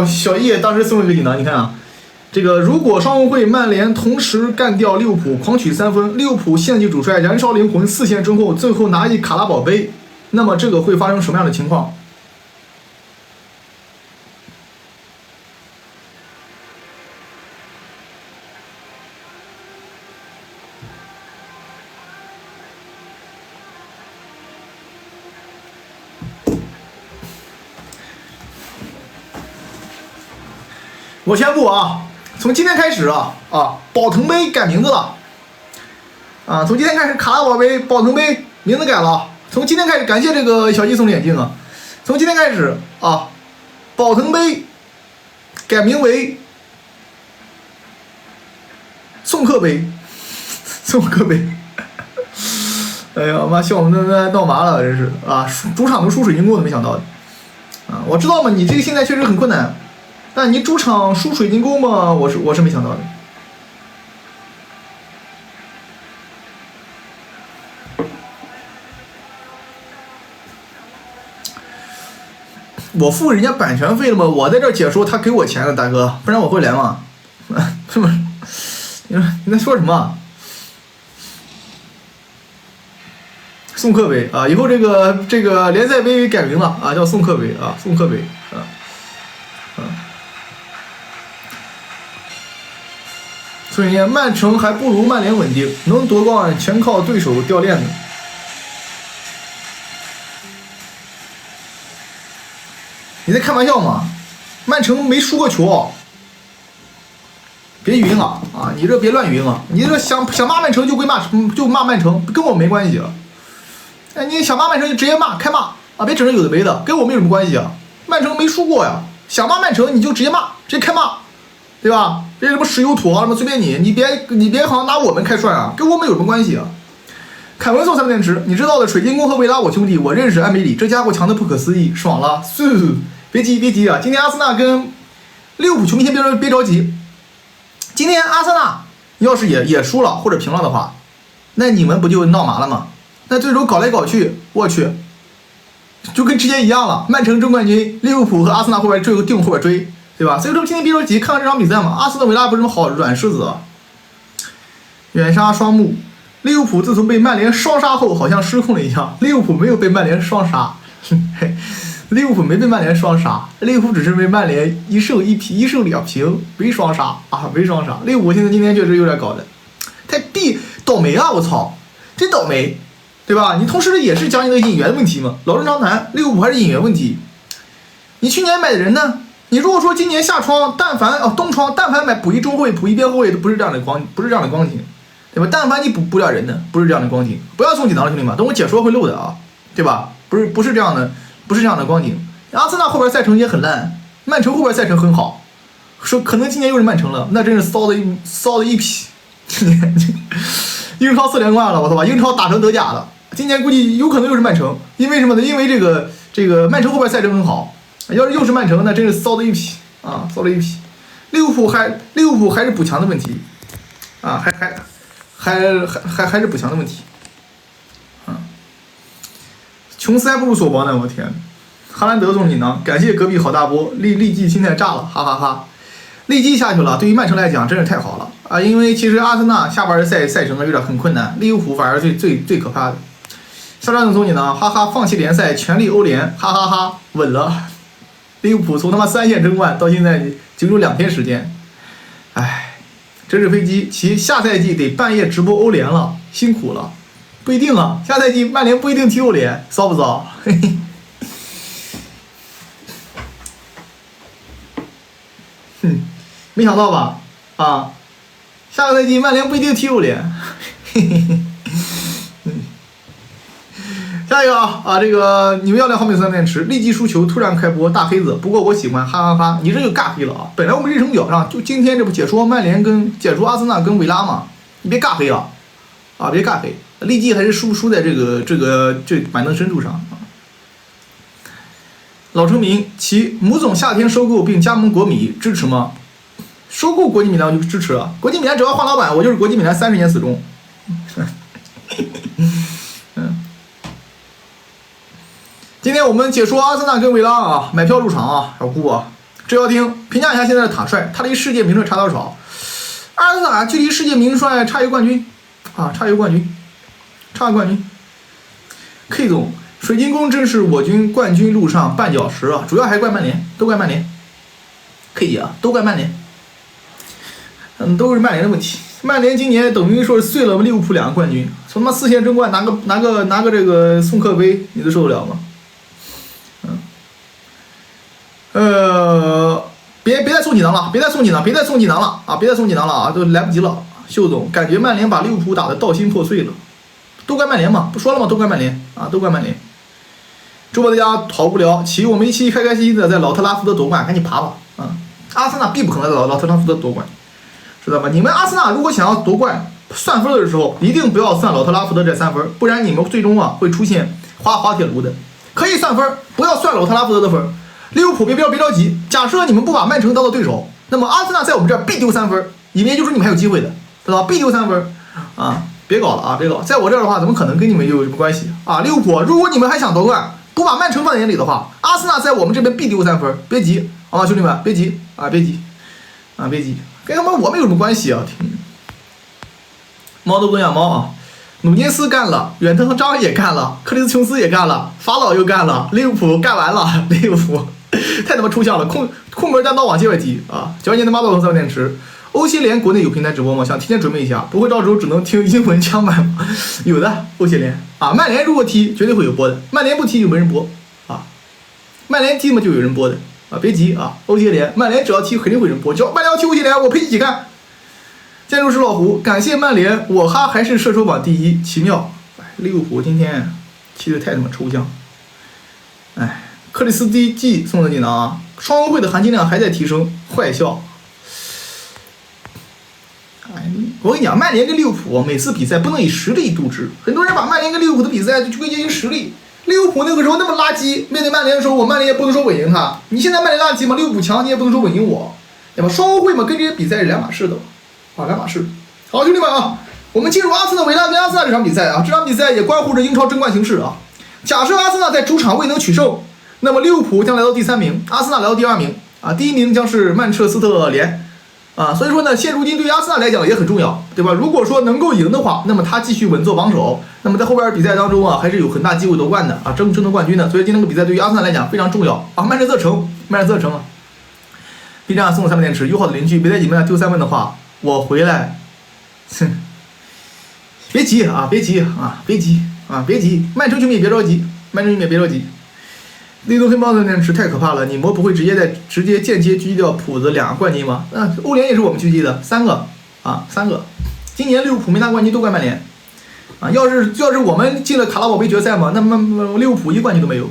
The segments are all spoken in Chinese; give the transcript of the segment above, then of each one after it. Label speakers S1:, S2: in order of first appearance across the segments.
S1: 小叶当时送了个锦囊，你看啊，这个如果双红会曼联同时干掉利物浦，狂取3分，利物浦献祭主帅，燃烧灵魂4线之后，最后拿一卡拉宝杯，那么这个会发生什么样的情况？我宣布啊，从今天开始宝腾杯改名字了啊！从今天开始，卡拉宝杯、宝腾杯名字改了。从今天开始，感谢这个小鸡送的眼镜啊！从今天开始啊，宝腾杯改名为送客杯，送客杯。哎呀妈，笑我们都闹麻了，真是啊！主场都输水晶宫都没想到的啊！我知道嘛，你这个现在确实很困难。但你主场输水晶宫吗？我是没想到的。我付人家版权费了吗？我在这解说，他给我钱了，大哥，不然我会来吗？是不是？你在说什么？送客杯啊！以后这个联赛杯改名了啊，叫送客杯啊，送客杯啊。所以呢，曼城还不如曼联稳定，能夺冠全靠对手掉链子。你在开玩笑吗？曼城没输过球，别晕了啊！你这别乱晕了，你这想骂曼城就骂曼城，跟我没关系啊！哎，你想骂曼城就直接骂，开骂啊！别整这有的没的，跟我们有什么关系啊？曼城没输过呀，想骂曼城你就直接骂，直接开骂，对吧？别什么石油土豪什么随便你别好像拿我们开涮啊，跟我们有什么关系啊？凯文送3个电池，你知道的，水晶宫和维拉我兄弟，我认识艾梅里，这家伙强的不可思议，爽了，别急啊！今天阿森纳跟利物浦球迷先别着急，今天阿森纳要是也输了或者平了的话，那你们不就闹麻了吗？那最终搞来搞去，我去，就跟之前一样了，曼城争冠军，利物浦和阿森纳后边追。对吧？所以说今天别着急，看看这场比赛嘛。阿斯顿维拉不是什么好软柿子啊。远杀双目，利物浦自从被曼联双杀后，好像失控了一样。利物浦没有被曼联双杀，利物浦没被曼联双杀，利物浦只是被曼联1胜2平，没双杀啊，没双杀。利物浦今天确实有点搞的，太倒霉啊！我操，真倒霉，对吧？你同时也是讲你的引援问题嘛，老生常谈，利物浦还是引援问题。你去年买的人呢？你如果说今年夏窗冬窗但凡买补一中后卫补一边后卫都不是这样的光景，对吧？但凡你补点人呢，不是这样的光景。不要送锦囊了，兄弟们，等我解说会漏的啊，对吧？不是这样的光景。阿森纳后边赛程也很烂，曼城后边赛程很好，说可能今年又是曼城了，那真是骚的一批。英超4连冠了，我操，把英超打成德甲了。今年估计有可能又是曼城，因为什么呢？因为这个曼城后边赛程很好。要是又是曼城，那真是骚的一批啊，骚的一批。利物浦还是补强的问题啊，还是补强的问题啊。琼斯还不如索博呢，我天！哈兰德送锦囊，感谢隔壁好大波，利记心态炸了，哈哈哈！利记下去了，对于曼城来讲真是太好了啊，因为其实阿森纳下边的赛程有点很困难，利物浦反而最可怕的。肖战送锦囊，哈哈，放弃联赛，全力欧联，哈哈哈，稳了。利物浦从他妈3线争冠到现在仅有2天时间，哎，这是飞机，其下赛季得半夜直播欧联了，辛苦了，不一定啊，下赛季曼联不一定踢欧联，骚不骚？嘿嘿，没想到吧？啊，下个赛季曼联不一定踢欧联，嘿嘿嘿。下一个啊，这个你们要聊毫米3电池，立即输球，突然开播大黑子，不过我喜欢，哈哈哈！你这就尬黑了啊！本来我们日程表上就今天这不解说曼联跟解说阿森纳跟维拉嘛，你别尬黑了啊！别尬黑，立即还是输在这板凳深度上啊。老成民，其母总夏天收购并加盟国米，支持吗？收购国际米兰我就支持了，国际米兰只要换老板，我就是国际米兰30年死忠。今天我们解说阿森纳跟维拉啊，买票入场啊，小顾啊，这要听评价一下现在的塔帅，他离世界名帅差多少？阿森纳距离世界名帅差一个冠军啊，差一个冠军。K 总，水晶宫真是我军冠军路上绊脚石啊，主要还怪曼联，都怪曼联。K 姐啊，都怪曼联。都是曼联的问题。曼联今年等于说是碎了利物浦2个冠军，从他妈4线争冠拿个这个送客杯，你都受得了吗？别再送锦囊了，别再送锦囊了啊，都来不及了。秀总，感觉曼联把利物浦打得道心破碎了，都怪曼联嘛，不说了吗？都怪曼联啊，都怪曼联。周末在家好无聊，起我们一期开心的在老特拉福德夺冠，赶紧爬吧啊！阿森纳必不可能在老特拉福德夺冠。知道吧？你们阿森纳如果想要夺冠，算分的时候一定不要算老特拉福德这3分，不然你们最终会出现滑铁卢的。可以算分，不要算老特拉福德的分。利物浦别着急，假设你们不把曼城当做对手，那么阿森纳在我们这儿必丢3分，也就是你们还有机会的，知道吧？必丢3分啊！别搞了啊！别搞，在我这儿的话，怎么可能跟你们有什么关系啊？利物浦，如果你们还想夺冠，不把曼城放在眼里的话，阿森纳在我们这边必丢3分，别急，好吧，兄弟们，别急。跟他们我们有什么关系啊？猫都不养猫啊！努涅斯干了，远藤和张也干了，克里斯琼斯也干了，法老又干了，利物浦干完了，利物浦太他妈抽象了，空门单刀往界外踢啊！9年的马宝龙3电池，欧协联国内有平台直播吗？想提前准备一下，不会到时候只能听英文腔版吗？有的，欧协联啊，曼联如果踢绝对会有播的，曼联不踢就没人播啊，曼联踢嘛就有人播的。啊，别急啊！欧协联，曼联只要踢肯定会有人播。只要曼联要踢欧协联，我陪你一起看。建筑师老胡，感谢曼联，我哈还是射手榜第1，奇妙。利物浦今天踢得太他妈抽象。克里斯蒂季送的锦囊啊，双红会的含金量还在提升，坏笑。我跟你讲，曼联跟利物浦每次比赛不能以实力度之，很多人把曼联跟利物浦的比赛就归结于实力。利物浦那个时候那么垃圾，面对曼联的时候，我曼联也不能说稳赢他。你现在曼联垃圾嘛，利物浦强，你也不能说稳赢我，对吧？双欧会嘛，跟这些比赛是两码事的，啊，两码事。好，兄弟们啊，我们进入阿森纳维拉跟阿森纳这场比赛啊，这场比赛也关乎着英超争冠形势啊。假设阿森纳在主场未能取胜，那么利物浦将来到第3名，阿森纳来到第2名啊，第1名将是曼彻斯特联。啊，所以说呢，现如今对于阿森纳来讲也很重要，对吧？如果说能够赢的话，那么他继续稳坐榜首，那么在后边比赛当中啊，还是有很大机会夺冠的啊，争夺冠军的。所以今天这个比赛对于阿森纳来讲非常重要啊。曼彻斯特城啊 ，B 站送了3分电池，友好的邻居，别在你们俩丢3分的话，我回来，哼，别急啊，别急，曼城球迷也别着急，利多黑猫的电池太可怕了，你魔不会直接间接狙击掉普子2个冠军吗？欧联也是我们狙击的3个啊，3个。今年利物浦没拿冠军都怪曼联啊！要是我们进了卡拉宝杯决赛嘛，那么利物浦1冠军都没有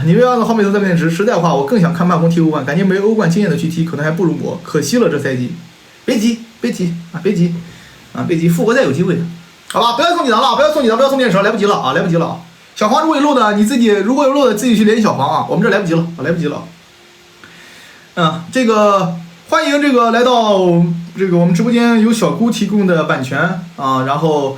S1: 你们要好美的3分电池，实在话我更想看曼红踢欧冠，感觉没欧冠经验的去踢可能还不如我，可惜了这赛季。别急，复活赛有机会的，好吧？不要送锦囊了，不要送电池，来不及了。小黄如果有漏的，你自己如果有漏的自己去联系小黄啊，我们这来不及了。这个欢迎这个来到这个我们直播间由小姑提供的版权啊，然后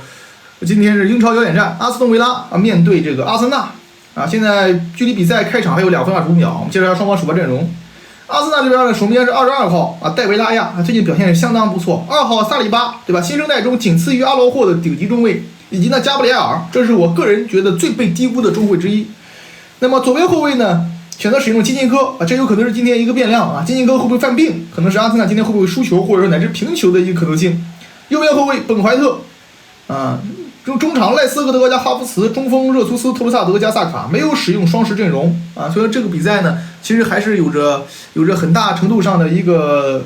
S1: 今天是英超焦点战，阿斯顿维拉啊面对这个阿森纳啊，现在距离比赛开场还有2分25秒，我们介绍一下双方首发阵容。阿森纳这边的守门员是22号啊，戴维拉亚最近表现是相当不错。2号萨里巴，对吧？新生代中仅次于阿劳霍的顶级中卫。以及呢，加布里埃尔，这是我个人觉得最被低估的中卫之一。那么左边后卫呢，选择使用基金科啊，这有可能是今天一个变量啊。基金科会不会犯病？可能是阿森纳今天会不会输球，或者说乃至平球的一个可能性。右边后卫本怀特啊，中场赖斯格德加哈弗茨，中锋热苏斯、特鲁萨德加萨卡，没有使用双10阵容啊。所以说这个比赛呢，其实还是有着很大程度上的一个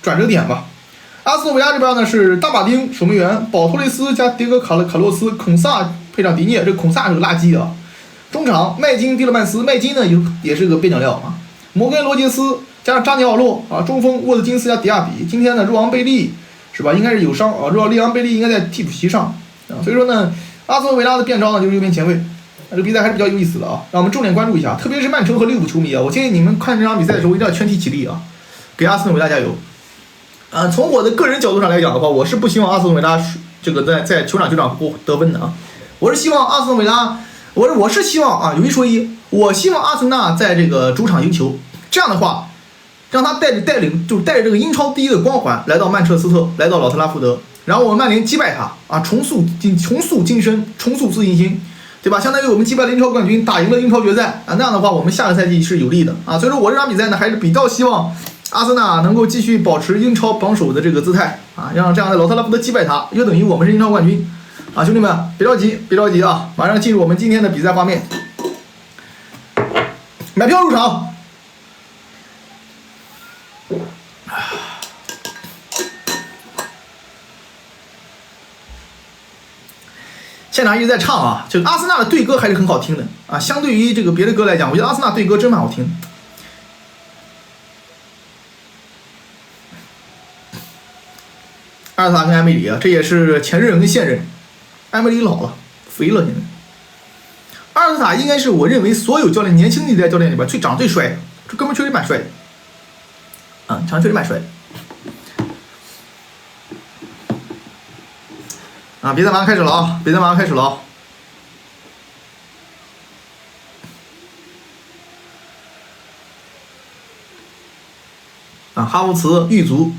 S1: 转折点吧。阿斯顿维拉这边呢是大马丁守门员，保托雷斯加迭戈卡洛斯，孔萨配上迪涅，这孔萨是个垃圾啊。中场麦金蒂勒曼斯，麦金呢也是个边角料啊。摩根罗杰斯加上扎尼奥洛啊，中锋沃特金斯加迪亚比。今天呢若昂贝利是吧，应该是有伤啊，利昂贝利应该在替补席上啊。所以说呢，阿斯顿维拉的变招呢就是右边前卫。这个比赛还是比较有意思的啊，让我们重点关注一下，特别是曼城和利物浦球迷啊，我建议你们看这场比赛的时候一定要全体起立啊，给阿斯顿维拉加油。从我的个人角度上来讲的话，我是不希望阿斯顿维拉这个在球场得分的啊。我是希望阿斯顿维拉，我是希望啊，有一说一，我希望阿森纳在这个主场赢球，这样的话，让他带着这个英超第一的光环来到曼彻斯特，来到老特拉福德，然后我们曼联击败他啊，重塑精神，重塑自信心，对吧？相当于我们击败了英超冠军，打赢了英超决赛啊，那样的话，我们下个赛季是有利的啊。所以说我这场比赛呢，还是比较希望阿森纳能够继续保持英超榜首的这个姿态啊，让这样的老特拉福德击败他，约等于我们是英超冠军啊，兄弟们别着急，别着急啊，马上进入我们今天的比赛画面，买票入场。现场一直在唱啊，这个阿森纳的队歌还是很好听的啊，相对于这个别的歌来讲，我觉得阿森纳队歌真蛮好听。阿尔塔跟埃梅里啊，这也是前任跟现任。埃梅里老了，肥了现在。阿尔塔应该是我认为所有教练年轻那一代教练里边长得最帅的，这哥们确实蛮帅的，啊，长得确实蛮帅的。啊，比赛马上开始了啊！比赛马上开始了啊！啊，哈弗茨狱卒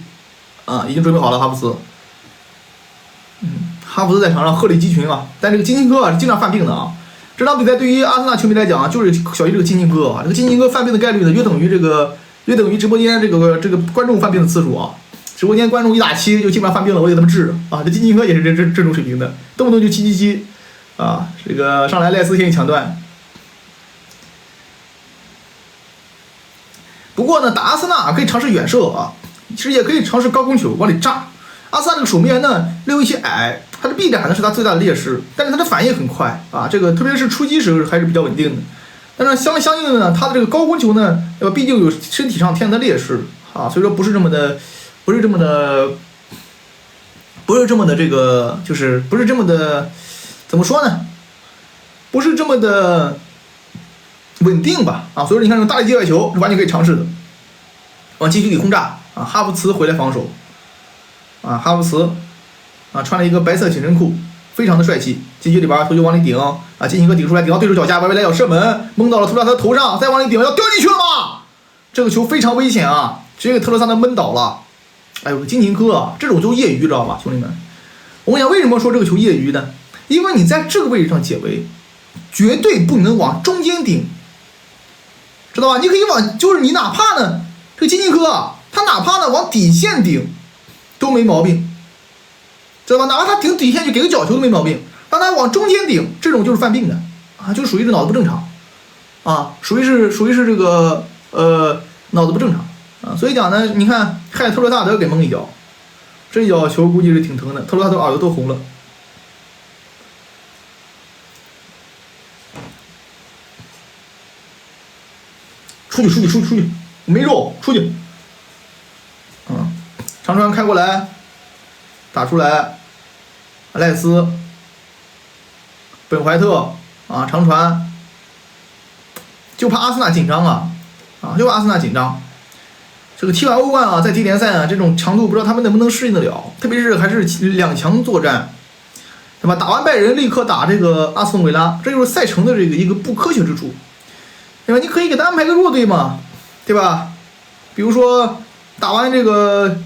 S1: 啊，已经准备好了，哈弗茨。哈弗茨在场上鹤立鸡群啊，但这个金琴科啊是经常犯病的啊。这场比赛对于阿森纳球迷来讲啊，就是小于这个金琴科啊，这个金琴科犯病的概率呢，约等于直播间这个观众犯病的次数啊。直播间观众一打7就基本上犯病了，我给他们治啊！这金琴科也是这种水平的，动不动就7啊！这个上来赖斯先一抢断。不过呢，打阿森纳可以尝试远射啊，其实也可以尝试高空球往里炸。阿森纳这个守门员呢略有一些矮，他的臂展呢是他最大的劣势，但是他的反应很快啊，这个特别是出击时还是比较稳定的。但是相应的呢，他的这个高空球呢，毕竟有身体上天然的劣势啊，所以说不是这么的这个，就是不是这么的，怎么说呢？不是这么的稳定吧？啊，所以说你看这种大力界外球是完全可以尝试的，往禁区里轰炸啊！哈弗茨回来防守啊，哈弗茨啊穿了一个白色紧身裤，非常的帅气，禁区里边头就往里顶啊，进行一个顶出来，顶到对手脚下，外围来脚射门，蒙到了特罗萨的头上，再往里顶，要掉进去了吗？这个球非常危险啊，直接给特罗萨的闷倒了。哎呦，金琴科啊，这种就业余，知道吧，兄弟们？我跟你讲，为什么说这个球业余呢？因为你在这个位置上解围，绝对不能往中间顶，知道吧？你可以往，就是你哪怕呢，这个金琴科啊，他哪怕呢往底线顶都没毛病，知道吧？哪怕他顶底线去给个角球都没毛病，让他往中间顶，这种就是犯病的啊，就属于是脑子不正常啊，属于是这个脑子不正常。啊，所以讲呢，你看害特罗萨德给蒙一脚，这一脚球估计是挺疼的，特罗萨德耳朵都红了。出去，没肉，出去。长传开过来，打出来，赖斯，本怀特啊，长传，就怕阿森纳紧张啊，就怕阿森纳紧张。这个踢完欧冠啊，在踢联赛啊，这种强度不知道他们能不能适应得了，特别是还是两强作战，对吧？打完拜仁立刻打这个阿斯顿维拉，这就是赛程的这个一个不科学之处，对吧？你可以给他安排个弱队嘛，对吧？比如说打完这个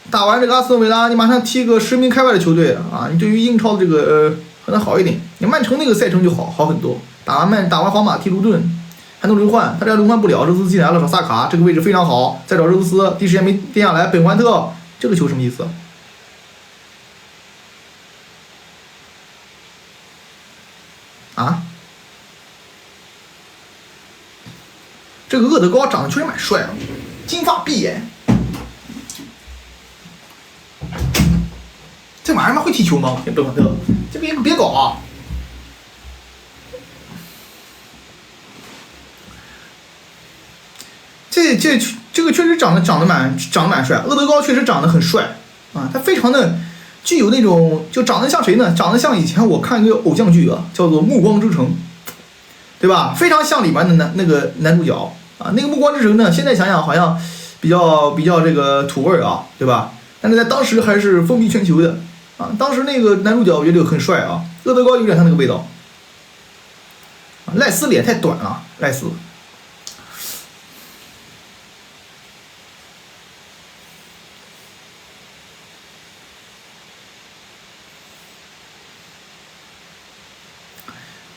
S1: 阿斯顿维拉，你马上踢个10名开外的球队啊，你对于英超的这个可能好一点。你曼城那个赛程就好很多，打完皇马踢卢顿。还能轮换，他这轮换不了，热苏斯进来了，找萨卡，这个位置非常好，再找热苏斯，第一时间没垫下来，本怀特，这个球什么意思？啊？这个厄德高长得确实蛮帅的，金发碧眼，这玩意儿他妈会踢球吗？本怀特，这别搞啊！这个确实长得蛮帅，厄德高确实长得很帅啊，他非常的具有那种，就长得像谁呢？长得像以前我看一个偶像剧啊，叫做《暮光之城》，对吧？非常像里面的那个男主角啊，那个《暮光之城》呢，现在想想好像比较这个土味啊，对吧？但是在当时还是风靡全球的啊，当时那个男主角我觉得很帅啊，厄德高有点他那个味道。赖斯脸太短了，赖斯。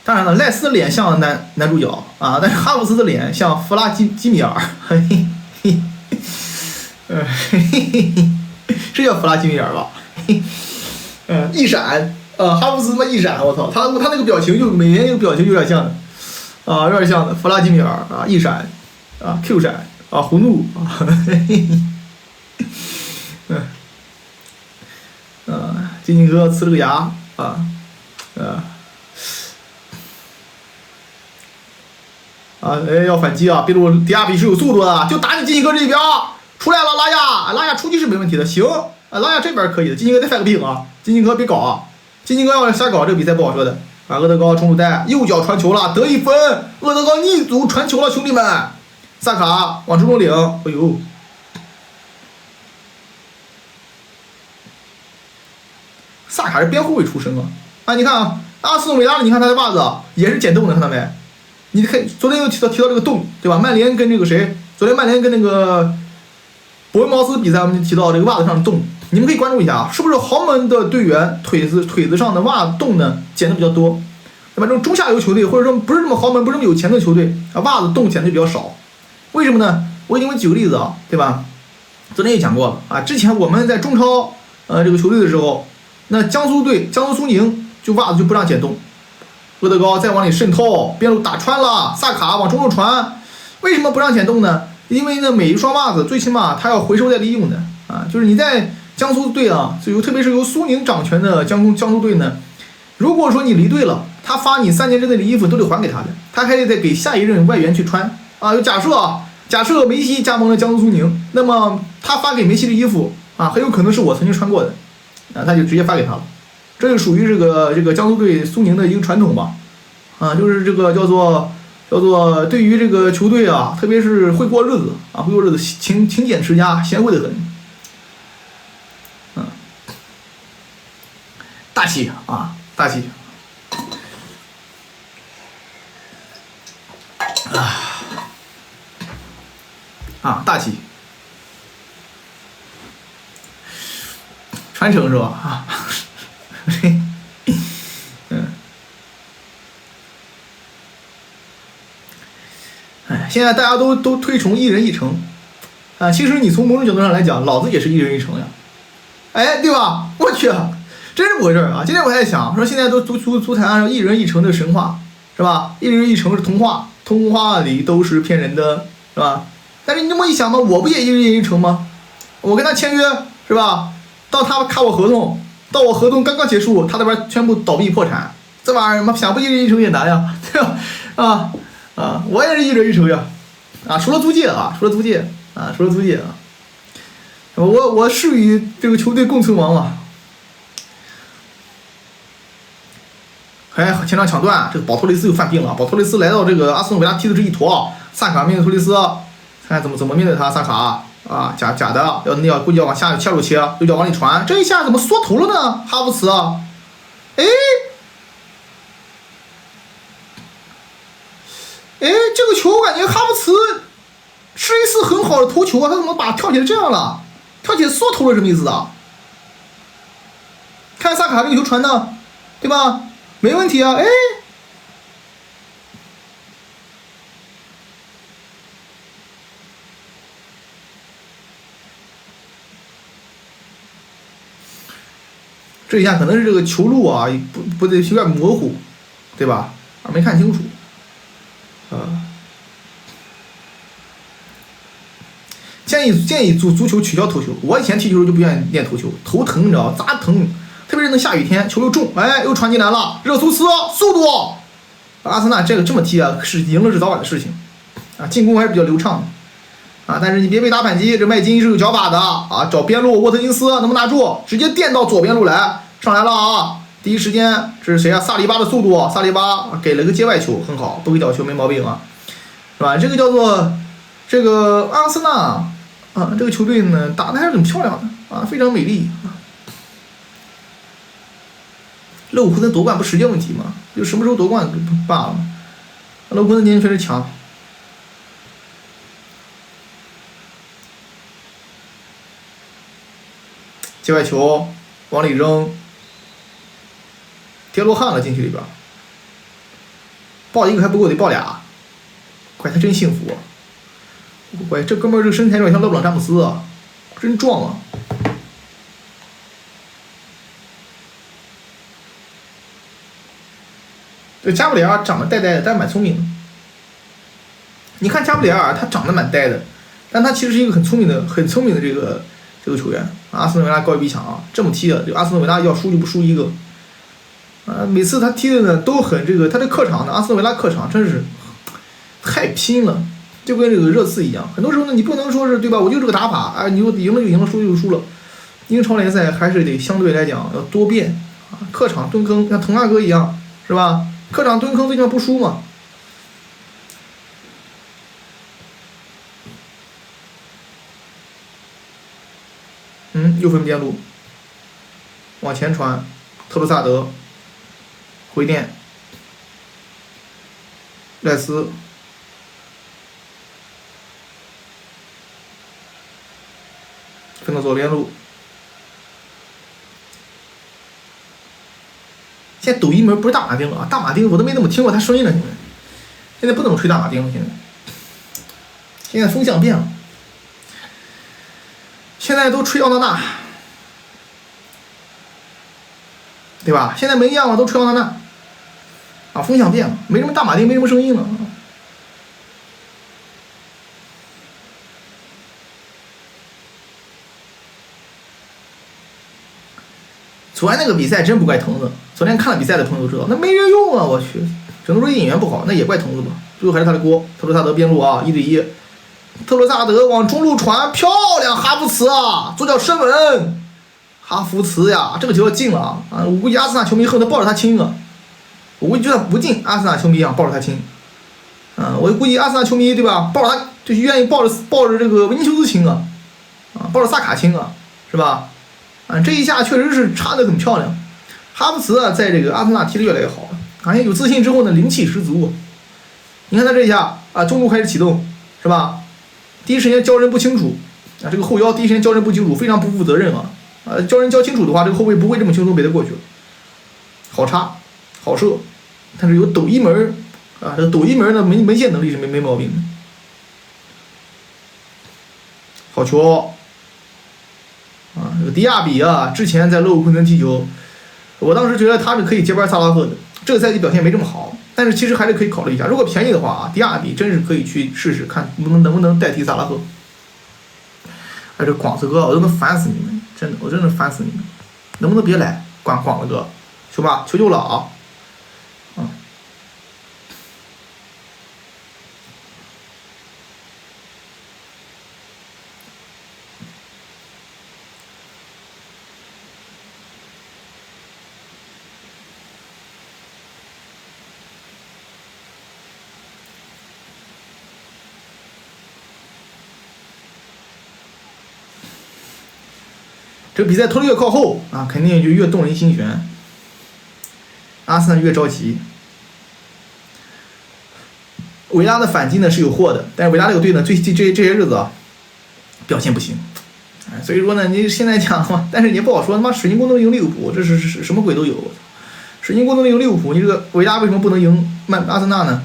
S1: 当然了，赖斯的脸像男主角啊，但是哈弗茨的脸像弗拉基米尔，是叫弗拉基米尔吧？一闪，哈弗茨他妈一闪，我操，他那个表情就每年那个表情有点像的，有点像的弗拉基米尔啊，一闪啊 ，Q 闪啊，红怒啊，金金哥呲了个牙啊，要反击啊！比鲁迪亚比是有速度的，就打你金金哥这一边出来了，拉亚出击是没问题的，行，拉亚这边可以的，金金哥再犯个病啊！金金哥别搞啊！金金哥要瞎搞，这个比赛不好说的。厄德高冲出带，右脚传球了，得一分，厄德高逆足传球了，兄弟们！萨卡往中路领，哎呦！萨卡是边后卫出身啊！你看啊，阿斯顿维拉的，你看他的袜子也是剪洞的，看到没？你看，昨天又提到这个洞，对吧？曼联跟这个谁？昨天曼联跟那个伯恩茅斯比赛，我们就提到这个袜子上的洞，你们可以关注一下啊，是不是豪门的队员腿子上的袜洞呢剪的比较多，对吧？这种中下游球队或者说不是这么豪门、不是这么有钱的球队啊，袜子洞剪的比较少，为什么呢？我给你们举个例子啊，对吧？昨天也讲过了啊，之前我们在中超这个球队的时候，那江苏苏宁就袜子就不让剪洞。厄德高再往里渗透，边路打穿了，萨卡往中路传，为什么不让剪洞呢？因为呢，每一双袜子最起码它要回收再利用的啊，就是你在江苏队啊，特别是由苏宁掌权的江苏队呢，如果说你离队了，他发你3年之内的衣服都得还给他的，他还得再给下一任外援去穿啊。假设梅西加盟了江苏苏宁，那么他发给梅西的衣服啊，很有可能是我曾经穿过的啊，他就直接发给他了。这就属于这个江苏队苏宁的一个传统吧，啊，就是这个叫做对于这个球队啊，特别是会过日子啊，勤俭持家，贤惠的很，大气啊，大气，大气，传承是吧？啊。现在大家都推崇一人一城，啊，其实你从某种角度上来讲，老子也是一人一城呀，对吧？我去，真是不回事啊！今天我还在想，说现在都足坛上一人一城的神话，是吧？一人一城是童话，童话里都是骗人的，是吧？但是你这么一想嘛，我不也一人一城吗？我跟他签约，是吧？到他卡我合同。到我合同刚刚结束，他那边宣布倒闭破产，这玩意儿想不一人一城也难呀，对吧？我也是一人一城呀，除了租借啊，我誓与这个球队共存亡啊。前场抢断，这个保托雷斯又犯病了，保托雷斯来到这个阿斯顿维拉踢的是一坨，萨卡面对托雷斯，看怎么面对他，萨卡。假的，估计要往下路切，右脚往里传，这一下怎么缩头了呢？哈弗茨这个球我感觉哈弗茨是一次很好的头球啊，他怎么把跳起来这样了？跳起来缩头了什么意思啊？看萨卡这个球传的，对吧？没问题啊，这一下可能是这个球路啊，不得有点模糊，对吧？没看清楚，建议足球取消头球。我以前踢球就不愿意练头球，头疼你知道，咋疼？特别是那下雨天，球又重，又传进来了，热苏斯速度，阿森纳这么踢啊，是赢了是早晚的事情，进攻还是比较流畅的。但是你别被打反击，这麦金是有脚法的啊！找边路沃特金斯能不能拿住？直接垫到左边路来，上来了啊！第一时间这是谁啊？萨利巴的速度，萨利巴给了个界外球，很好，不给角球没毛病啊，是吧？这个叫做这个阿森纳这个球队呢打的还是很漂亮的非常美丽啊。勒沃库森夺冠不时间问题吗？就什么时候夺冠罢了。勒沃库森今天确实强。界外球往里扔，跌罗汉了禁区里边，抱一个还不够，得抱俩，怪他真幸福。怪这哥们儿这个身材有点像勒布朗詹姆斯啊，真壮啊！这加布里尔长得呆呆的，但是蛮聪明的。你看加布里尔，他长得蛮呆的，但他其实是一个很聪明的这个球员。阿斯顿维拉高一逼抢啊，这么踢的，这个阿斯顿维拉要输就不输一个。每次他踢的呢都很这个，他这客场呢，阿斯顿维拉客场真是太拼了，就跟这个热刺一样。很多时候呢，你不能说是对吧？我就这个打法啊，你赢了就赢了，输就输了。英超联赛还是得相对来讲要多变啊，客场蹲坑，像滕哈格一样是吧？客场蹲坑最起码不输嘛。右分边路，往前传，特鲁萨德回电，赖斯，分到左边路。现在抖音门不是大马丁了啊，大马丁我都没怎么听过他声音了，现在不怎么吹大马丁了，现在风向变了。现在都吹奥纳纳，对吧？现在没一样了，都吹奥纳纳，啊，风向变了，没什么大马丁，没什么声音了。昨天那个比赛真不怪腾子，昨天看了比赛的朋友都知道，那没人用啊，我去，只能说演员不好，那也怪腾子吧，最后还是他的锅。特鲁萨德边路啊，1对1。特鲁萨德往中路传，漂亮，哈弗茨啊，左脚伸稳，哈弗茨呀，这个球要进了啊！我估计阿森纳球迷恨不得抱着他亲啊！我估计就算不进，阿森纳球迷一样抱着他亲。我估计阿森纳球迷对吧，抱着他就愿意抱着这个维尼修斯亲啊，抱着萨卡亲啊，是吧？这一下确实是插得很漂亮。哈弗茨啊，在这个阿森纳踢得越来越好了，感觉有自信之后呢，灵气十足。你看他这一下啊，中路开始启动，是吧？第一时间交人不清楚啊，这个后腰第一时间交人不清楚，非常不负责任啊！交人交清楚的话，这个后卫不会这么轻松被他过去了。好插，好射，但是有抖一门啊，这抖一门的门线能力是没毛病的。好球啊！这个迪亚比啊，之前在勒沃库森踢球，我当时觉得他是可以接班萨拉赫的，这个赛季表现没这么好。但是其实还是可以考虑一下，如果便宜的话啊，迪亚比真是可以去试试看能不能代替萨拉赫。哎，这广子哥，我都能烦死你们，真的，我真的烦死你们，能不能别来，广子哥，行吧，求求了啊！这个比赛拖得越靠后啊，肯定就越动人心弦。阿森纳越着急。维拉的反击呢是有货的，但是维拉这个队呢，这些日子啊，表现不行。所以说呢，你现在讲嘛，但是你也不好说，他妈水晶宫能赢利物浦，这是什么鬼都有。水晶宫能赢利物浦，你这个维拉为什么不能赢阿森纳呢？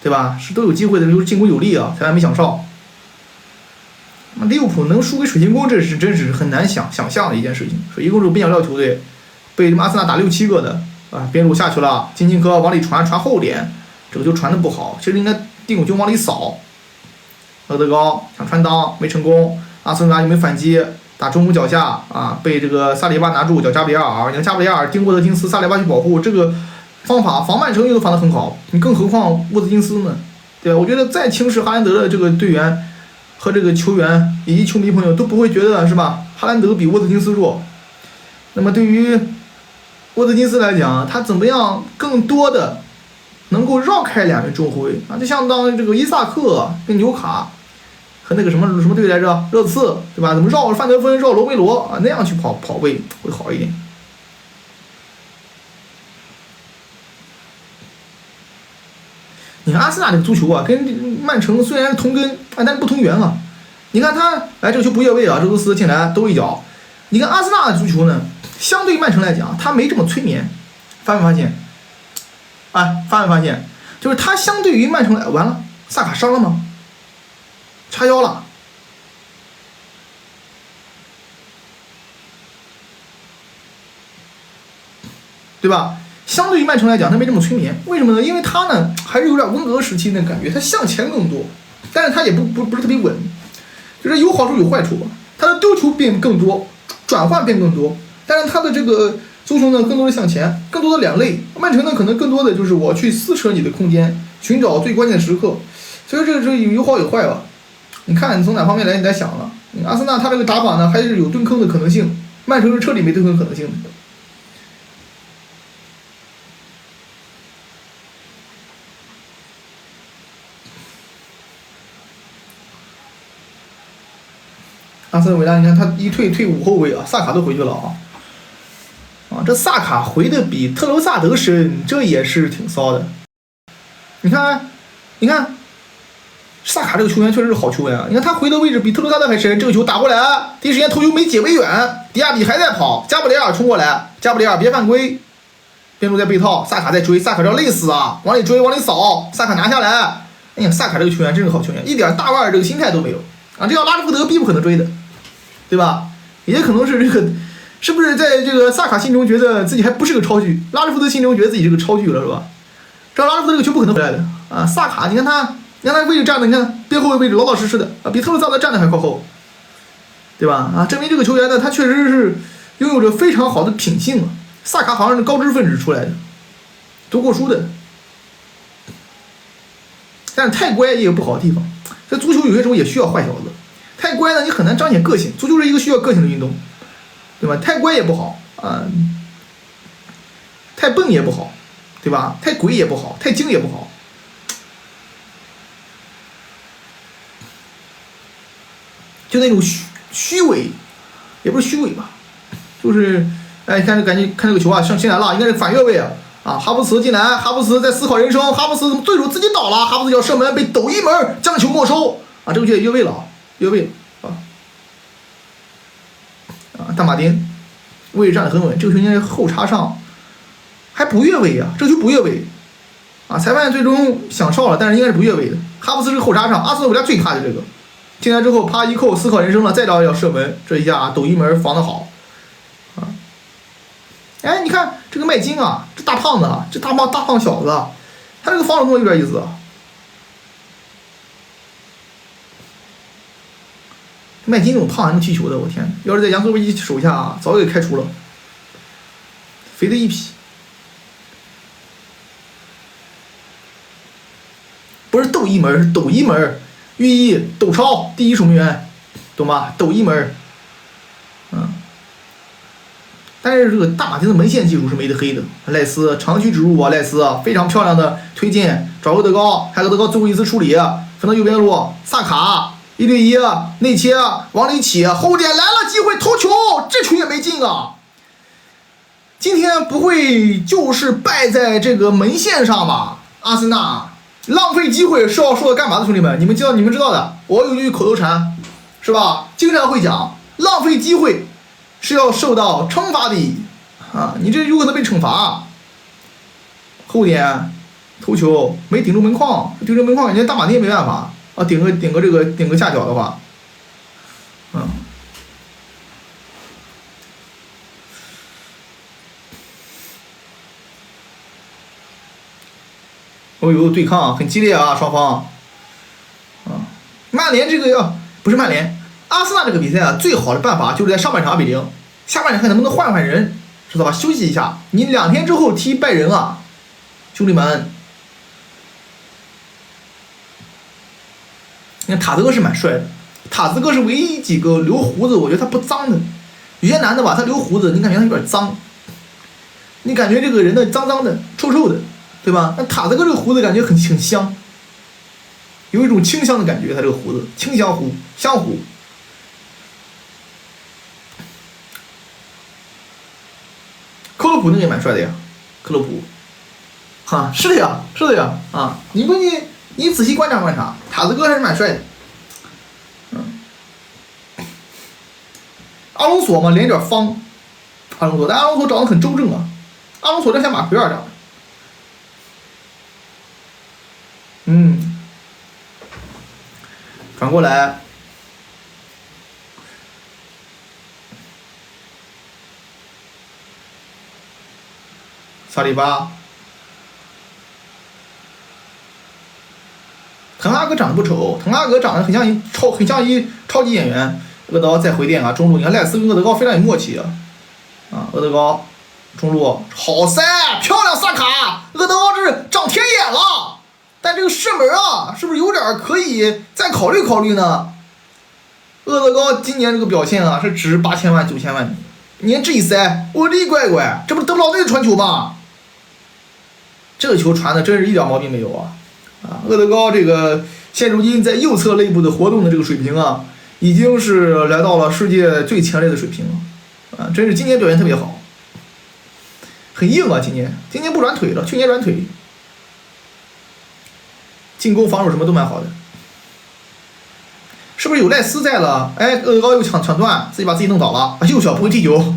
S1: 对吧？是都有机会的，就是进攻有力啊，才还没想上。利物浦能输给水晶宫，这是真是很难想象的一件事情。水晶宫这种边角料球队，被阿森纳打6-7个的啊，边路下去了，金琴科往里传后点，这个球传的不好，其实应该蒂孔琼往里扫。厄德高想穿裆没成功，阿森纳又没反击，打中锋脚下啊，被这个萨里巴拿住，叫加布里埃尔，你看加布里埃尔盯沃特金斯，萨里巴去保护，这个方法防曼城又都防得很好，你更何况沃特金斯呢？对吧？我觉得再轻视哈兰德的这个队员和这个球员以及球迷朋友都不会觉得是吧？哈兰德比沃特金斯弱。那么对于沃特金斯来讲，他怎么样更多的能够绕开两名中后卫啊？就相当于这个伊萨克跟纽卡和那个什么队来着？热刺对吧？怎么绕范德芬绕罗梅罗啊？那样去跑位会好一点。你看阿森纳这个足球啊，跟曼城虽然是同根，但是不同源啊。你看他，这个球不越位啊，周多斯进来兜一脚。你看阿森纳的足球呢，相对曼城来讲，他没这么催眠，发没发现？发没发现？就是他相对于曼城来，完了，萨卡伤了吗？叉腰了，对吧？相对于曼城来讲，他没这么催眠，为什么呢？因为他呢还是有点温格时期那感觉，他向前更多，但是他也不是特别稳，就是有好处有坏处吧。他的丢球变更多，转换变更多，但是他的这个足球呢更多的向前，更多的两肋。曼城呢可能更多的就是我去撕扯你的空间，寻找最关键的时刻，所以这有好有坏吧。你看你从哪方面来想了？阿森纳他这个打法呢还是有蹲坑的可能性，曼城是彻底没蹲坑可能性的。阿森纳维拉，你看他一退5后卫啊，萨卡都回去了这萨卡回的比特罗萨德深，这也是挺骚的。你看，萨卡这个球员确实是好球员啊！你看他回的位置比特罗萨德还深，这个球打过来，第一时间头球没解围远，迪亚比还在跑，加布里尔冲过来，加布里尔别犯规，边路在背套，萨卡在追，萨卡要累死啊！往里追，往里扫，萨卡拿下来。哎呀，萨卡这个球员真是好球员，一点大腕这个心态都没有啊！这要拉什福德必不可能追的。对吧？也可能是这个，是不是在这个萨卡心中觉得自己还不是个超巨，拉什福德心中觉得自己是个超巨了，是吧？这拉什福德这个球不可能回来的啊！萨卡，你看他位置站的，你看边后卫位置老老实实的啊，比特鲁萨德站的还靠后，对吧？证明这个球员呢，他确实是拥有着非常好的品性啊。萨卡好像是高知分子出来的，读过书的，但是太乖也有不好的地方。这足球有些时候也需要坏小子。太乖呢，你很难彰显个性。足球是一个需要个性的运动，对吧？太乖也不好太笨也不好，对吧？太鬼也不好，太精也不好。就那种虚伪，也不是虚伪吧，就是看这个球啊，上进来了，应该是反越位哈弗茨进来，哈弗茨在思考人生，哈弗茨对手自己倒了，哈弗茨要射门，被抖一门将球没收这个球也越位了。越位大马丁位置站得很稳，这个球应该是后插上，还不越位这个球不越位裁判最终响哨了，但是应该是不越位的。哈弗茨是后插上，阿斯顿维拉最怕的这个，进来之后啪一扣，思考人生了，再着要射门，这一下抖一门防得好你看这个麦金这大胖子这大胖小子他这个防守动作有点意思麦金这种胖还能踢球的，我天！要是在杨科维奇手下早给开除了，肥的一批。不是斗一门，是抖一门，寓意抖超第一守门员，懂吗？抖一门，但是这个大马丁的门线技术是没得黑的，赖斯长驱直入赖斯非常漂亮的推进，找个德高，还有德高最后一次处理，分到右边路，萨卡。1对1，内切往里起，后点来了机会头球，这球也没进今天不会就是败在这个门线上吧？阿森纳浪费机会是要说的干嘛的，兄弟们？你们知道的，我有句口头禅，是吧？经常会讲，浪费机会是要受到惩罚的你这有可能被惩罚。后点头球没顶住门框，顶住门框，人家大马丁也没办法。顶个下脚的话，对抗很激烈双方，曼联这个不是曼联，阿森纳这个比赛最好的办法就是在上半场2-0，下半场看能不能换人，知道吧？休息一下，你2天之后踢拜仁兄弟们。你看塔泽哥是蛮帅的，塔泽哥是唯一几个留胡子，我觉得他不脏的。有些男的吧，他留胡子，你感觉他有点脏，你感觉这个人呢脏脏的、臭臭的，对吧？那塔泽哥这个胡子感觉很香，有一种清香的感觉，他这个胡子清香胡、香胡。克洛普那个也蛮帅的呀，克洛普。哈，是的呀，是的呀，啊，你仔细观察观察，塔子哥还是蛮帅的。阿隆索嘛，脸有点方，阿隆索，但阿隆索长得很周正啊，阿隆索这像马奎尔长的，转过来，萨利巴，滕哈格长得不丑，滕哈格长得很像一超级演员。厄德高再回电啊，中路，你看赖斯跟厄德高非常有默契啊，厄德高中路好塞，漂亮萨卡，厄德高这是长天眼了，但这个射门啊，是不是有点可以再考虑考虑呢？厄德高今年这个表现啊，是值8000万9000万，你看这一塞，我的乖乖，这不德布劳内的传球吗？这个球传的真是一点毛病没有啊！厄德高这个现如今在右侧肋部的活动的这个水平啊，已经是来到了世界最前列的水平了，真是今年表现特别好，很硬啊！今年不软腿了，去年软腿，进攻防守什么都蛮好的，是不是有赖斯在了？哎，厄德高又抢断，自己把自己弄倒了，右脚不会踢球，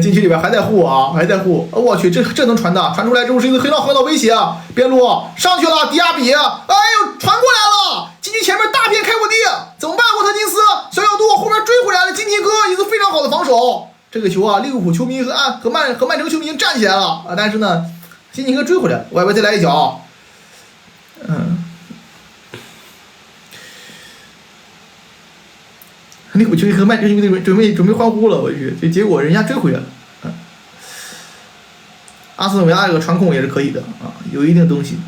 S1: 禁区里边还在护啊，还在护！我去，这能传的，传出来之后是一个很大威胁啊！边路上去了，迪亚比，哎呦，传过来了！禁区前面大片开火地，怎么办？沃特金斯、小角度后面追回来了，金琴科一个非常好的防守。这个球啊，利物浦球迷和曼城球迷已经站起来了啊！但是呢，金琴科追回来了，外边再来一脚，利物浦球迷和曼城球迷准备欢呼了，我去，这结果人家追回来了。阿斯顿维拉这个传控也是可以的啊，有一定东西，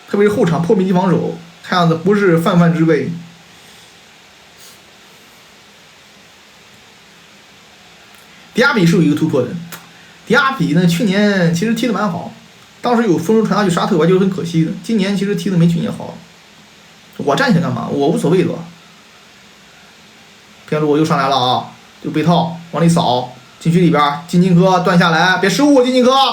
S1: 特别是后场破密集防守，看样子不是泛泛之辈。迪亚比是有一个突破的，迪亚比呢去年其实踢得蛮好，当时有风筝传他去沙特，我觉得很可惜的。今年其实踢得没去年好，我站起来干嘛？我无所谓的。边路又上来了啊，就被套往里扫。禁区里边，金琴科断下来，别失误，金琴科犯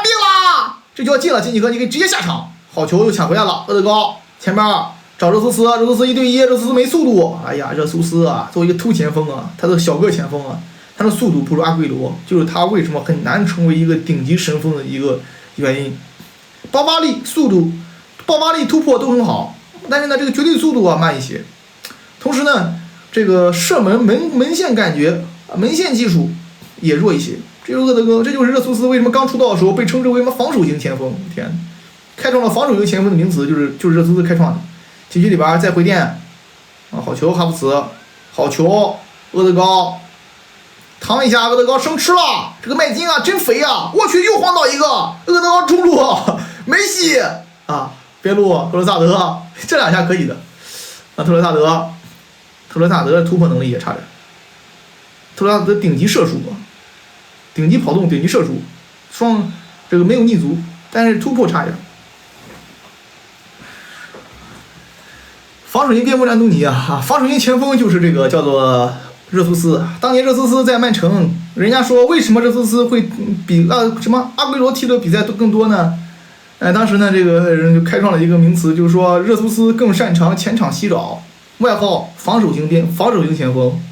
S1: 病了，这就要进了，金琴科你可以直接下场，好球又抢回来了，厄德高前面找热苏斯1对1，热苏斯没速度，哎呀，热苏斯啊，作为一个突前锋啊，他的小个前锋啊，他的速度不如阿圭罗，就是他为什么很难成为一个顶级神锋的一个原因，爆发力、速度、突破都很好，但是呢，这个绝对速度啊慢一些，同时呢，这个射门线感觉。门线技术也弱一些，这就是厄德高，这就是热苏斯为什么刚出道的时候被称之为什么防守型前锋？天，开创了防守型前锋的名词，就是热苏斯开创的。禁区里边再回电，啊，好球哈弗茨，好球厄德高，趟一下厄德高生吃了，这个麦金啊真肥啊！我去又晃倒一个，厄德高中路梅西啊，边路特罗萨德，这两下可以的，啊特罗萨德的突破能力也差点。特罗萨德顶级射术，顶级跑动，顶级射术，这个没有逆足，但是突破差一点。防守型边锋安东尼啊，防守型前锋就是这个叫做热苏斯。当年热苏斯在曼城，人家说为什么热苏斯会比什么阿圭罗踢的比赛都更多呢？当时呢，这个人就开创了一个名词，就是说热苏斯更擅长前场洗找，外号防守型前锋。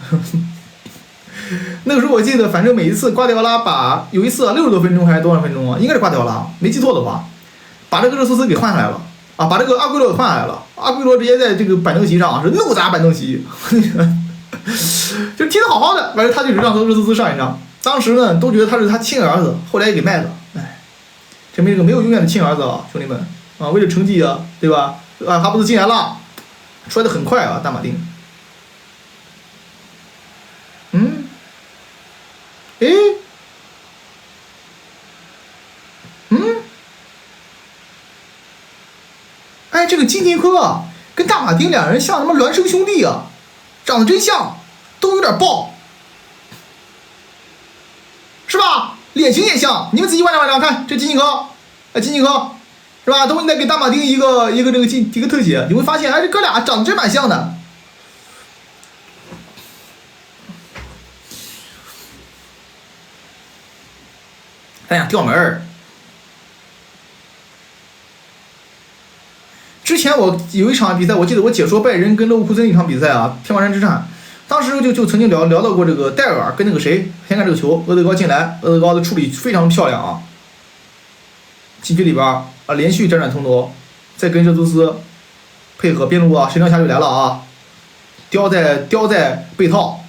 S1: 那个时候我记得，反正每一次瓜迪奥拉有一次60多分钟还是多少分钟啊？应该是瓜迪奥拉，没记错的话，把这个热苏斯给换下来了啊，把这个阿圭罗给换下来了。阿圭罗直接在这个板凳席上是怒砸板凳席，就踢得好好的，完了他就让热苏斯上一上。当时呢都觉得他是他亲儿子，后来也给卖了。哎，证明这个没有永远的亲儿子啊，兄弟们啊，为了成绩啊，对吧？哈布斯进来了，摔得很快啊，大马丁。哎，这个金琴科啊，跟大马丁两人像什么孪生兄弟啊，长得真像，都有点爆，是吧？脸型也像，你们仔细观察看，这金琴科，是吧？等会你再给大马丁一个特写，你会发现，哎，这哥俩长得真蛮像的。咱想掉门儿。之前我有一场比赛，我记得我解说拜仁跟勒沃库森一场比赛啊，天王山之战。当时就曾经聊到过这个戴尔跟那个谁，先看这个球，厄德高进来，厄德高的处理非常漂亮啊，禁区里边啊连续辗转腾挪，再跟热苏斯配合边路啊，神雕侠侣来了啊，叼在背套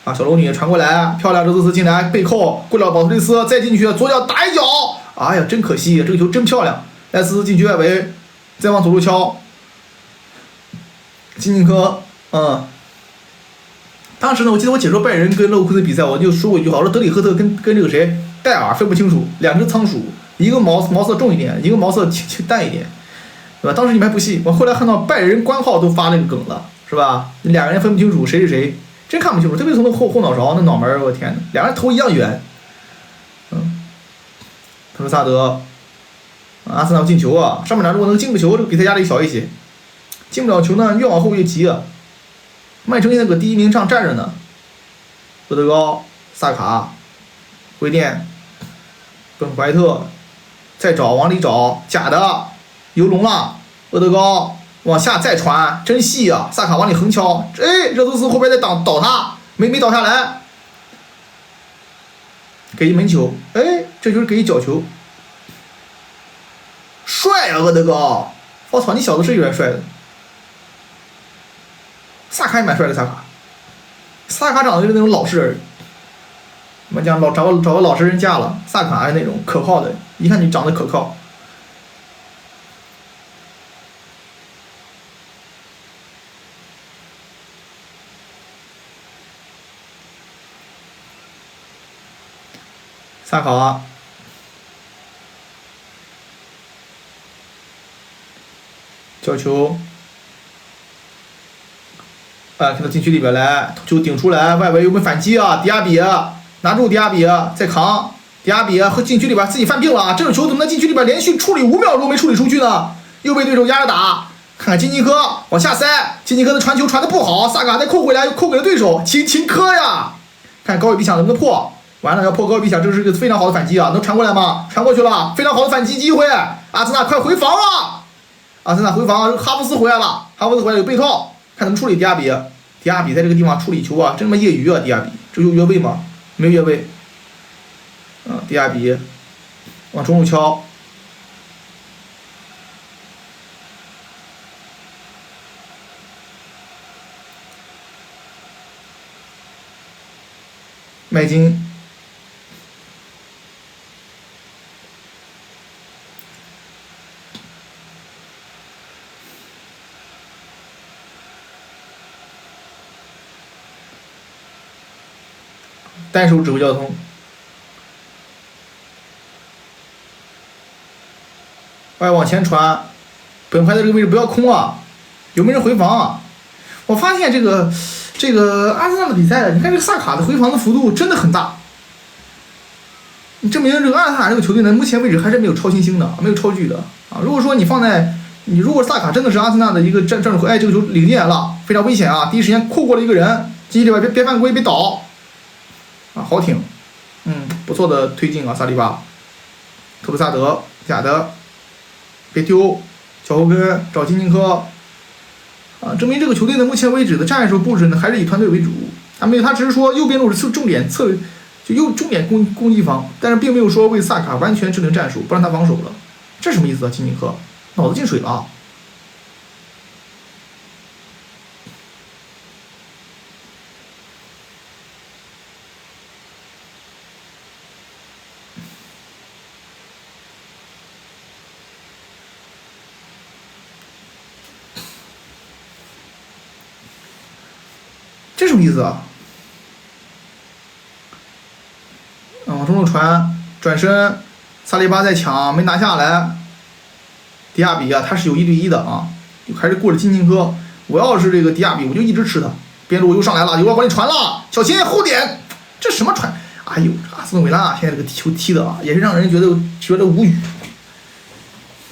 S1: 啊，小龙女传过来，漂亮，热苏斯进来背扣，过了保托雷斯再进去，左脚打一脚，哎呀，真可惜，这个球真漂亮，莱斯禁区外围，再往左路敲，金琴科，当时呢，我记得我解说拜仁跟勒沃库森比赛，我就说过一句话，我说德里赫特跟这个谁戴尔分不清楚，两只仓鼠，一个毛色重一点，一个毛色轻淡一点，对吧？当时你们还不信，我后来看到拜仁官号都发那个梗了，是吧？两个人分不清楚谁是谁，真看不清楚，特别从那后脑勺那脑门，我天哪，两人头一样圆。特罗萨德，阿森纳进球啊！上半场如果能进个球，这个比赛压力小一些。进不了球呢，越往后越急啊。曼城现在搁第一名上站着呢，厄德高、萨卡、回电、本怀特，再找往里找，假的，游龙了，厄德高往下再传，真细啊！萨卡往里横敲，哎，热苏斯后边再倒他，没倒下来，给一门球，哎，这就是给一角球，帅啊，厄德高！我操，你小子是有点帅的。萨卡也蛮帅的，萨卡长得就是那种老实人，我们讲找个老实人嫁了，萨卡是那种可靠的，一看你长得可靠。萨卡，角球。看到禁区里边来，球顶出来，外围有没有反击啊？迪亚比拿住迪亚比，再扛，迪亚比和禁区里边自己犯病了啊！这种球怎么在禁区里边连续处理5秒钟没处理出去呢？又被对手压着打。看看金琴科往下塞，金琴科的传球传的不好，萨卡再扣回来，又扣给了对手，琴科呀！看高位逼抢能不能破？完了要破高位逼抢，这是个非常好的反击啊！能传过来吗？传过去了，非常好的反击机会。阿森纳快回防啊！阿森纳回防，哈弗斯回来了，哈弗斯回来有背套。看怎么处理迪亚比，迪亚比在这个地方处理球啊，真他妈业余啊！迪亚比，这有越位吗？没有越位。迪亚比往中路敲，麦金，单手指挥交通。往前传，本怀的这个位置不要空啊，有没有人回防啊？我发现这个阿森纳的比赛，你看这个萨卡的回防的幅度真的很大，你证明这个阿森纳这个球队呢，目前为止还是没有超新星的，没有超巨的啊。如果说你如果萨卡真的是阿森纳的一个战术，哎，这个球领先了，非常危险啊！第一时间扣过了一个人，禁区里边别犯规，别倒啊，好挺，不错的推进啊，萨利巴，特鲁萨德，假的。别丢，脚后跟找金琴科，证明这个球队呢，目前为止的战术布置呢，还是以团队为主。他只是说右边路是重点重点攻击方，但是并没有说为萨卡完全制定战术，不让他防守了。这什么意思啊？金琴科脑子进水了啊！这什么意思啊？往中路传，转身，萨利巴在抢，没拿下来。迪亚比他是有1对1的啊，还是过了金琴科。我要是这个迪亚比，我就一直吃他。边路又上来了，有要往里传了，小心后点，这什么传？哎呦，阿斯顿维拉现在这个球踢的啊，也是让人觉得无语。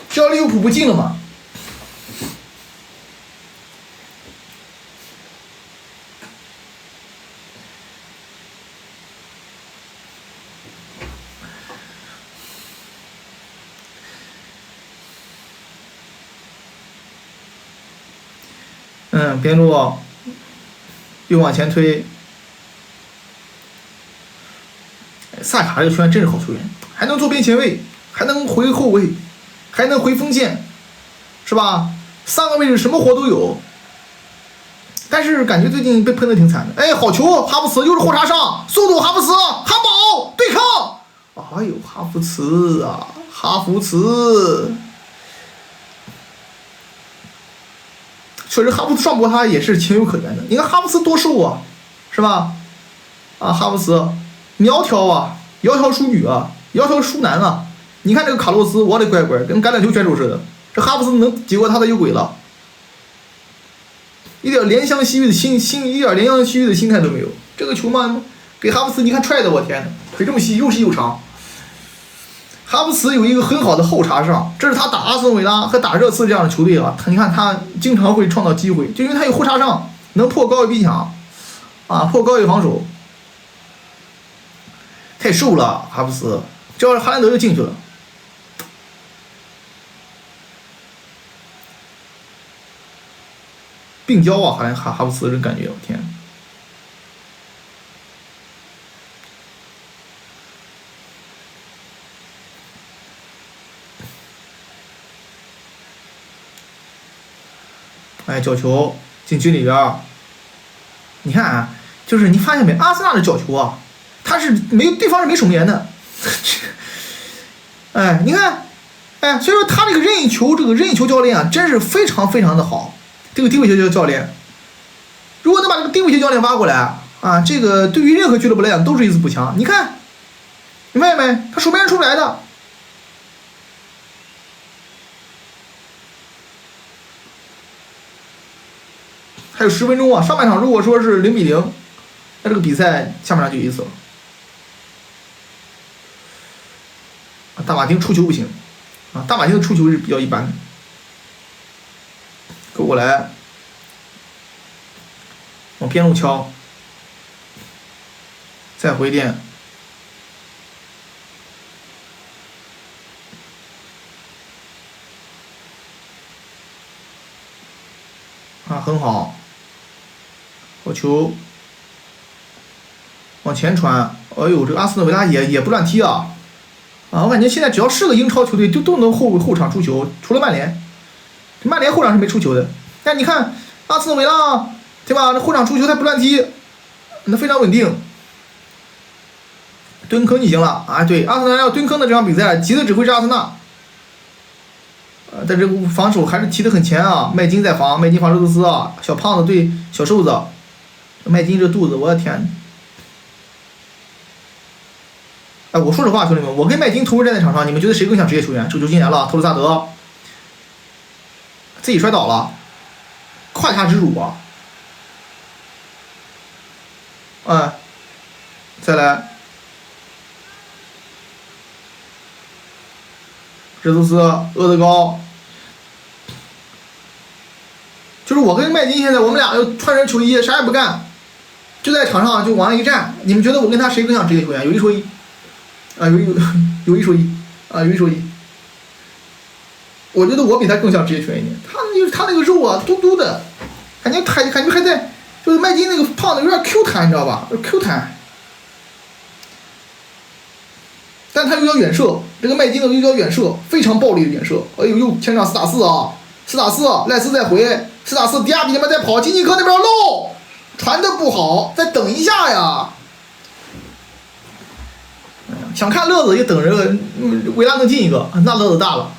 S1: 只要利物浦不进了嘛。边路又往前推。萨卡这个球员真是好球员，还能做边前卫，还能回后卫，还能回锋线，是吧？3个位置什么活都有。但是感觉最近被喷的挺惨的。哎，好球，哈弗茨又是后插上，速度哈弗茨，汉堡对抗。哎呦，哈弗茨啊，哈弗茨，确实哈弗茨上博他也是情有可原的。你看哈弗茨多瘦啊，是吧？啊，哈弗茨苗条啊，窈窕淑女啊，窈窕淑男啊。你看这个卡洛斯，我的乖乖，跟橄榄球选手似的。这哈弗茨能挤过他的有鬼了，一点怜香惜玉的一点怜香惜玉的心态都没有。这个球嘛，给哈弗茨你看踹的，我天，腿这么细，又细又长。哈弗茨有一个很好的后插上，这是他打阿斯顿维拉和打热刺这样的球队啊，你看他经常会创造机会，就因为他有后插上，能破高位逼抢，啊，破高位防守。太瘦了，哈弗茨，这要是哈兰德就进去了。病娇啊，哈弗茨这感觉，我天！哎，角球禁区里边，你看啊，就是你发现没，阿森纳的角球啊，他是对方是没守门员的。哎，你看，哎，所以说他这个任意球教练啊，真是非常非常的好。这个低位球教练，如果能把这个低位球教练挖过来啊，这个对于任何俱乐部来讲都是一次补强。你看，你发现没？他守门员出不来的。还有10分钟啊！上半场如果说是0-0，那这个比赛下半场就意思了。大马丁出球不行啊，大马丁的出球是比较一般的。给我来，往边路敲，再回电，啊，很好，好球，往前传，哎呦，这个阿斯顿维拉也不乱踢啊，啊，我感觉现在只要是个英超球队，都能后场出球，除了曼联。曼联后场是没出球的，但你看阿斯顿维拉，对吧？这后场出球他不乱踢，那非常稳定。蹲坑就行了啊！对，阿森纳要蹲坑的这场比赛，急的只会是阿森纳。但这个防守还是踢得很前啊！麦金在防，麦金防热苏斯啊，小胖子对小瘦子，麦金这肚子，我的天！哎，我说实话，兄弟们，我跟麦金同时站在场上，你们觉得谁更像职业球员？这个球进来了，托鲁萨德。自己摔倒了，胯下之辱啊！哎，再来，热苏斯、厄德高，就是我跟麦金现在我们俩就穿身球衣，啥也不干，就在场上就往那一站。你们觉得我跟他谁更像职业球员？有一说一，啊，有一说一，啊，有一说一。我觉得我比他更像职业球员一点，他那个肉啊，嘟嘟的，感觉还在，就是麦金那个胖的有点 Q 弹，你知道吧？Q 弹，但他又要远射，这个麦金的又要远射，非常暴力的远射。哎呦，又前场4打4啊，4打4，赖斯再回，4打4，迪亚比那边在跑，金尼科那边漏，传的不好，再等一下呀。想看乐子也等着，维拉能进一个，那乐子大了。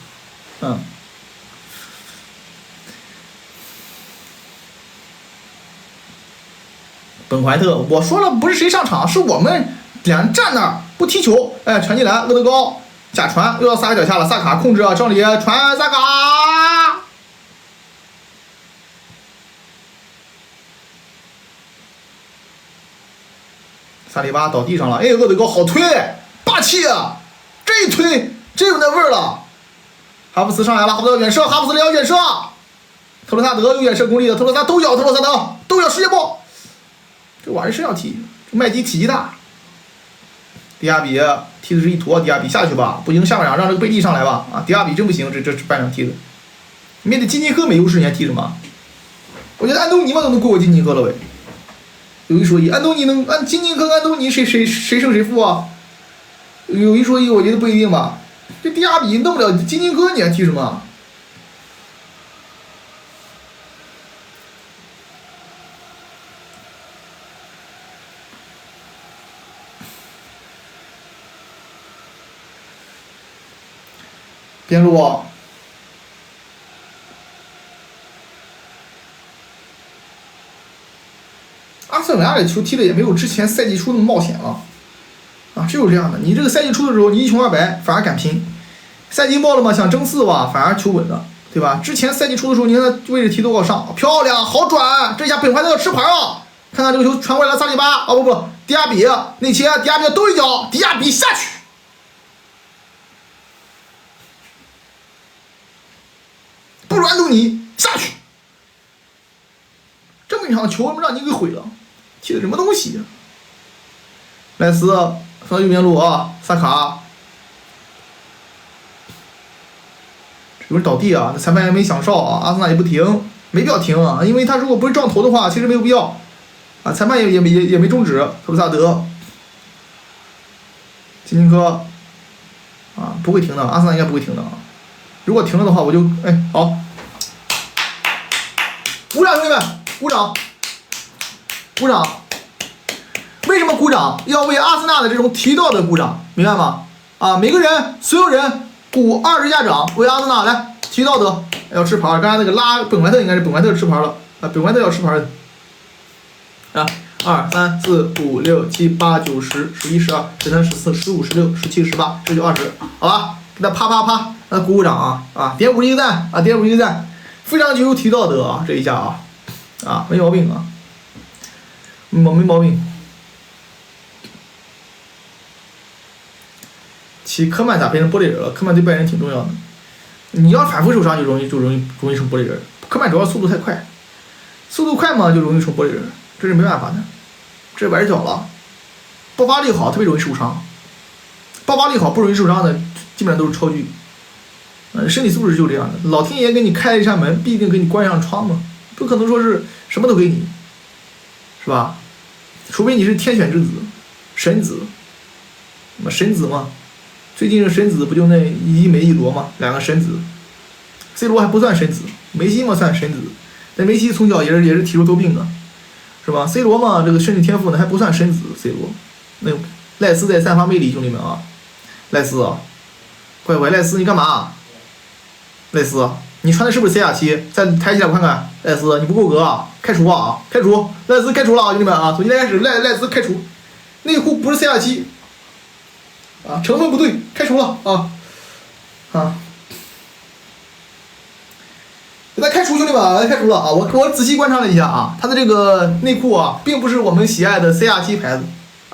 S1: 本怀特，我说了不是谁上场，是我们俩人站那儿不踢球，哎，传进来，厄德高假传又到萨卡脚下了，萨卡控制啊，张里传萨卡，萨里巴倒地上了，哎，厄德高好推，霸气啊，这一推真有那味儿了。哈弗茨上来了，哈弗茨远射，哈弗茨要远射，特罗萨德有远射功力的，特罗萨都要，特罗萨德都要世界波，这玩意儿是要踢，这麦基体积大，迪亚比踢的是一坨，迪亚比下去吧，不行下半场让这个贝利上来吧，啊，迪亚比真不行，这半场踢的，面对基尼科没优势，你还踢什么？我觉得安东尼嘛都能过过金琴科了喂。有一说一，安东尼能金琴科安东尼谁胜谁负啊？有一说一，我觉得不一定吧。这迪亚比弄不了金琴科，你还提什么？边路阿塞维亚这球踢的也没有之前赛季初那么冒险了，啊，就是这样的。你这个赛季初的时候，你一穷二白，反而敢拼；赛季末了嘛，想争四吧，反而求稳了，对吧？之前赛季初的时候，你看他位置踢多高上，漂亮，好转。这下本怀特要吃牌了，看看这个球传过来了，萨利巴，哦不，迪亚比内切，迪亚比兜一脚，迪亚比下去，不如安东尼下去。这么一场球让你给毁了，踢的什么东西？莱斯放到右边路啊，萨卡，有人倒地啊，那裁判也没响哨啊，阿森纳也不停，没必要停啊，因为他如果不是撞头的话，其实没有必要啊，裁判也没终止，特鲁萨德，金琴科啊不会停的，阿森纳应该不会停的啊，如果停了的话，我就好，鼓掌兄弟们，鼓掌，鼓掌。为什么鼓掌？要为阿森纳的这种提到的鼓掌，明白吗？啊，每个人，所有人鼓20下掌，为阿森纳来提到的，要吃牌。刚才那个拉本怀特应该是本怀特吃牌了啊，本怀特要吃牌的啊，2、3、4、5、6、7、8、9、10、11、12、13、14、15、16、17、18、19、20，好吧，给他啪啪啪，给他鼓鼓掌啊，点51个赞啊，点51个赞，非常具有提到德啊，这一下啊，没毛病啊，没毛病。其科曼咋变成玻璃人了？科曼对拜仁挺重要的，你要反复受伤就容易成玻璃人。科曼主要速度太快，速度快嘛就容易成玻璃人，这是没办法的，这崴着脚了。爆发力好特别容易受伤，爆发力好不容易受伤的基本上都是超巨。身体素质就是这样的，老天爷给你开了一扇门，必定给你关上窗嘛，不可能说是什么都给你，是吧？除非你是天选之子，神子，什么神子嘛。最近这神子不就那一梅一罗吗？两个神子 ，C 罗还不算神子，梅西嘛算神子，但梅西从小也是体弱多病的，是吧 ？C 罗嘛这个身体天赋呢还不算神子 ，C 罗，那赖斯在散发魅力，兄弟们啊，赖斯啊，乖赖斯你干嘛？赖斯，你穿的是不是 C27？再抬起来我看看，赖斯你不够格啊，开除啊，开除，赖斯开除了啊，兄弟们啊，从今天开始赖斯开除，内裤不是 C27。啊，成分不对，开除了啊！给他开除，兄弟们，给他开除了啊！我仔细观察了一下啊，他的这个内裤啊，并不是我们喜爱的 CR7 牌子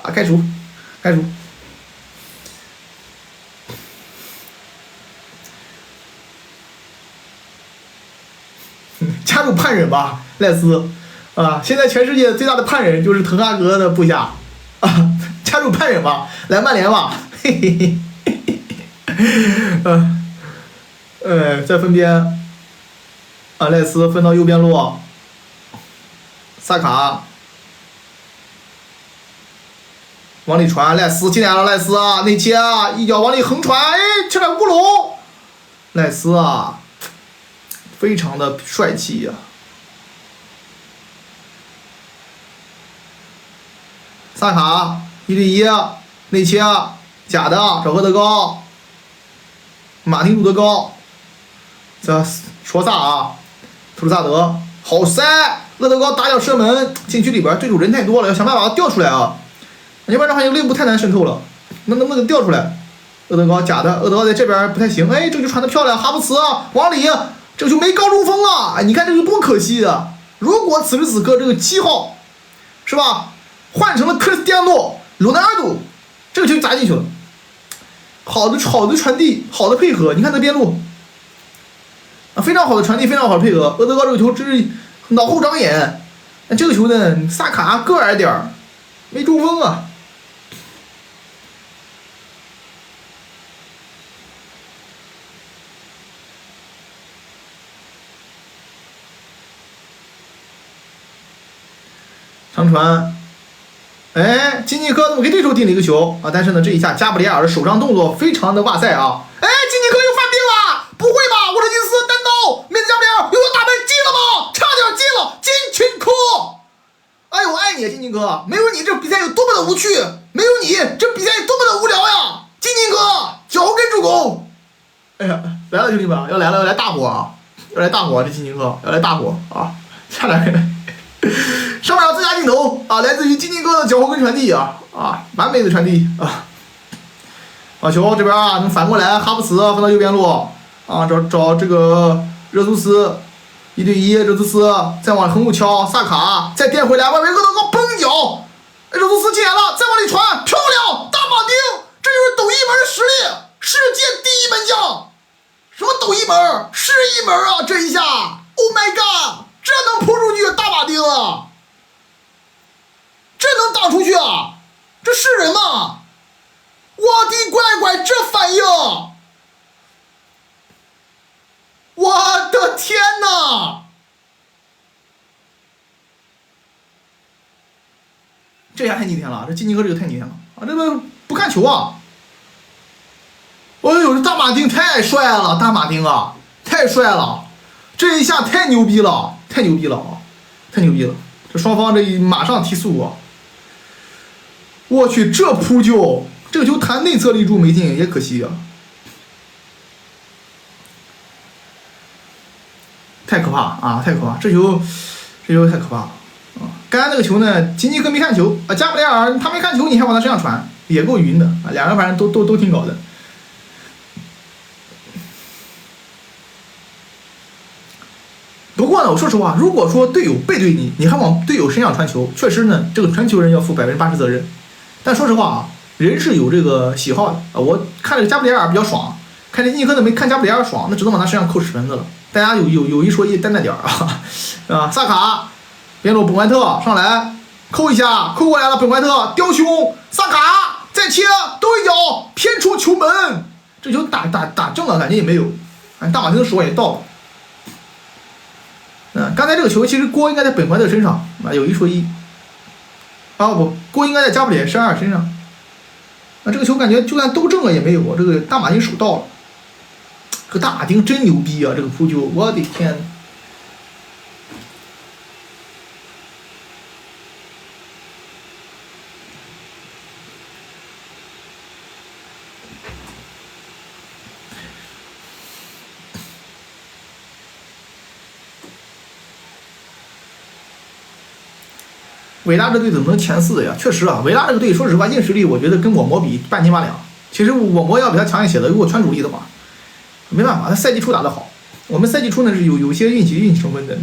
S1: 啊，开除。加入叛忍吧，赖斯啊！现在全世界最大的叛忍就是滕哈格的部下啊，加入叛忍吧，来曼联吧。嘿嘿嘿，再分边，赖斯分到右边路，萨卡往里传，赖斯进来了，赖斯啊，内切啊，一脚往里横传，吃点乌龙，赖斯啊，非常的帅气呀、萨卡1对1，内切。假的，找厄德高，马丁路德高，这说啥啊？图鲁萨德好塞，厄德高打脚射门，禁区里边对手人太多了，要想办法把他调出来啊！要不然的话，内部太难渗透了。能不能调出来？厄德高假的，厄德高在这边不太行，这个球传的漂亮，哈弗茨往里，这个球没高中锋啊！你看这个多可惜啊！如果此时此刻这个7号，是吧，换成了克里斯蒂亚诺·罗纳尔多，这个球砸进去了。好的传递，好的配合，你看他边路啊，非常好的传递，非常好的配合。厄德高这个球真是脑后长眼，这个球呢，萨卡个矮点儿，没中锋啊。长传，哎，金琴科怎么给对手定了一个球啊？但是呢，这一下加布里埃尔的手上动作非常的哇塞啊！哎，金琴科又犯病了，不会吧？沃特金斯单刀面对加布里埃尔，又要打门进了吗？差点进了，金琴科！哎呦，我爱你，金琴科！没有你，这比赛有多么的无趣！没有你，这比赛有多么的无聊呀！金琴科，脚跟助攻！哎呀，来了，兄弟们，要来了，要来大火啊！要来大火，这金琴科要来大火啊！下来，上面最佳镜头啊，来自于金琴科的脚后跟传递啊，完美的传递啊！把球这边啊，能反过来，哈弗茨放到右边路啊，找这个热苏斯，1对1，热苏斯再往横路敲，萨卡再垫回来，外围厄德高崩脚，热苏斯进来了，再往里传，漂亮，大马丁，这就是抖一门的实力，世界第一门将。什么抖一门是一门啊！这一下 ，Oh my god， 这能扑出去大马丁啊！这能打出去啊！这是人吗？我的乖乖，这反应！我的天哪！这下太逆天了，这金琴科这个太逆天了啊！这个不看球啊！哎呦，这大马丁太帅了，大马丁啊，太帅了！这一下太牛逼了，太牛逼了啊，太牛逼了！这双方这马上提速啊！我去，这扑救，这个球弹内侧立柱没进，也可惜啊！太可怕啊，太可怕！这球太可怕了啊！刚才那个球呢，金琴科没看球啊，加布里埃尔他没看球，你还往他身上传，也够晕的啊！两人反正都挺搞的。不过呢，我说实话，如果说队友背对你，你还往队友身上传球，确实呢，这个传球人要负80%责任。但说实话啊，人是有这个喜好的啊。我看这个加布里埃尔比较爽，看这金琴科的没看加布里埃尔爽，那只能往他身上扣屎盆子了。大家有一说一，担待点啊！萨卡边路本怀特上来扣一下，扣过来了，本怀特雕胸，萨卡再切兜一脚偏出球门，这球打正了，感觉也没有，大马丁的手也到了。刚才这个球其实锅应该在本怀特身上啊，有一说一。不，锅应该在加布里埃尔身上。这个球感觉就算都正了也没有，这个大马丁手到了。这个大马丁真牛逼啊！这个扑救，我的天！伟大这队怎么能前4呀？确实啊，伟大这个队说实话硬实力我觉得跟我魔比半斤八两。其实我魔要比他强一些的，如果全主力的话，没办法，他赛季初打得好。我们赛季初呢是有些运气成分的，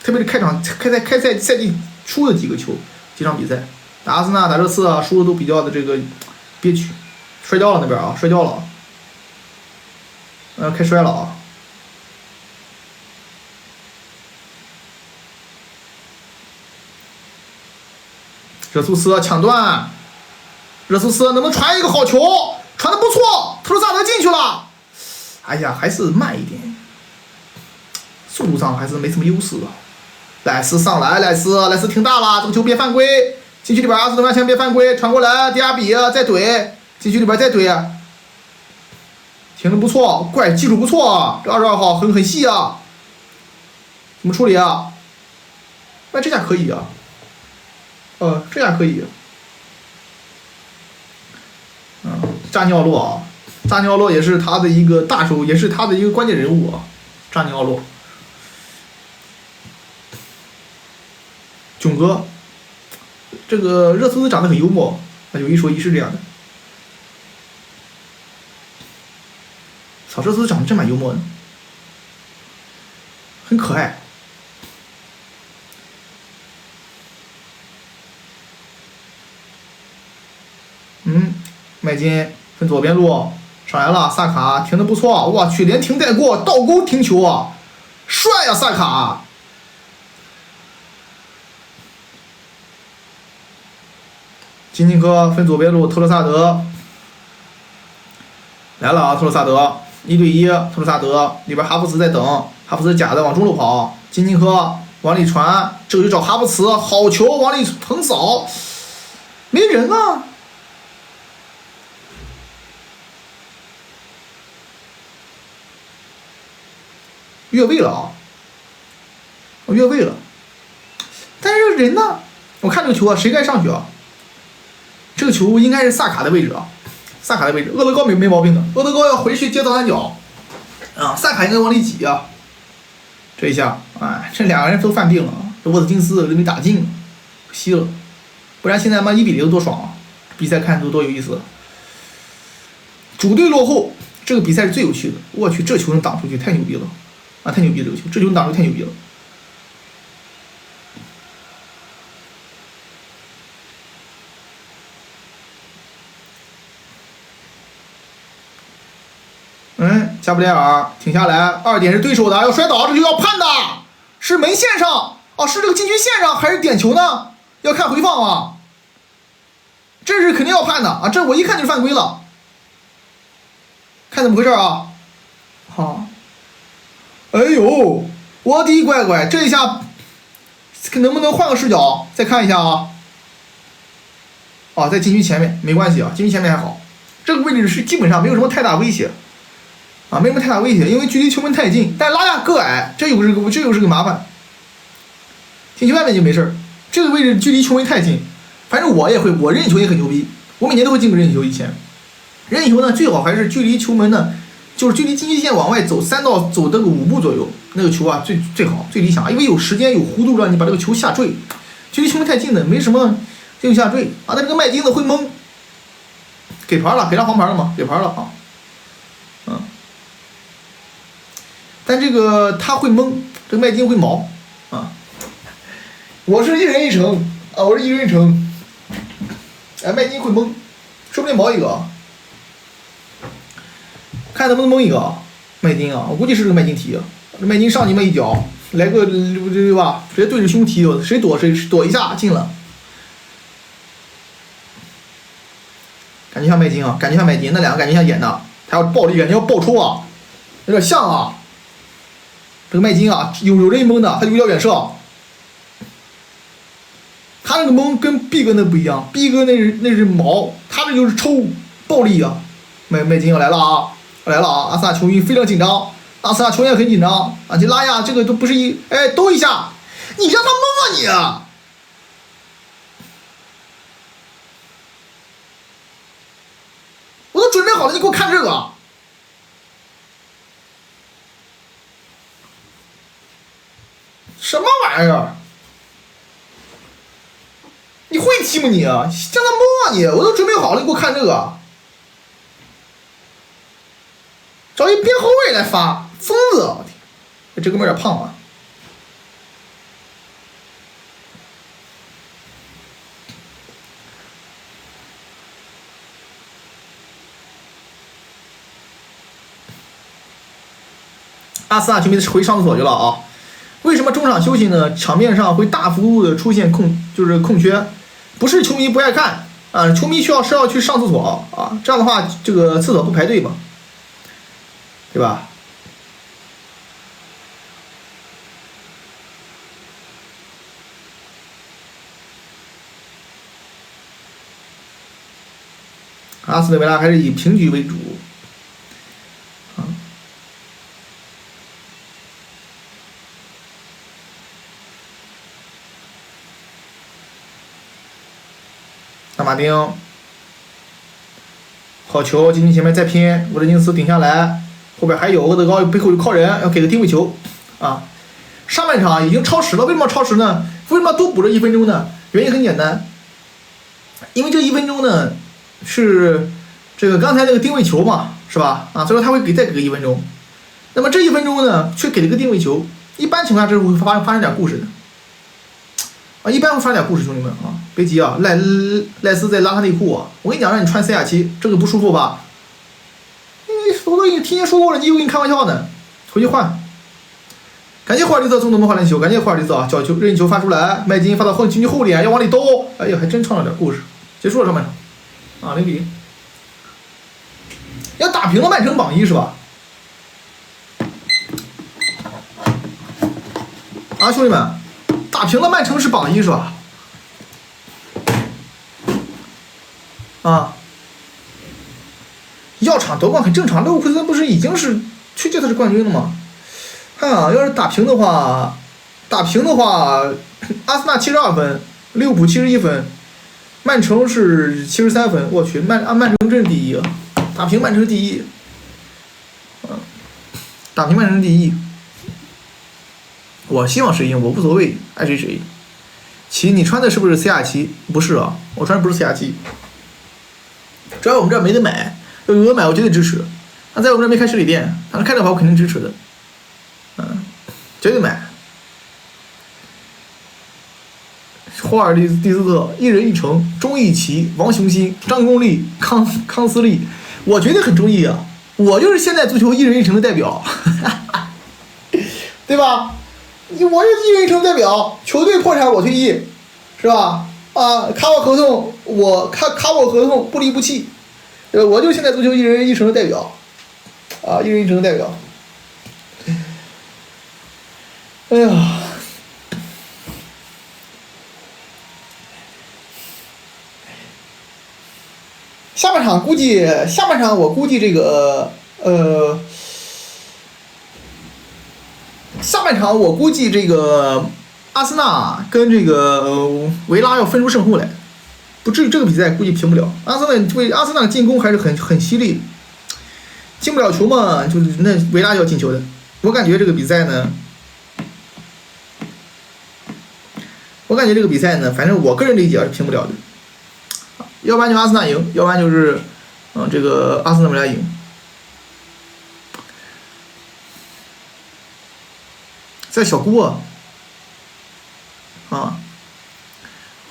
S1: 特别是开赛季初的几场比赛，打阿森纳打热刺啊，输的都比较的这个憋屈，摔跤了那边啊，摔跤了，开摔了啊。热苏斯抢断，热苏斯能不能传一个好球？传的不错，特鲁萨德进去了。哎呀，还是慢一点，速度上还是没什么优势啊。莱斯上来，莱斯挺大了，这个球别犯规，禁区里边阿斯顿完全别犯规，传过来，迪亚比再怼，禁区里边再怼，停的不错，怪技术不错，这22号很细啊，怎么处理啊？哎，这下可以啊。这样可以。扎尼奥洛啊，扎尼奥洛也是他的一个大手，也是他的一个关键人物啊。扎尼奥洛，囧哥，这个热苏斯长得很幽默，有一说一是这样的。操，热苏斯长得真蛮幽默的，很可爱。迈进分左边路上来了，萨卡停的不错，我去，连停带过，倒钩停球啊，帅呀，萨卡！金琴科分左边路，特罗萨德来了啊，特罗萨德1对1，特罗萨德里边哈弗茨在等，哈弗茨假的往中路跑，金琴科往里传，这个就找哈弗茨，好球往里横扫，没人啊。越位了啊！越位了，但是人呢？我看这个球啊，谁该上去啊？这个球应该是萨卡的位置啊，萨卡的位置，厄德高没毛病的，厄德高要回去接倒三角啊，萨卡应该往里挤啊。这一下，哎，这两个人都犯病了，这沃特金斯都没打进，可惜了，不然现在1-0多爽啊！比赛看多有意思。主队落后，这个比赛是最有趣的。我去，这球能挡出去，太牛逼了！啊，太牛逼了！这球挡出太牛逼了。加布里埃尔停下来，2点是对手的，要摔倒，这就要判的，是门线上啊，是这个禁区线上还是点球呢？要看回放啊，这是肯定要判的啊，这我一看就犯规了，看怎么回事啊？好，哎呦，我的乖乖，这一下能不能换个视角再看一下啊？啊，在禁区前面没关系啊，禁区前面还好，这个位置是基本上没有什么太大威胁。啊，没什么太大威胁，因为距离球门太近，但拉亚个矮，这又是个麻烦。禁区外面就没事，这个位置距离球门太近，反正我任意球也很牛逼，我每年都会进个任意球。以前，任意球呢最好还是距离球门呢，就是距离禁区线往外走这个5步左右，那个球啊最好最理想，因为有时间有弧度让你把这个球下坠，距离球门太近的没什么就下坠啊。但这个麦金子会蒙，给牌了，给他黄牌了吗？给牌了啊，但这个他会蒙，这个麦金会毛啊！我是一人一城啊，我是一人一城。哎，麦金会蒙，说不定毛一个啊，看能不能蒙一个啊！麦金啊，我估计是这个麦金踢啊，这麦金上去那么一脚，来个对吧？直接对着胸踢，谁躲谁躲一下进了。感觉像麦金啊，感觉像麦金，那两个感觉像演的，他要暴力，感觉要爆抽啊，有点像啊。这个麦金啊，有人蒙的，他就叫远射。他那个蒙跟 B 哥那不一样 ，B 哥那是毛，他这就是抽暴力啊。麦金要来了啊，来了啊！阿森纳球迷非常紧张，阿森纳球员也很紧张啊。这拉亚这个都不是兜一下，你让他蒙啊你啊！我都准备好了，你给我看这个。什么玩意儿？你会踢吗你？让他摸啊你！我都准备好了，你给我看这个。找一边后卫来发，疯子！我天，这哥们有点胖啊。阿森纳球迷回上厕所去了啊。为什么中场休息呢？场面上会大幅度的出现空缺，不是球迷不爱看啊，球迷是要去上厕所啊，这样的话这个厕所不排队嘛，对吧？阿斯顿维拉还是以平局为主。大马丁，好球！禁区前面再拼，沃特金斯顶下来，后边还有厄德高背后有靠人，要给个定位球啊！上半场已经超时了，为什么超时呢？为什么多补这1分钟呢？原因很简单，因为这1分钟呢是这个刚才那个定位球嘛，是吧？啊，所以说他会再给个1分钟。那么这1分钟呢，却给了个定位球，一般情况下这会发生点故事的。啊，一般会发生点故事，兄弟们啊，别急啊，赖斯在拉他内裤啊，我跟你讲，让你穿327，这个不舒服吧？我都给你提前说过了，你又跟你开玩笑呢，回去换。感谢霍尔蒂斯送我们换篮球，感谢霍尔蒂斯啊，角球任意球发出来，麦金发到禁区后点，要往里兜，哎呀，还真唱了点故事。结束了上半场，啊，0-0，要打平了曼城榜1是吧？啊，兄弟们。平了曼城是榜1是吧？啊，药厂夺冠很正常，利物浦不是已经是确切的是冠军了吗？看啊，要是打平的话，阿森纳72分，利物浦71分，曼城是73分。我去，曼城真是第一啊！打平曼城第一，打平曼城第一。我希望谁赢，我无所谓，爱谁谁。齐，你穿的是不是 CR7？不是啊，我穿的不是 CR7。只要我们这儿没得买，有的买我绝对支持。那在我们这儿没开实体店，但是开的话我肯定支持的。绝对买。霍尔蒂斯特一人一城，钟义奇、王雄心、张功利、康斯利，我绝对很中意啊！我就是现在足球一人一城的代表，对吧？我是一人一城代表，球队破产我退役，是吧？啊，卡我合同不离不弃，我就是现在足球一人一城的代表，啊，一人一城的代表。哎呀，下半场我估计这个下半场我估计这个阿森纳跟这个维拉要分出胜负来，不至于这个比赛估计平不了。阿森纳进攻还是很犀利，进不了球嘛，就是那维拉要进球的。我感觉这个比赛呢，反正我个人理解是平不了的，要不然就阿森纳赢，要不然就是这个阿森纳维拉赢。在小姑啊，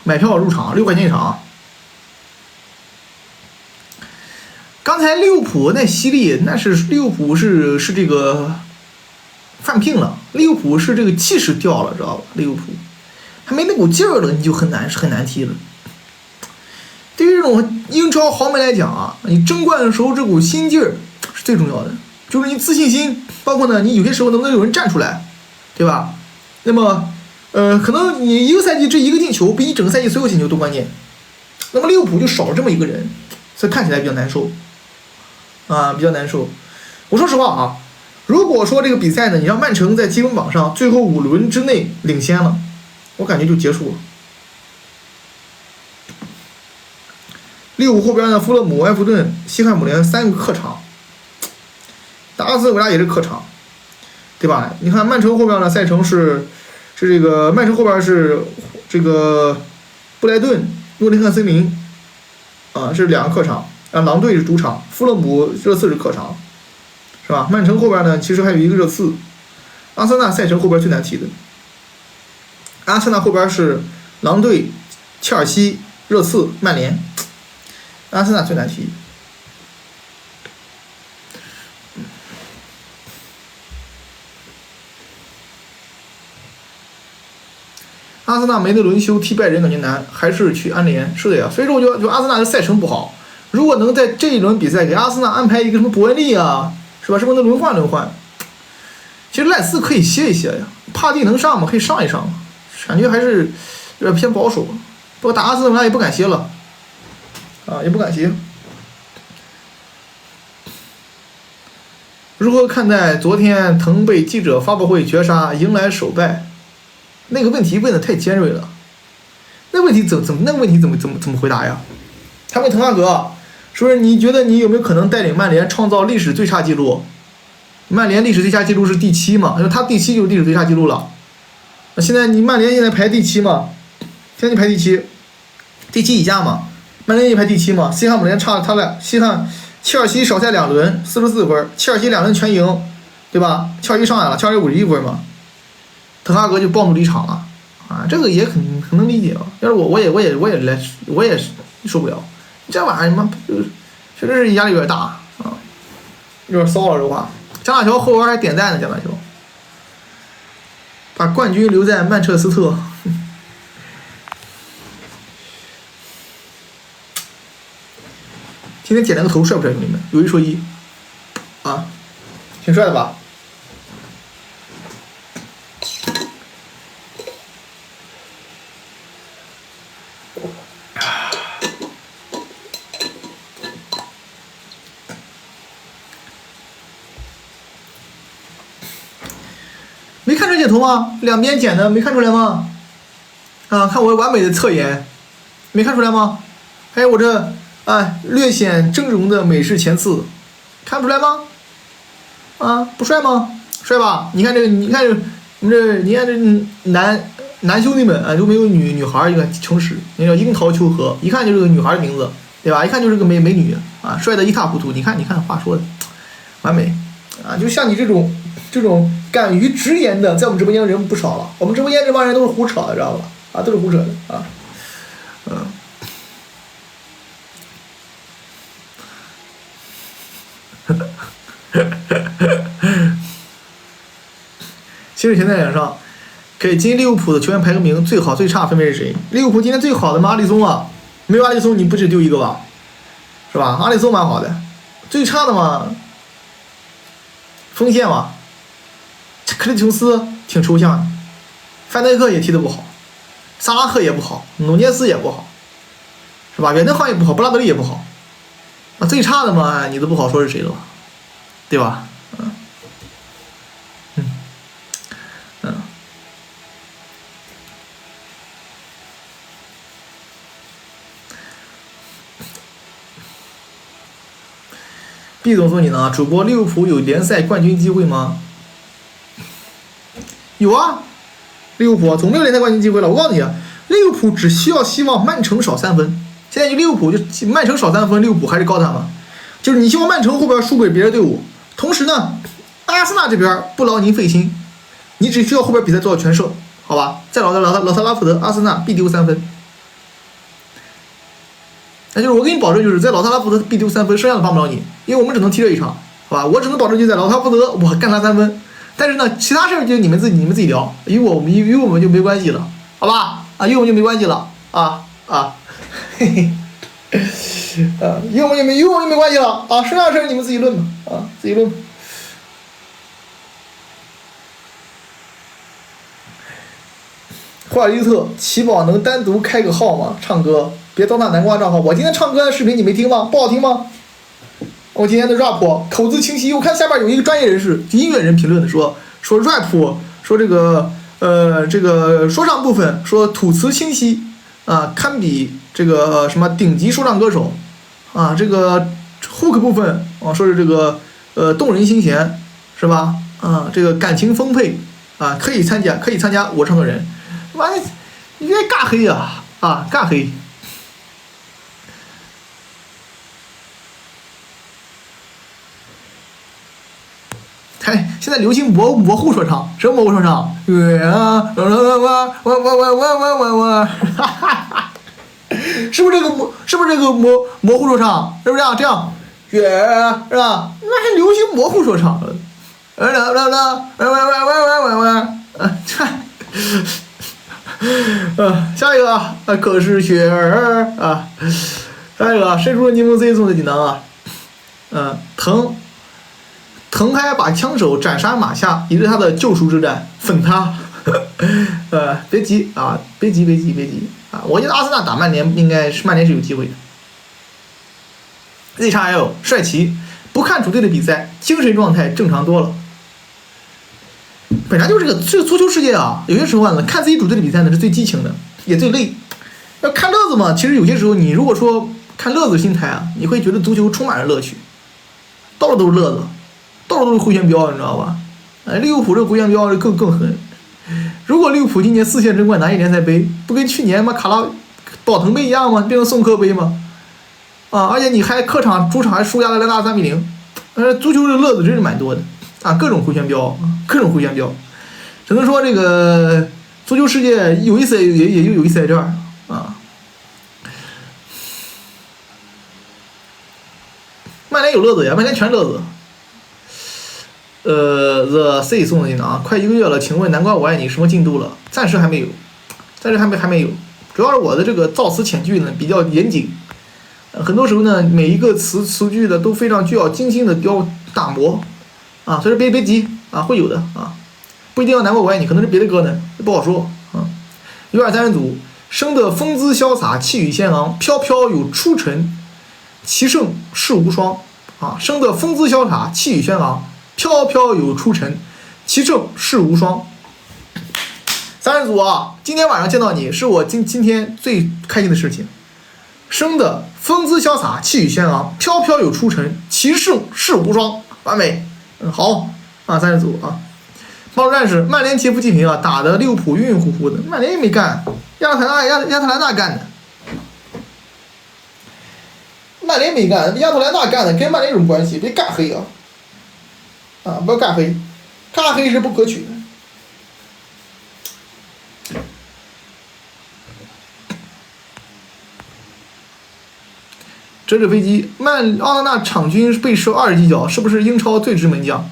S1: 买票入场6块钱一场。刚才利物浦那犀利，那是利物浦是这个犯病了，利物浦是这个气势掉了，知道吧？利物浦还没那股劲儿了，你就很难踢了。对于这种英超豪门来讲啊，你争冠的时候这股心劲儿是最重要的，就是你自信心，包括呢，你有些时候能不能有人站出来。对吧？那么，可能你一个赛季这一个进球比你整个赛季所有进球都关键。那么利物浦就少了这么一个人，所以看起来比较难受，啊，比较难受。我说实话啊，如果说这个比赛呢，你让曼城在积分榜上最后5轮之内领先了，我感觉就结束了。利物浦后边呢，富勒姆、埃弗顿、西汉姆联3个客场，打阿斯顿维拉也是客场。对吧？你看曼城后边呢，赛程是这个曼城后边是这个布莱顿、诺丁汉森林，啊，这是2个客场，狼队是主场，富勒姆热刺是客场，是吧？曼城后边呢，其实还有一个热刺，阿森纳赛程后边最难踢的，阿森纳后边是狼队、切尔西、热刺、曼联，阿森纳最难踢。阿森纳没得轮休，踢拜仁感觉难，还是去安联。是的呀，所以说我觉得阿森纳的赛程不好。如果能在这一轮比赛给阿森纳安排一个什么伯恩利啊，是吧？是不是能轮换？其实赖斯可以歇一歇呀，帕蒂能上吗？可以上一上，感觉还是有点偏保守。不过打阿森纳维拉也不敢歇了，啊，也不敢歇。如何看待昨天腾被记者发布会绝杀，迎来首败？那个问题问的太尖锐了，那问题怎么回答呀？他问滕哈格，说是你觉得你有没有可能带领曼联创造历史最差记录？曼联历史最差记录是第7嘛？他第7就是历史最差记录了。现在你曼联现在排第7嘛？现在你排第7，第7以下嘛？曼联也排第7嘛？西汉姆联差他俩，切尔西少赛2轮44分，切尔西2轮全赢，对吧？切尔西上来了，切尔西51分嘛。滕哈格就暴怒离场了，啊，这个也很能理解啊。要是我也受不了，这玩意儿妈确实是压力有点大啊，有点骚了这话。江大乔后边还点赞呢，江大乔把冠军留在曼彻斯特。今天剪了个头，帅不帅，兄弟们？有一说一，啊，挺帅的吧？点头吗？两边剪的没看出来吗？啊，看我完美的侧颜，没看出来吗？还有我这略显峥嵘的美式前刺，看不出来吗？啊，不帅吗？帅吧？你看这个，你看这，你看这男兄弟们啊，都没有女孩一个诚实，那叫樱桃秋荷，一看就是个女孩的名字，对吧？一看就是个美女啊，帅的一塌糊涂。你看话说的完美啊，就像你这种敢于直言的，在我们直播间的人不少了。我们直播间这帮人都是胡扯的，知道吧？啊，都是胡扯的啊，其实现在上给进利物浦的球员排个名，最好最差分别是谁？利物浦今天最好的嘛，阿里松啊，没有阿里松你不只丢一个吧？是吧？阿里松蛮好的，最差的嘛，锋线嘛，克里琼斯挺抽象的，范戴克也踢得不好，萨拉赫也不好，努涅斯也不好，是吧？远藤航也不好，布拉德利也不好，那最差的嘛，你都不好说是谁了，对吧？毕总说你呢，主播利物浦有联赛冠军机会吗？有啊，利物浦总没有联赛冠军机会了。我告诉你，利物浦只需要希望曼城少3分。现在就利物浦就曼城少3分，利物浦还是高他们。就是你希望曼城后边输给别的队伍，同时呢，阿森纳这边不劳您费心，你只需要后边比赛做到全胜，好吧？在老特拉福德，阿森纳必丢3分。那就是我给你保证，就是在老特拉福德必丢3分，剩下的帮不了你，因为我们只能踢这一场，好吧？我只能保证就在老特拉福德我干他3分，但是呢，其他事儿就你们自己聊，与我们就没关系了，好吧？啊，与我们就没关系了，嘿嘿，与我们就没关系了啊，剩下的事儿你们自己论吧，啊，自己论吧。霍尔伊特，奇宝能单独开个号吗？唱歌。别糟蹋南瓜账号！我今天唱歌的视频你没听吗？不好听吗？我今天的 rap 口字清晰。我看下边有一个专业人士、音乐人评论的说 rap 说这个说唱部分说吐词清晰啊，堪比这个什么顶级说唱歌手啊。这个 hook 部分啊，说是这个动人心弦是吧？啊，这个感情丰沛啊，可以参加我唱的人，完了你别尬黑啊尬黑。现在流行模糊说唱，什么模糊说唱？是不是这个模糊说唱？是不是这样？是吧？那还流行模糊说唱？下一个可是雪儿啊，下一个谁说柠檬 Z 送的锦囊啊？藤还把枪手斩杀马下，也是他的救赎之战，粉他。别急啊，别急啊！我觉得阿森纳打曼联应该是曼联是有机会的。ZXL 帅奇，不看主队的比赛，精神状态正常多了。本来就是这个足球世界啊，有些时候啊，看自己主队的比赛呢是最激情的，也最累。要看乐子嘛，其实有些时候你如果说看乐子心态啊，你会觉得足球充满了乐趣，到处都是乐子。到处都是回旋镖，你知道吧？利物浦这回旋镖更狠。如果利物浦今年4线争冠拿一联赛杯，不跟去年卡拉宝腾杯一样吗？变成送客杯吗？啊！而且你还主场还输亚特兰大3-0。足球的乐子真是蛮多的啊，各种回旋镖。只能说这个足球世界有意思，也有意思在这儿啊。曼联有乐子呀，曼联全乐子。The C 送的锦囊，快1个月了，请问南瓜我爱你什么进度了？暂时还没有，还没有。主要是我的这个造词遣句呢比较严谨，很多时候呢每一个词句的都非常具有精心的打磨啊，所以说别急啊，会有的啊，不一定要南瓜我爱你，可能是别的歌呢，不好说啊。123人组，生的风姿潇洒，气宇轩昂，飘飘有出尘，其盛世无双啊，生的风姿潇洒，气宇轩昂。飘飘有出尘，其正世无双。三人组啊，今天晚上见到你是我今天最开心的事情。生的风姿潇洒，气宇轩昂，飘飘有出尘，其胜势无双，完美。好啊，三人组啊。帮助战士，曼联劫富济贫啊，打的利物浦晕晕乎乎的，曼联也没干，亚特兰大干的。曼联没干，亚特兰大干的，跟曼联有什么关系？别干黑啊！啊，不要干黑，干黑是不可取的。折纸飞机，奥纳纳场均被射20几脚，是不是英超最值门将？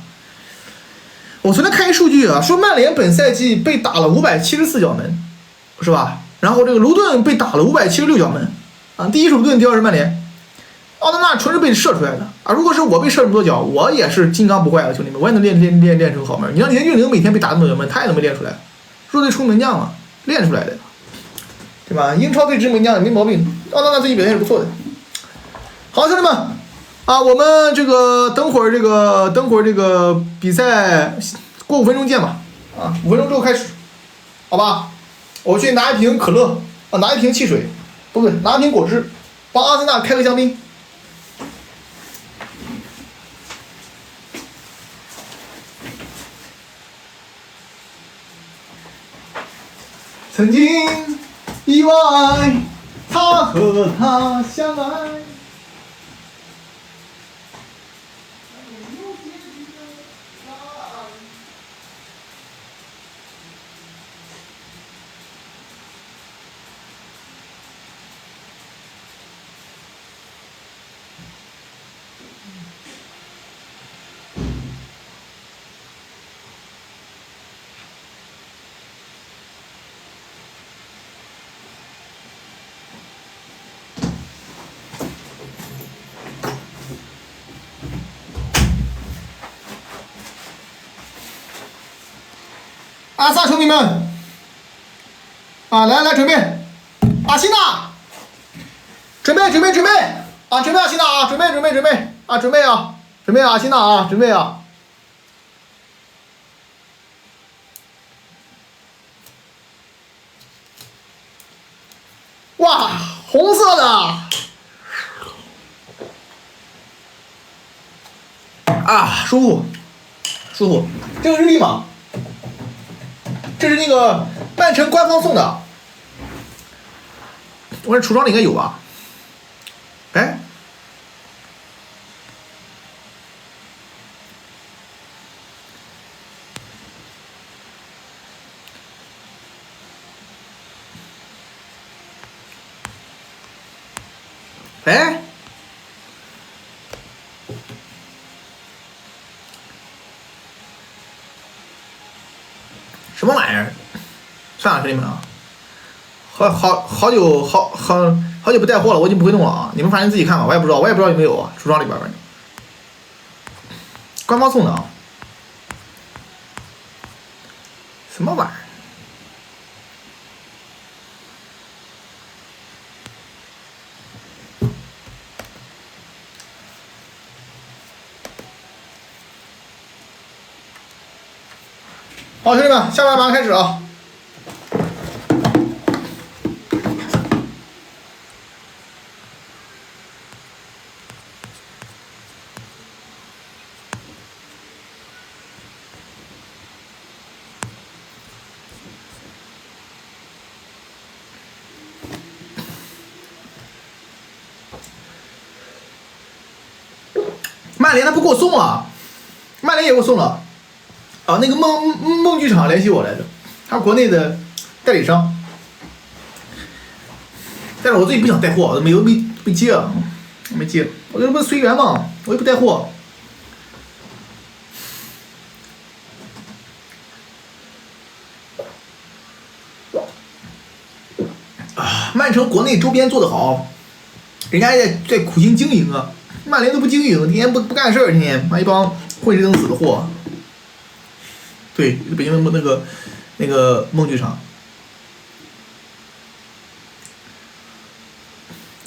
S1: 我昨天看一数据啊，说曼联本赛季被打了574脚门，是吧？然后这个卢顿被打了576脚门，啊，第一是卢顿，第二是曼联。奥纳纳纯是被射出来的啊！如果是我被射这么多脚，我也是金刚不坏的，兄弟们，我也能练成好门。你让连俊凌每天被打那么多脚门，他也能被练出来，弱队出门将嘛，练出来的，对吧？英超最值门将也没毛病，奥纳纳最近表现是不错的。好，兄弟们，啊，我们这个等会儿这个比赛过5分钟见吧，啊，5分钟之后开始，好吧？我去拿一瓶可乐，啊，拿一瓶汽水，不对，拿一瓶果汁，帮阿森纳开个香槟。曾经意外，他和她相爱。阿萨兄弟们，啊，来准备，阿西纳，准备啊，准备阿西纳啊，准备啊，准备阿西纳啊，准备啊。哇，红色的，啊，舒服，这个日历嘛。这是那个曼城官方送的，我这橱窗里应该有吧？哎，哎，什么玩意儿？算了，兄弟们啊，好久不带货了，我已经不会弄了啊！你们反正自己看吧，我也不知道有没有啊，橱窗里边反正官方送的啊，什么玩意儿？好，兄弟们，下半马上开始啊！曼联他不给我送了，曼联也给我送了。啊，那个梦剧场联系我来着，他是国内的代理商，但是我自己不想带货，没接了，没接，我这不是随缘嘛，我也不带货。啊，曼城国内周边做得好，人家也在苦心经营啊，曼联都不经营，天天不干事儿，天天妈一帮混吃等死的货。对，北京的那个梦剧场，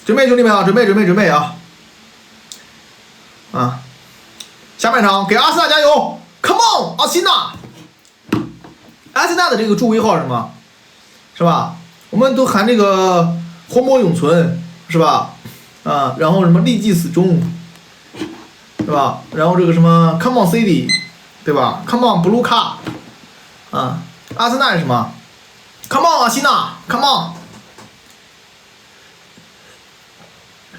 S1: 准备兄弟们啊，准备啊！啊，下半场给阿森纳加油 ，Come on， 阿森纳！阿森纳的这个助威号是什么？是吧？我们都喊这个活魔永存，是吧？啊，然后什么立即死忠，对吧？然后这个什么 Come on City， 对吧 ？Come on Blue Car， 啊，阿森纳是什么 ？Come on 阿西纳 ，Come on，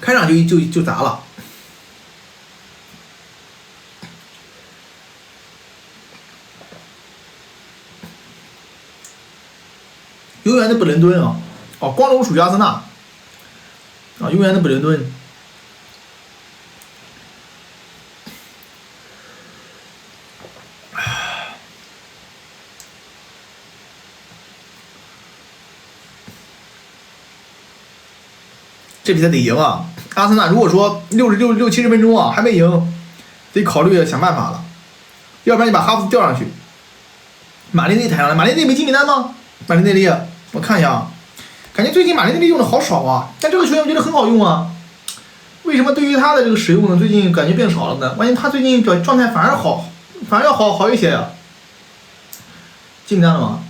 S1: 开场就砸了。永远的北伦敦啊，哦，光荣属于阿森纳，啊，永远的北伦敦。这比赛得赢啊！阿森纳如果说60、70分钟啊还没赢，得考虑想办法了，要不然你把哈弗斯调上去，马内内抬上来，马内内没进名单吗？马内内利，我看一下啊，感觉最近马内内利用的好少啊，但这个球员我觉得很好用啊。为什么对于他的这个使用呢，最近感觉变少了呢？关键他最近状态反而好，反而要好一些呀、进名单了吗？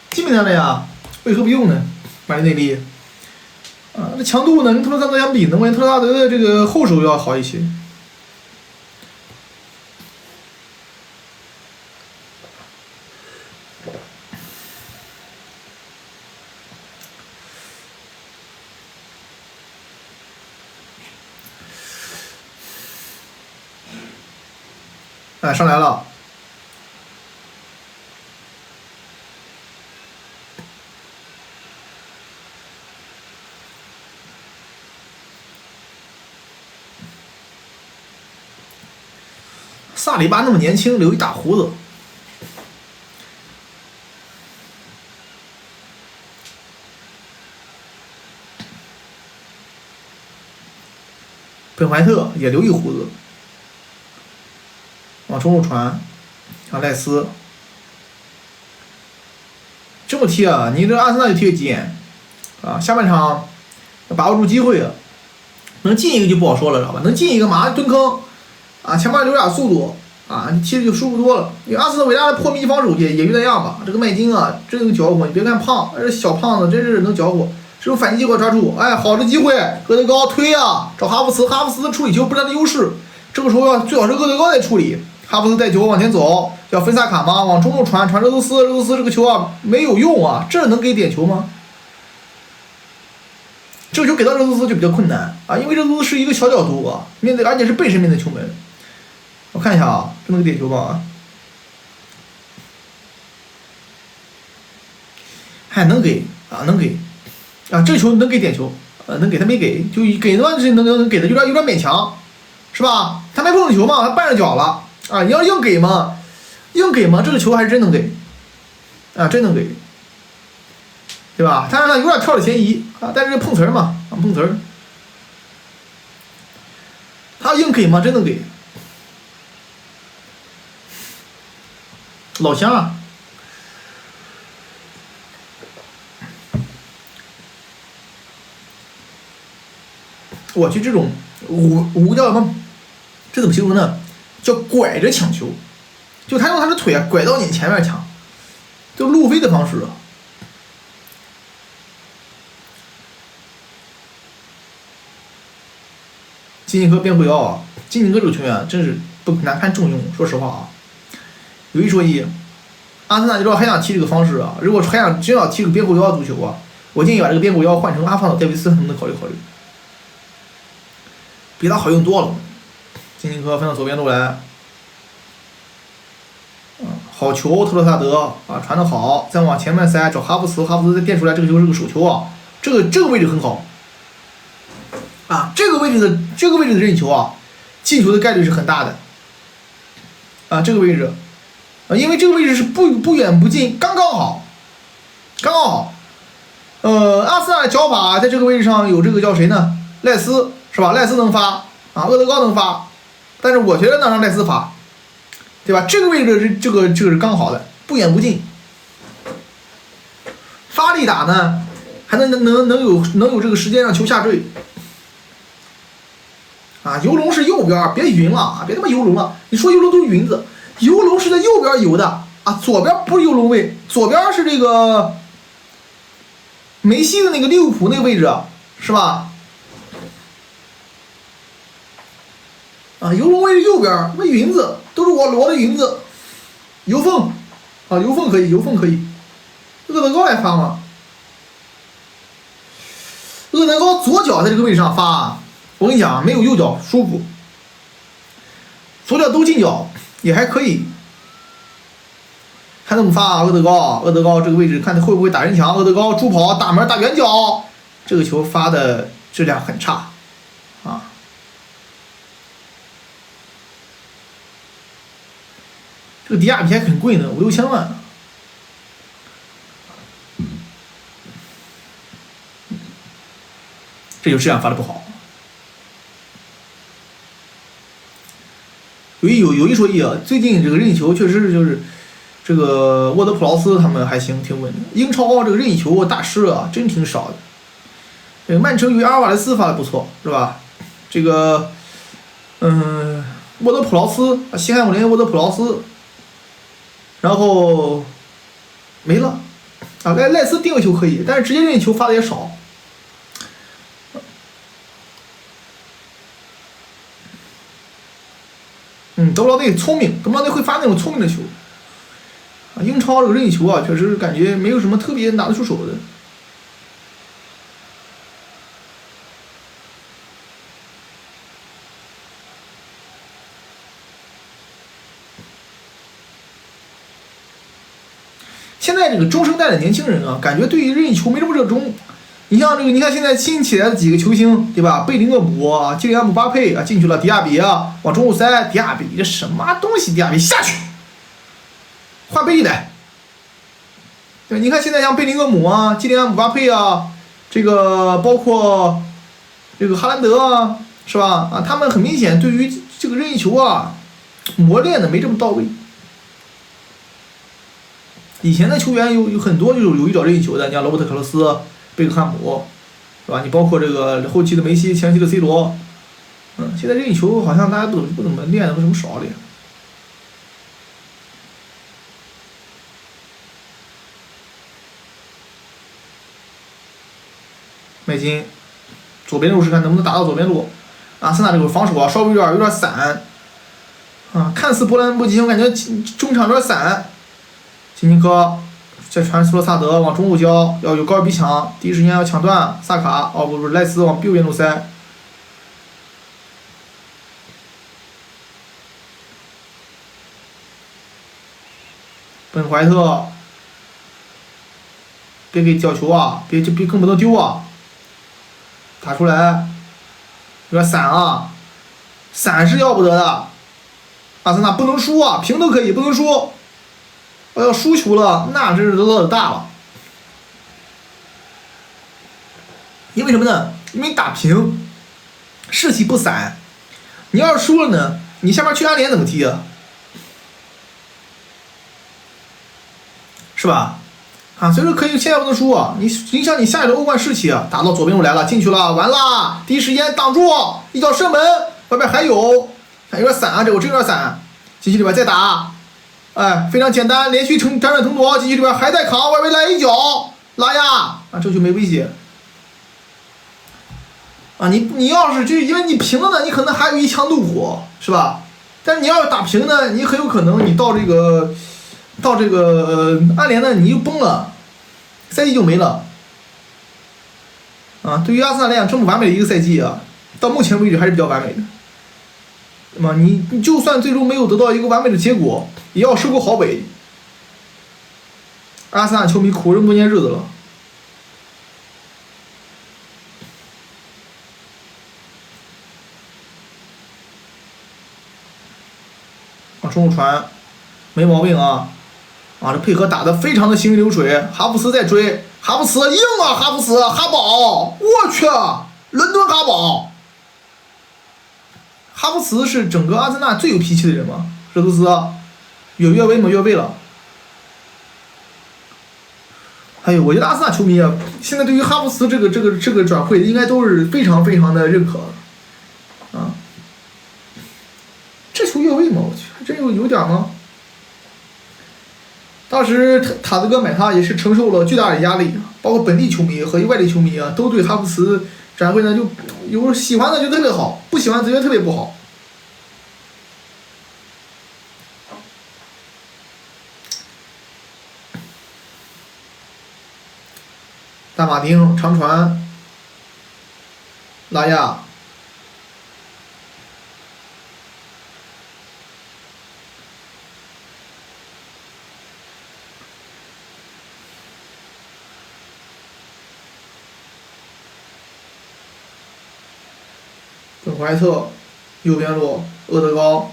S1: 进名单了呀，为何不用呢？马内内利，啊，这强度呢跟特罗萨德相比呢，我感觉特罗萨德的这个后手要好一些。哎，上来了。萨里巴那么年轻，留一大胡子。本怀特也留一胡子。往中路传，啊，赖斯，这么踢啊，你这阿森纳就踢个急眼，啊，下半场把握住机会啊，能进一个就不好说了，知道吧？能进一个马上蹲坑，啊，前面留点速度，啊，你踢的就舒服多了。因为阿森纳伟大的破密集防守也就那样吧。这个麦金啊，真能搅和，你别看胖，这小胖子真是能搅和。这种反击机会抓住，哎，好的机会，厄德高推啊，找哈弗茨，哈弗茨的处理球不是他的优势，这个时候最好是厄德高在处理。哈弗斯带球往前走，叫芬萨卡吗？往中路传热苏斯，热苏斯这个球啊没有用啊，这能给点球吗？这个球给到热苏斯就比较困难啊，因为热苏斯是一个小角度啊，面对而且是背身面的球门。我看一下啊，这能给点球吧？还能给啊，能给啊，这个球能给点球，能给他没给，就给的话是能给的，有点勉强，是吧？他没碰着球嘛，他绊着脚了。啊，你要硬给嘛，这个球还是真能给，啊，真能给，对吧？当然了，有点跳的嫌疑啊，但是碰瓷儿嘛，啊，碰瓷儿，他硬给嘛，真能给，老乡啊，我去这种五叫什么？这怎么形容呢？叫拐着抢球，就他用他的腿啊拐到你前面抢，就路飞的方式啊。金琴科边后腰啊，金琴科这个球员真是不难看重用，说实话啊。有一说一，阿森纳你知道还想踢这个方式啊？如果还想真要踢个边后腰足球啊，我建议把这个边后腰换成阿方的戴维斯，能不能考虑考虑？比他好用多了。金琴科分到左边路来，好球，特罗萨德啊，传得好，再往前面塞，找哈弗茨，哈弗茨再垫出来，这个球是个手球啊，这个位置很好，啊，这个位置的任意球啊，进球的概率是很大的，啊，这个位置，啊，因为这个位置是不远不近，刚刚好，阿森纳的脚法在这个位置上有这个叫谁呢？赖斯是吧？赖斯能发啊，厄德高能发。但是我觉得能让赖斯发，对吧？这个位置是这个是刚好的，不远不近。发力打呢，还能有这个时间让球下坠。啊，游龙是右边，别匀了啊，别他妈游龙了。你说游龙都是云子，游龙是在右边游的啊，左边不是右中卫，左边是这个梅西的那个利物浦那个位置，是吧？啊，右中卫是右边，那云子都是我罗的云子，尤凤啊，尤凤可以，尤凤可以，厄德高来发吗？厄德高左脚在这个位置上发，我跟你讲，没有右脚舒服，左脚都进脚也还可以。看怎么发，厄德高，厄德高这个位置看他会不会打人墙。厄德高助跑大门大远角，这个球发的质量很差，啊。这个迪亚比还很贵呢，5、6千万。这就质量发的不好。有一说一啊，最近这个任意球确实就是这个沃德普劳斯他们还行，挺稳的。英超这个任意球大师啊，真挺少的。这个曼城有阿尔瓦雷斯发的不错，是吧？这个沃德普劳斯，西汉姆联沃德普劳斯，然后没了啊。赖斯定位球可以，但是直接任意球发的也少。德布劳内聪明，德布劳内会发那种聪明的球。啊，英超这个任意球啊，确实感觉没有什么特别拿得出手的。现在这个中生代的年轻人啊，感觉对于任意球没这么热衷。你像这个，你看现在新起来的几个球星，对吧？贝林厄姆啊，基里安姆巴佩啊进去了，迪亚比啊往中路塞，迪亚比这什么东西？迪亚比下去，换贝利来。对，你看现在像贝林厄姆啊，基里安姆巴佩啊，这个包括这个哈兰德啊，是吧？啊，他们很明显对于这个任意球啊磨练的没这么到位。以前的球员有很多就是有一脚任意球的，你像罗伯特卡洛斯、贝克汉姆，是吧？你包括这个后期的梅西、前期的 C 罗，现在任意球好像大家不怎么练，为什么少练？麦金，左边路试看能不能打到左边路。阿森纳这个防守啊，稍微有点散，啊，看似波澜不惊，我感觉中场有点散。金琴科再传斯洛萨德往中路交，要有高尔比抢，第一时间要抢断萨卡，哦不是赖斯往右边路塞。本怀特，别给角球啊，别更不能丢啊！打出来，有点散啊，散是要不得的。阿森纳不能输啊，平都可以，不能输。要输球了，那真是都老大了。因为什么呢？因为你打平，士气不散。你要是输了呢，你下面去安联怎么踢啊？是吧？啊，所以说可以，现在不能输啊！你影响你下一轮欧冠士气啊！打到左边路来了，进去了，完了，第一时间挡住，一脚射门，外边还有点散啊，这我真有点散，禁区里边再打。哎，非常简单，连续辗转腾挪，禁区里边还在扛，外围来一脚拉压，啊，这就没威胁。啊，你要是就因为你平了呢，你可能还有一腔怒火，是吧？但是你要是打平呢，你很有可能你到这个安联呢，你又崩了，赛季就没了。啊，对于阿森纳来讲，这么完美的一个赛季啊，到目前为止还是比较完美的。那么你就算最终没有得到一个完美的结果，也要收个好尾。阿森纳球迷苦这么多年日子了。往中路传，没毛病啊！啊，这配合打得非常的行云流水。哈弗茨在追，哈弗茨硬啊！哈弗茨，哈堡，我去，伦敦哈堡。哈弗茨是整个阿森纳最有脾气的人嘛？热图斯有越位吗？越位了。哎呦，我觉得阿森纳球迷啊，现在对于哈弗茨这个转会应该都是非常非常的认可。啊，这球越位吗？我去，还真有点吗？当时塔泽哥买他也是承受了巨大的压力，包括本地球迷和外地球迷啊，都对哈弗茨转会呢就有喜欢的就特别好，不喜欢的觉得特别不好。大马丁、长传、拉亚。本怀特，右边路厄德高，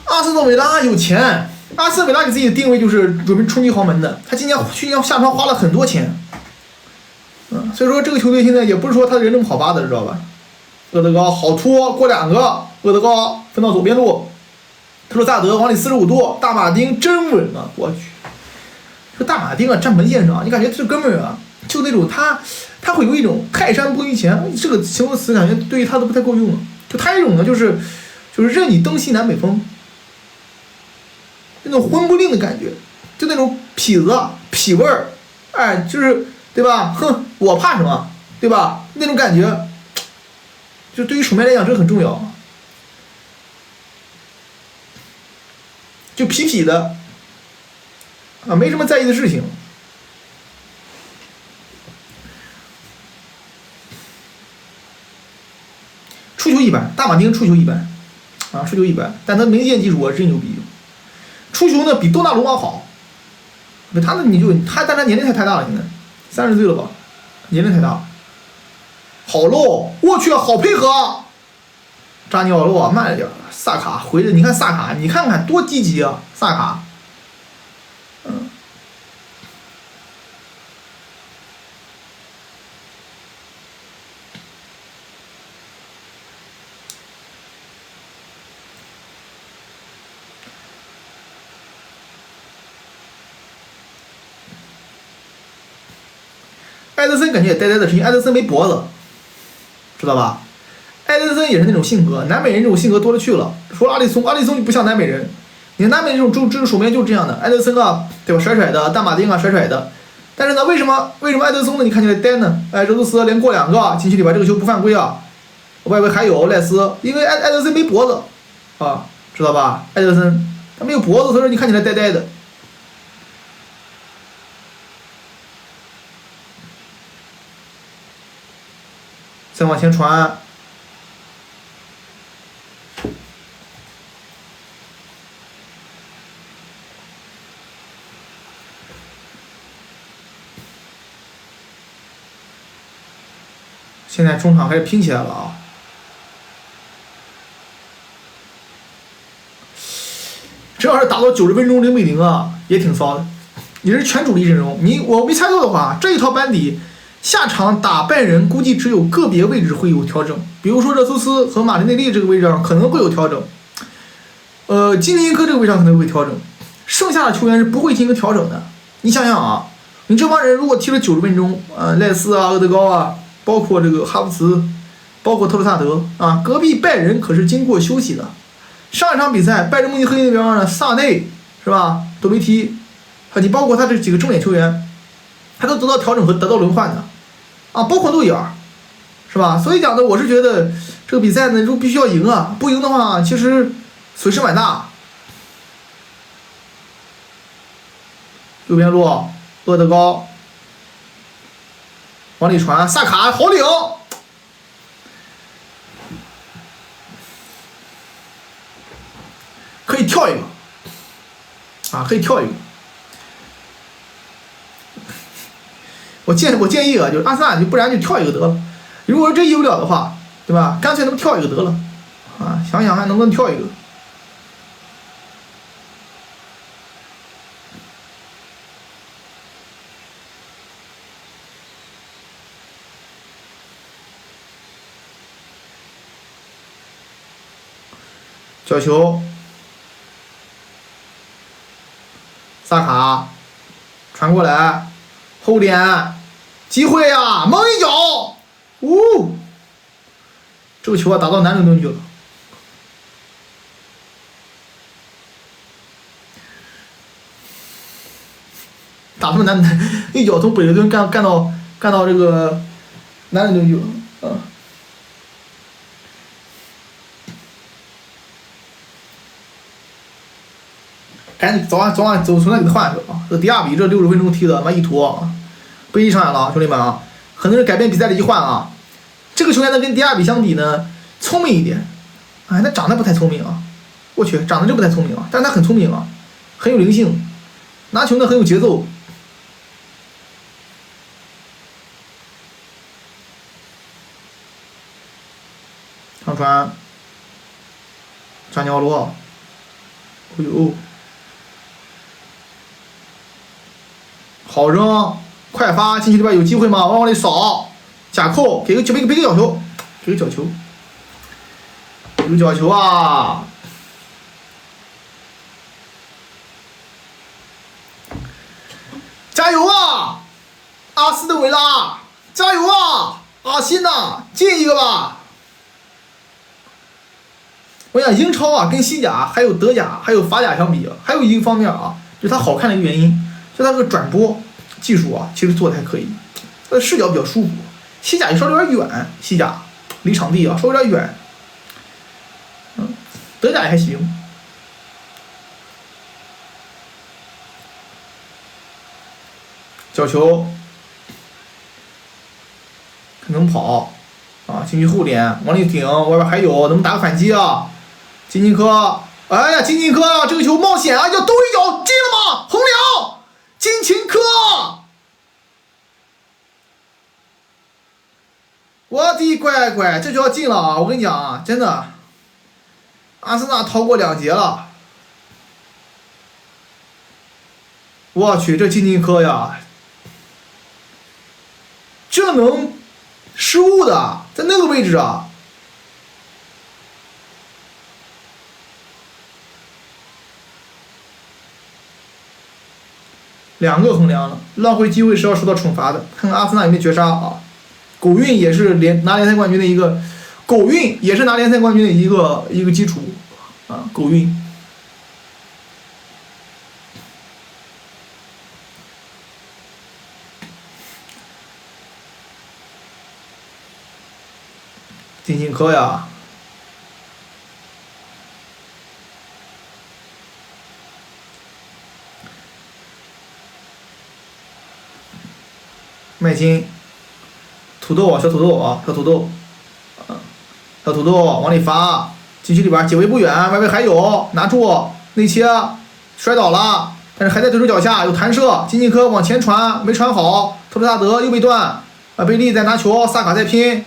S1: 阿斯顿维拉有钱，阿斯顿维拉给自己的定位就是准备冲击豪门的，他去年夏窗花了很多钱，所以说这个球队现在也不是说他人这么好扒的，知道吧？厄德高好拖过两个，厄德高分到左边路，特洛萨德往里45度，大马丁真稳啊！我去。这大马丁啊，站门线上，你感觉这哥们儿啊，就那种他会有一种泰山崩于前，这个形容词感觉对于他都不太够用了。就他这种呢，就是任你东西南北风，那种混不吝的感觉，就那种痞子痞味儿，哎，就是对吧？哼，我怕什么？对吧？那种感觉，就对于守门来讲，这个很重要。就痞痞的。啊，没什么在意的事情。出球一般，大马丁出球一般，啊，出球一般，但他门线技术啊真牛逼，出球呢比多纳鲁马好。他呢但他年龄太大了，现在30岁了吧，年龄太大。好漏，我去，好配合。扎尼奥洛啊，慢了点，萨卡回来，你看萨卡，你看看多积极啊，萨卡。埃德森感觉也呆呆的，是因为埃德森没脖子，知道吧？埃德森也是那种性格，南美人这种性格多了去了。说阿里松就不像南美人，你看南美这种守门员就是这样的，埃德森啊，对吧？甩甩的，大马丁啊，甩甩的。但是呢，为什么埃德松呢？你看起来呆呢？哎，热苏斯连过2个禁区里边，这个球不犯规啊。外围还有赖斯，因为埃德森没脖子啊，知道吧？埃德森他没有脖子，所以说你看起来呆呆的。再往前传，现在中场开始拼起来了啊！这要是打到90分钟0-0啊，也挺骚的。你是全主力阵容，我没猜错的话，这一套班底。下场打拜仁，估计只有个别位置会有调整，比如说热苏斯和马丁内利这个位置上可能会有调整，基尼科这个位置上可能会调整，剩下的球员是不会进行调整的。你想想啊，你这帮人如果踢了90分钟，赖斯啊、厄德高啊，包括这个哈弗茨，包括特洛萨德啊，隔壁拜仁可是经过休息的。上一场比赛，拜仁慕尼黑那边呢，萨内是吧，都没踢，你包括他这几个重点球员，他都得到调整和得到轮换的。啊，包括路野，是吧？所以讲呢，我是觉得这个比赛呢，就必须要赢啊！不赢的话，其实损失蛮大。右边路，厄德高往里传，萨卡好领，可以跳一个，啊，可以跳一个。我建议啊，就是阿森纳就不然就跳一个得了。如果真赢不了的话，对吧？干脆能跳一个得了，啊，想想还能不能跳一个。角球，萨卡传过来，后点。机会呀，猛一脚，这个球啊打到南伦敦去了，打他们男一脚从北雷顿干到这个南雷顿去啊。赶紧早晚走出来给他换一个啊！这迪亚比这60分钟踢的，妈一坨啊！贝利上来了，兄弟们啊！可能是改变比赛的一换啊。这个球员呢跟迪亚比相比呢，聪明一点，哎，他长得不太聪明啊。我去，长得真不太聪明啊，但是他很聪明啊，很有灵性，拿球呢很有节奏。长传，扎尼奥罗，哎呦，好扔，快发，禁区里边有机会吗？往里扫，假扣，给个角球，给个角球，有角球啊！加油啊，阿斯顿维拉！加油啊，阿辛呐，进一个吧！我想英超啊，跟西甲、还有德甲、还有法甲相比，还有一个方面啊，就是它好看的一个原因，就它这个转播技术啊，其实做的还可以，视角比较舒服。西甲也稍微有点远，西甲离场地啊稍微有点远，德甲也还行。角球，能跑啊，禁区后点往里顶，外边还有，能打个反击啊？金琴科，哎呀，金琴科啊，这个球冒险啊，要兜一脚进了吗？红鸟，金琴科，我的乖乖，这就要进了啊！我跟你讲啊，真的，阿森纳逃过2劫了。我去，这金琴科呀，这能失误的，在那个位置啊！2个横梁了，浪费机会是要受到惩罚的。看看阿森纳有没有绝杀啊？狗运也是拿联赛冠军的一个，狗运也是拿联赛冠军的一个基础啊，狗运。金琴科呀，麦金，土豆啊，小土豆啊，小土豆，小土豆往里发，禁区里边解围不远，外围还有，拿住内切，摔倒了，但是还在对手脚下，有弹射，金琴科往前传没传好，特罗萨德又被断，贝利在拿球，萨卡在拼，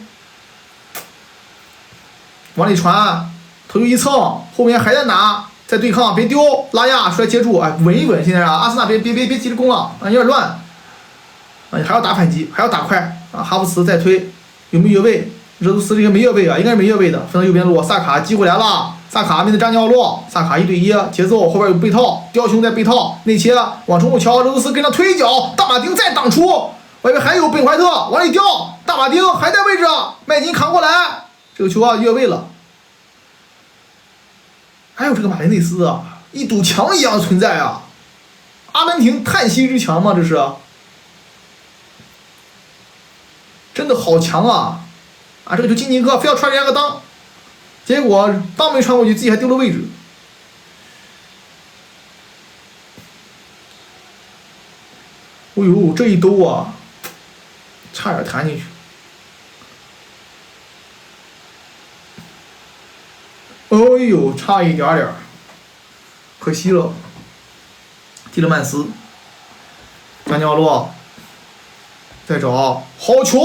S1: 往里传，头就一蹭，后面还在拿，在对抗，别丢，拉亚出来接住，哎，稳一稳，现在啊，阿森纳别急着攻了，啊，有点乱。啊，你还要打反击，还要打快啊！哈弗茨再推，有没有越位？热苏斯这个没越位啊，应该是没越位的。分到右边路，萨卡机会来了，萨卡面对扎尼奥洛，萨卡1对1，节奏后边有背套，雕兄在背套，内切往中路敲，热苏斯跟上推一脚，大马丁再挡出，外边还有本怀特往里吊，大马丁还在位置，麦金扛过来，这个球啊越位了。还有这个马林内斯啊，一堵墙一样的存在啊！阿根廷叹息之墙吗？这是？真的好强啊！啊，这个球金琴科非要传人家个裆，结果裆没传过去，自己还丢了位置。哎呦，这一兜啊，差点弹进去。哎呦，差一点点，可惜了。蒂勒曼斯，扎尼奥洛。再找好球，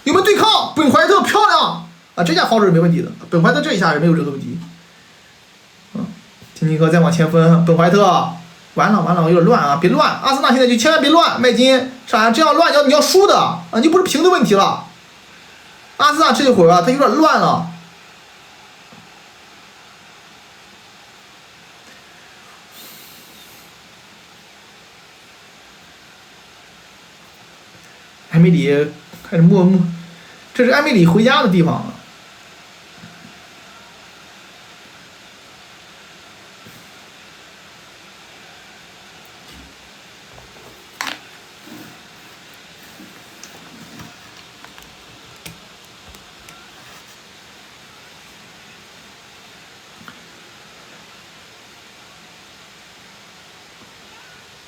S1: 有没有对抗？本怀特漂亮啊！这下防守是没问题的，本怀特这一下是没有任何问题。金琴科再往前分，本怀特完了，有点乱啊！别乱，阿森纳现在就千万别乱，麦金啥这样乱你要输的啊！你不是平的问题了。阿森纳这一会儿啊，他有点乱了。埃梅里开始默，这是埃梅里回家的地方。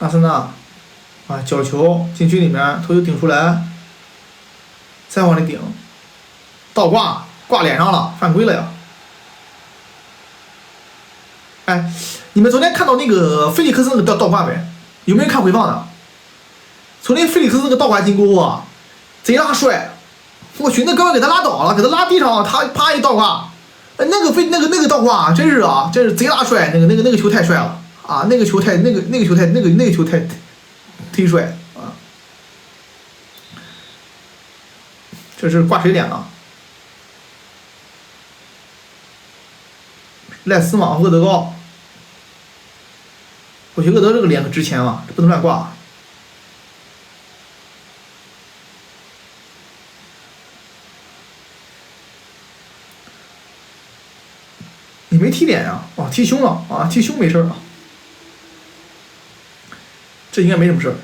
S1: 阿森纳啊，角球禁区里面头就顶出来，再往里顶，倒挂脸上了，犯规了呀！哎，你们昨天看到那个菲利克斯那个倒挂没？有没有人看回放的？昨天菲利克斯那个倒挂进攻啊，贼拉帅！我去，那哥们给他拉倒了，给他拉地上，他啪一倒挂，那个倒挂真是啊，真是贼拉帅！那个球太帅了啊！那个球太忒帅啊！这是挂谁脸了？赖斯嘛，厄德高。我觉得厄德这个脸可值钱了，这不能乱挂。你没踢脸呀？哦，踢胸了啊，踢胸没事啊，这应该没什么事儿，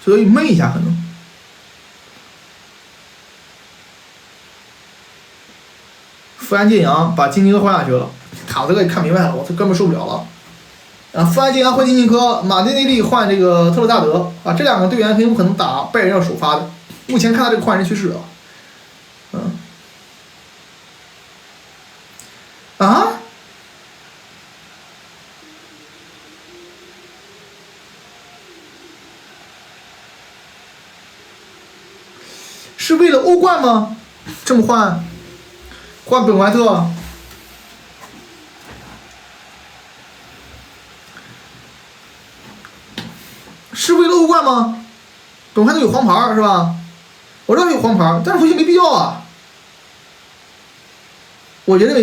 S1: 所以闷一下可能。富安健洋把金宁换下去了，卡这个也看明白了，我这哥们受不了了。啊，富安健洋换金宁科，马丁内利换这个特洛萨德啊，这两个队员很有可能打拜仁要首发的。目前看他这个换人趋势啊，啊，是为了欧冠吗？这么换本怀特？是为了欧冠吗？本怀特有黄牌是吧？我知道有黄牌，但是回去没必要啊。我觉得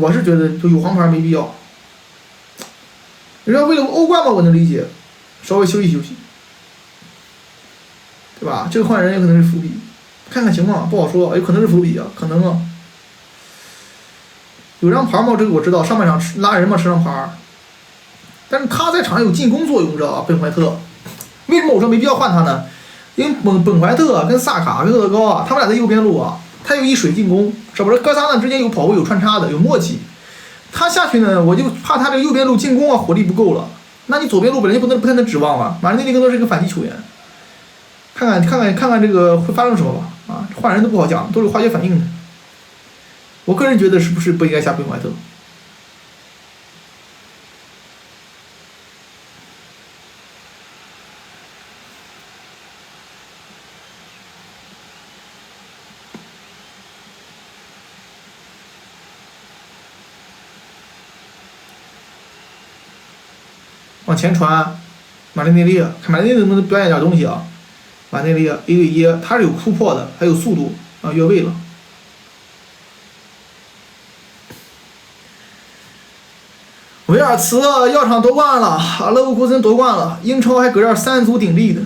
S1: 我是觉得有黄牌没必要。你说为了欧冠嘛，我能理解，稍微休息休息，对吧？这个换人有可能是伏笔，看看情况不好说，有可能是伏笔啊，可能啊。有张牌吗？这个我知道，上半场拉人嘛吃张牌，但是他在场上有进攻作用，知道吧？本怀特，为什么我说没必要换他呢？因为本怀特跟萨卡跟厄德高啊，他们俩在右边路啊，他有一水进攻，是不是？哥仨呢之间有跑位有穿插的，有默契。他下去呢，我就怕他这个右边路进攻啊火力不够了。那你左边路本来就不太能指望啊。马丁内利更多是一个反击球员，看看这个会发生什么吧。啊，换人都不好讲，都是化学反应的。我个人觉得是不是不应该下本怀特？往前传，马丁内利，看马丁内利能不能表演点东西啊？马丁内利1对1，他是有突破的，还有速度啊，越位了。维尔茨药厂夺冠了，勒沃库森夺冠了，英超还搁这儿3足鼎立的。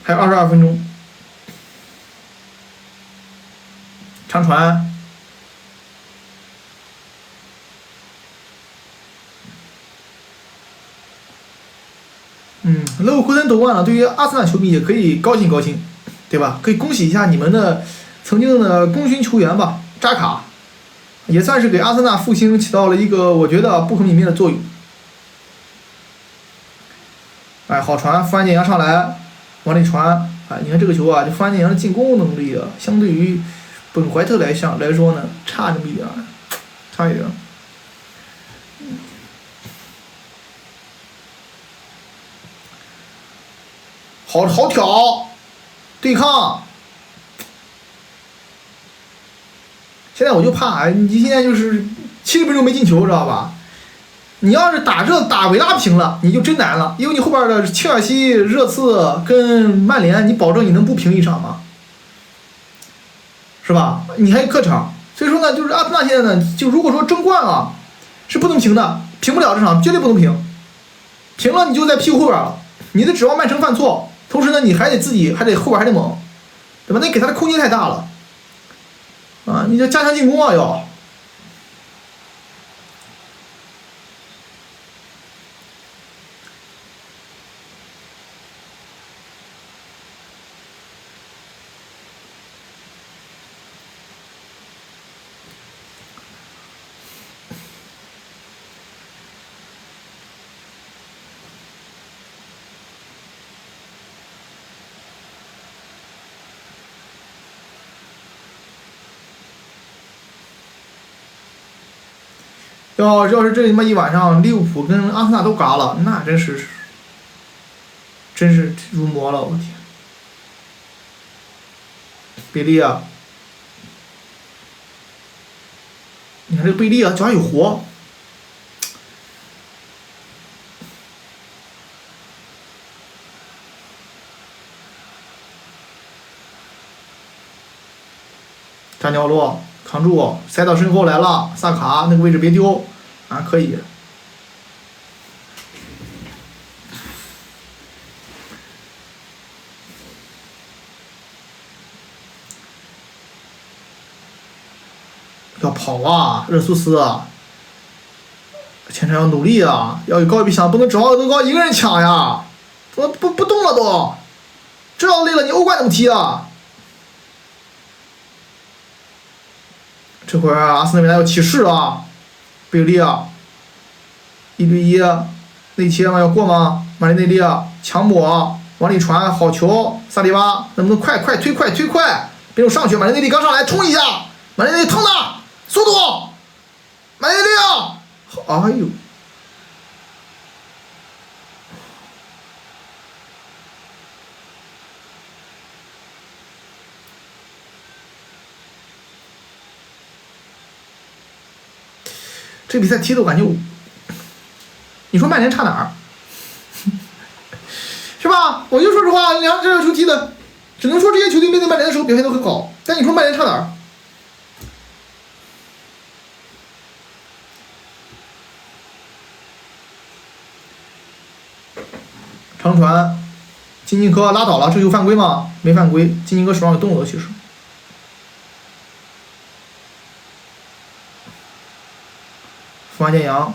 S1: 还有22分钟，长传，勒沃库森夺冠了，对于阿森纳球迷也可以高兴高兴，对吧？可以恭喜一下你们的曾经的功勋球员吧，扎卡，也算是给阿森纳复兴起到了一个我觉得不可泯灭的作用。哎，好传，富安健洋上来，往里传。啊，你看这个球啊，就富安健洋的进攻能力啊，相对于本怀特来说呢，差那么一点，差一点。好挑，对抗。现在我就怕你现在就是70分钟没进球，知道吧？你要是打维拉平了，你就真难了，因为你后边的切尔西、热刺跟曼联，你保证你能不平一场吗？是吧？你还有客场，所以说呢，就是阿森纳现在呢，就如果说争冠了，是不能平的，平不了这场，绝对不能平，平了你就在屁股后边了，你得指望曼城犯错，同时呢，你还得自己后边还得猛，对吧？那给他的空间太大了，啊，你就加强进攻啊要。要是这他妈一晚上利物浦跟阿森纳都嘎了，那真是入魔了，我天！贝利啊，你看这个贝利啊，脚上有活。扎尼奥洛扛住，塞到身后来了，萨卡那个位置别丢，啊，可以。要跑啊，热苏斯啊，前场要努力啊，要有高一比抢，不能指望德高一个人抢呀，怎么不动了都？这要累了，你欧冠怎么踢啊？这会儿阿森纳比莱要起势啊，贝利啊，1对1，内切嘛要过吗？马里内利啊，强抹往里传，好球，萨利巴能不能快推快，别上去，马里内利刚上来冲一下，马里内利腾的速度，马里内利啊，哎呦！这比赛踢的我感觉，你说曼联差哪儿？是吧？我就说实话，两这场球踢的，只能说这些球队面对曼联的时候表现都很好。但你说曼联差哪儿？长传，金琴科拉倒了，这有犯规吗？没犯规，金琴科手上有动作，其实。福安建阳，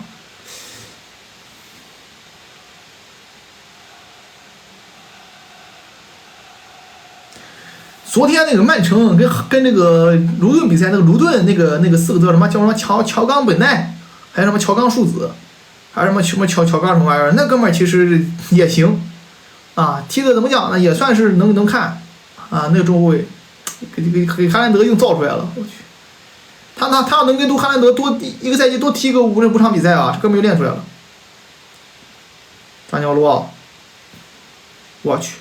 S1: 昨天那个曼城跟那个卢顿比赛，那个卢顿那个4个字什么叫什么乔冈本奈，还有什么乔冈树子，还有什么乔冈什么玩意儿，那哥们儿其实也行，啊，踢的怎么讲呢？也算是能看，啊，那个中后卫给哈兰德又造出来了，我去。他要能跟哈兰德多一个赛季多踢个5场比赛啊，这哥们又练出来了。扎尼奥罗，我去，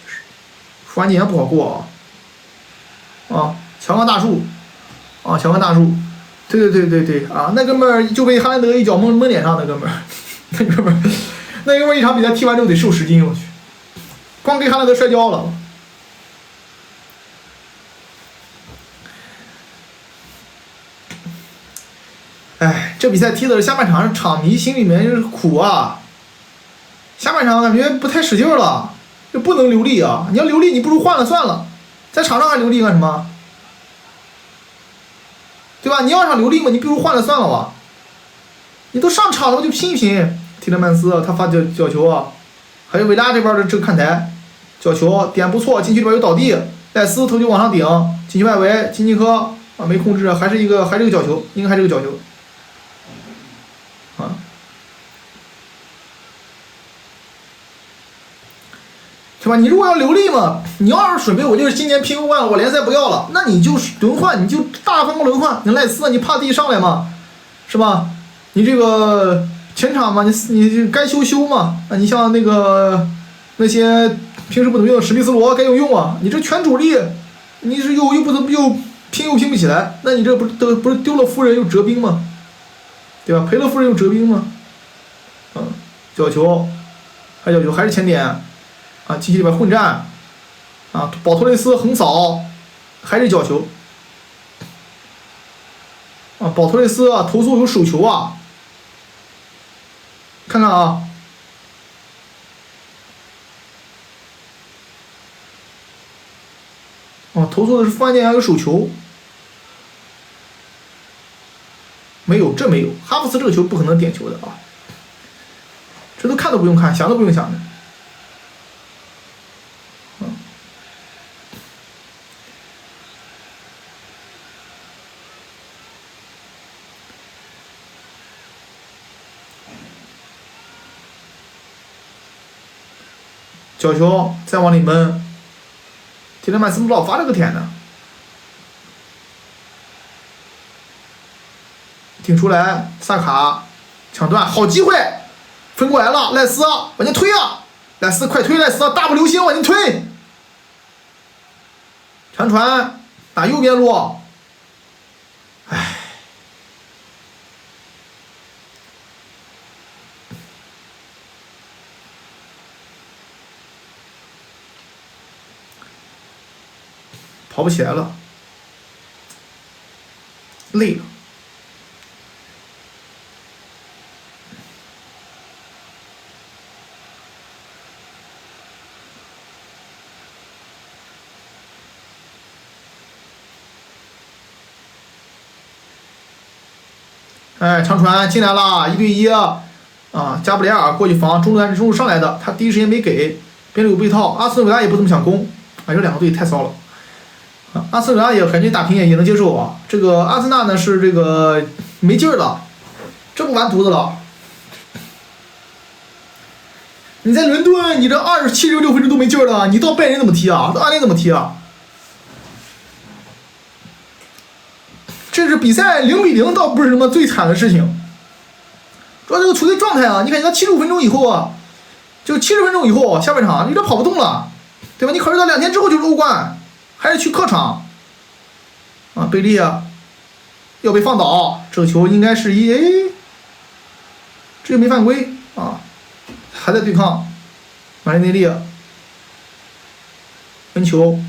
S1: 福安建阳不好过啊！乔冈大树，啊，乔冈大树，对啊，那哥们儿就被哈兰德一脚蒙脸上，那哥们儿，那哥们儿一场比赛踢完之后得瘦10斤，我去，光给哈兰德摔跤了。哎，这比赛踢的是下半场，场迷心里面苦啊。下半场感觉不太使劲了，这不能留力啊！你要留力，你不如换了算了，在场上还留力干什么？对吧？你要想留力嘛，你不如换了算了吧。你都上场了，就拼一拼。提勒曼斯他发角球啊，还有维拉这边的这个看台，角球点不错，禁区里边有倒地，戴斯头就往上顶，禁区外围，金琴科啊没控制，还是一个角球，应该还是个角球。啊，是吧？你如果要留力嘛，你要是准备我就是今年拼欧冠，我联赛不要了，那你就轮换，你就大方轮换。你赖斯，你帕蒂上来嘛，是吧？你这个前场嘛，你该修嘛。啊，你像那些平时不怎么用的史密斯罗该用啊。你这全主力，你是又拼不起来，那你这不是丢了夫人又折兵吗？对吧？赔了夫人又折兵吗？角球，还角球，还是前点，啊，禁区里边混战，啊，保托雷斯横扫，还是角球，啊，保托雷斯啊，投诉有手球啊，看看啊，投诉的是富安建阳有手球。没有，这没有，哈弗茨这个球不可能点球的啊，这都看都不用看，想都不用想的。角球再往里闷，提勒曼斯老发这个天呢，顶出来，萨卡抢断，好机会，分过来了，赖斯往前推啊，赖斯快推，赖斯大步流星往前推，长传打右边路，唉。跑不起来了，累了。哎，长传进来了，1对1啊！加布里埃尔过去防，中路上来的，他第一时间没给，边路有被套，阿斯顿维拉也不怎么想攻，这两个队太骚了。阿斯顿维拉也感觉打平也能接受啊。这个阿森纳呢是这个没劲儿了，这不完犊子了。你在伦敦，你这76分钟都没劲儿了，你到拜仁怎么踢啊？到阿联怎么踢啊？这是比赛0-0，倒不是什么最惨的事情，主要这个球队状态啊，你看你到75分钟以后啊，就70分钟以后下半场有点跑不动了，对吧？你考虑到2天之后就是欧冠。还是去客场，贝利啊，要被放倒，这个球应该是这个没犯规啊，还在对抗，马内内利，分球，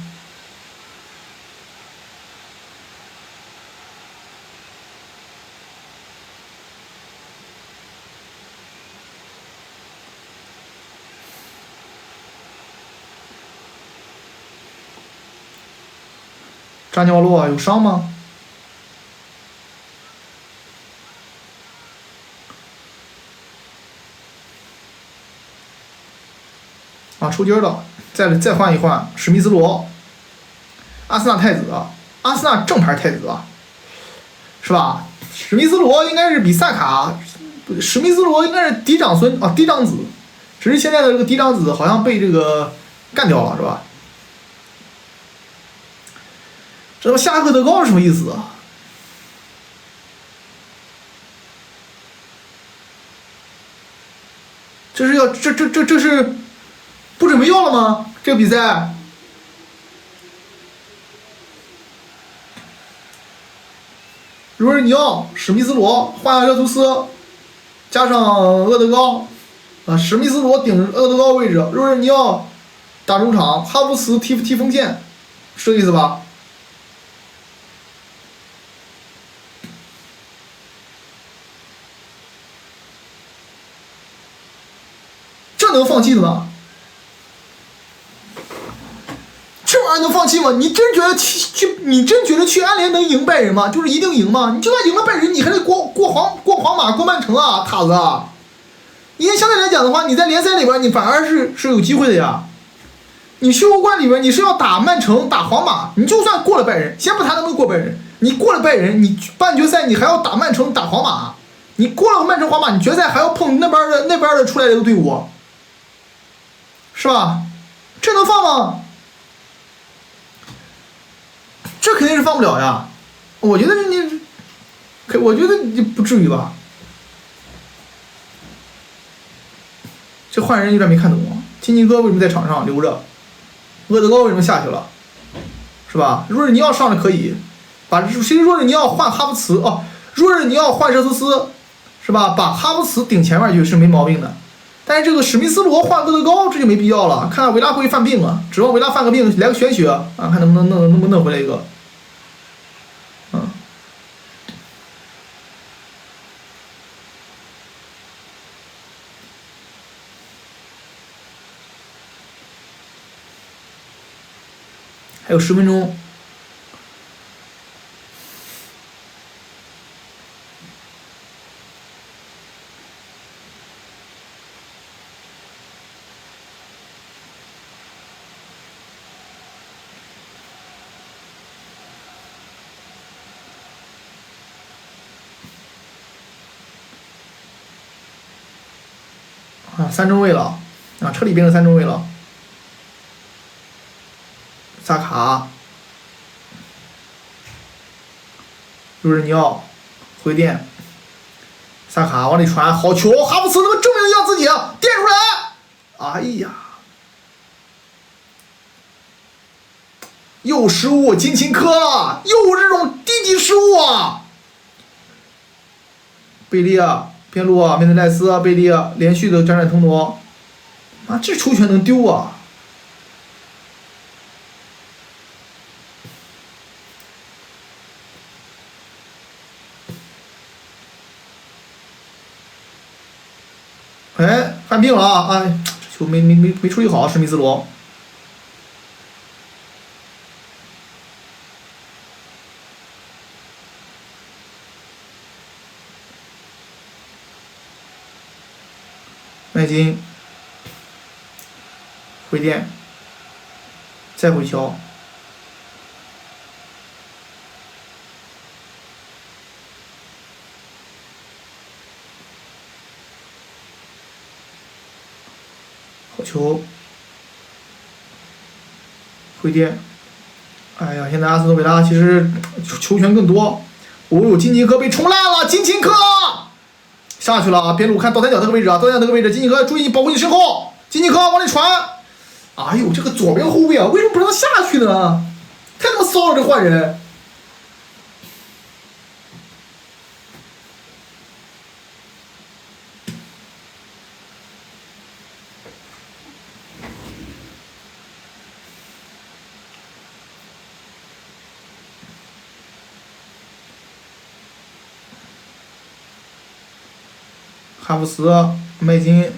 S1: 扎尼奥洛有伤吗？抽筋了，再换一换，史密斯罗，阿森纳太子，阿森纳正牌太子，是吧？史密斯罗应该是比萨卡，史密斯罗应该是嫡长孙嫡长子，只是现在的这个嫡长子好像被这个干掉了，是吧？这个夏克德高是什么意思啊？这是要这是不准备要了吗？这个比赛，如果你要史密斯罗换热图斯，加上厄德高，史密斯罗顶厄德高位置。如果你要打中场，哈弗茨踢锋线，是这意思吧？这能放弃的吗？这玩意儿能放弃吗？你真觉得去安联能赢拜仁吗？就是一定赢吗？你就算赢了拜仁，你还得过皇马、过曼城啊，塔子啊！因为相对来讲的话，你在联赛里边你反而是有机会的呀。你去欧冠里边你是要打曼城、打皇马，你就算过了拜仁，先不谈能不能过拜仁，你过了拜仁，你半决赛你还要打曼城、打皇马，你过了曼城、皇马，你决赛还要碰那边的出来的队伍。是吧？这能放吗？这肯定是放不了呀！我觉得你不至于吧？这换人有点没看懂啊。金尼哥为什么在场上留着？厄德高为什么下去了？是吧？若是你要上的可以，其实若是你要换哈弗茨若是你要换热苏斯，是吧？把哈弗茨顶前面去是没毛病的。但是这个史密斯罗换厄德高，这就没必要了。看看维拉会犯病啊，指望维拉犯个病来个玄学看能不能弄回来一个。还有10分钟。3中卫了车里变成3中卫了，萨卡、就是尼奥、回电、萨卡往里传，好球，哈弗茨他妈证明一下自己，垫出来，哎呀，又失误，金琴科又这种低级失误啊！贝利啊，边路啊，面对赖斯啊，贝利啊，连续的辗转腾挪，啊，这球权能丢啊！哎，犯病了啊！哎，这球没处理好，史密斯罗。麦金，回电，再回敲，好球，回电，哎呀，现在阿斯顿维拉其实球权更多。哦呦，金琴科被冲烂了，金琴科下去了啊！边路看倒三角这个位置啊，倒三角这个位置，金琴科注意保护你身后，金琴科往里传。哎呦，这个左边后卫啊，为什么不让他下去呢？太他妈骚了，这换人！哈弗茨、麦金。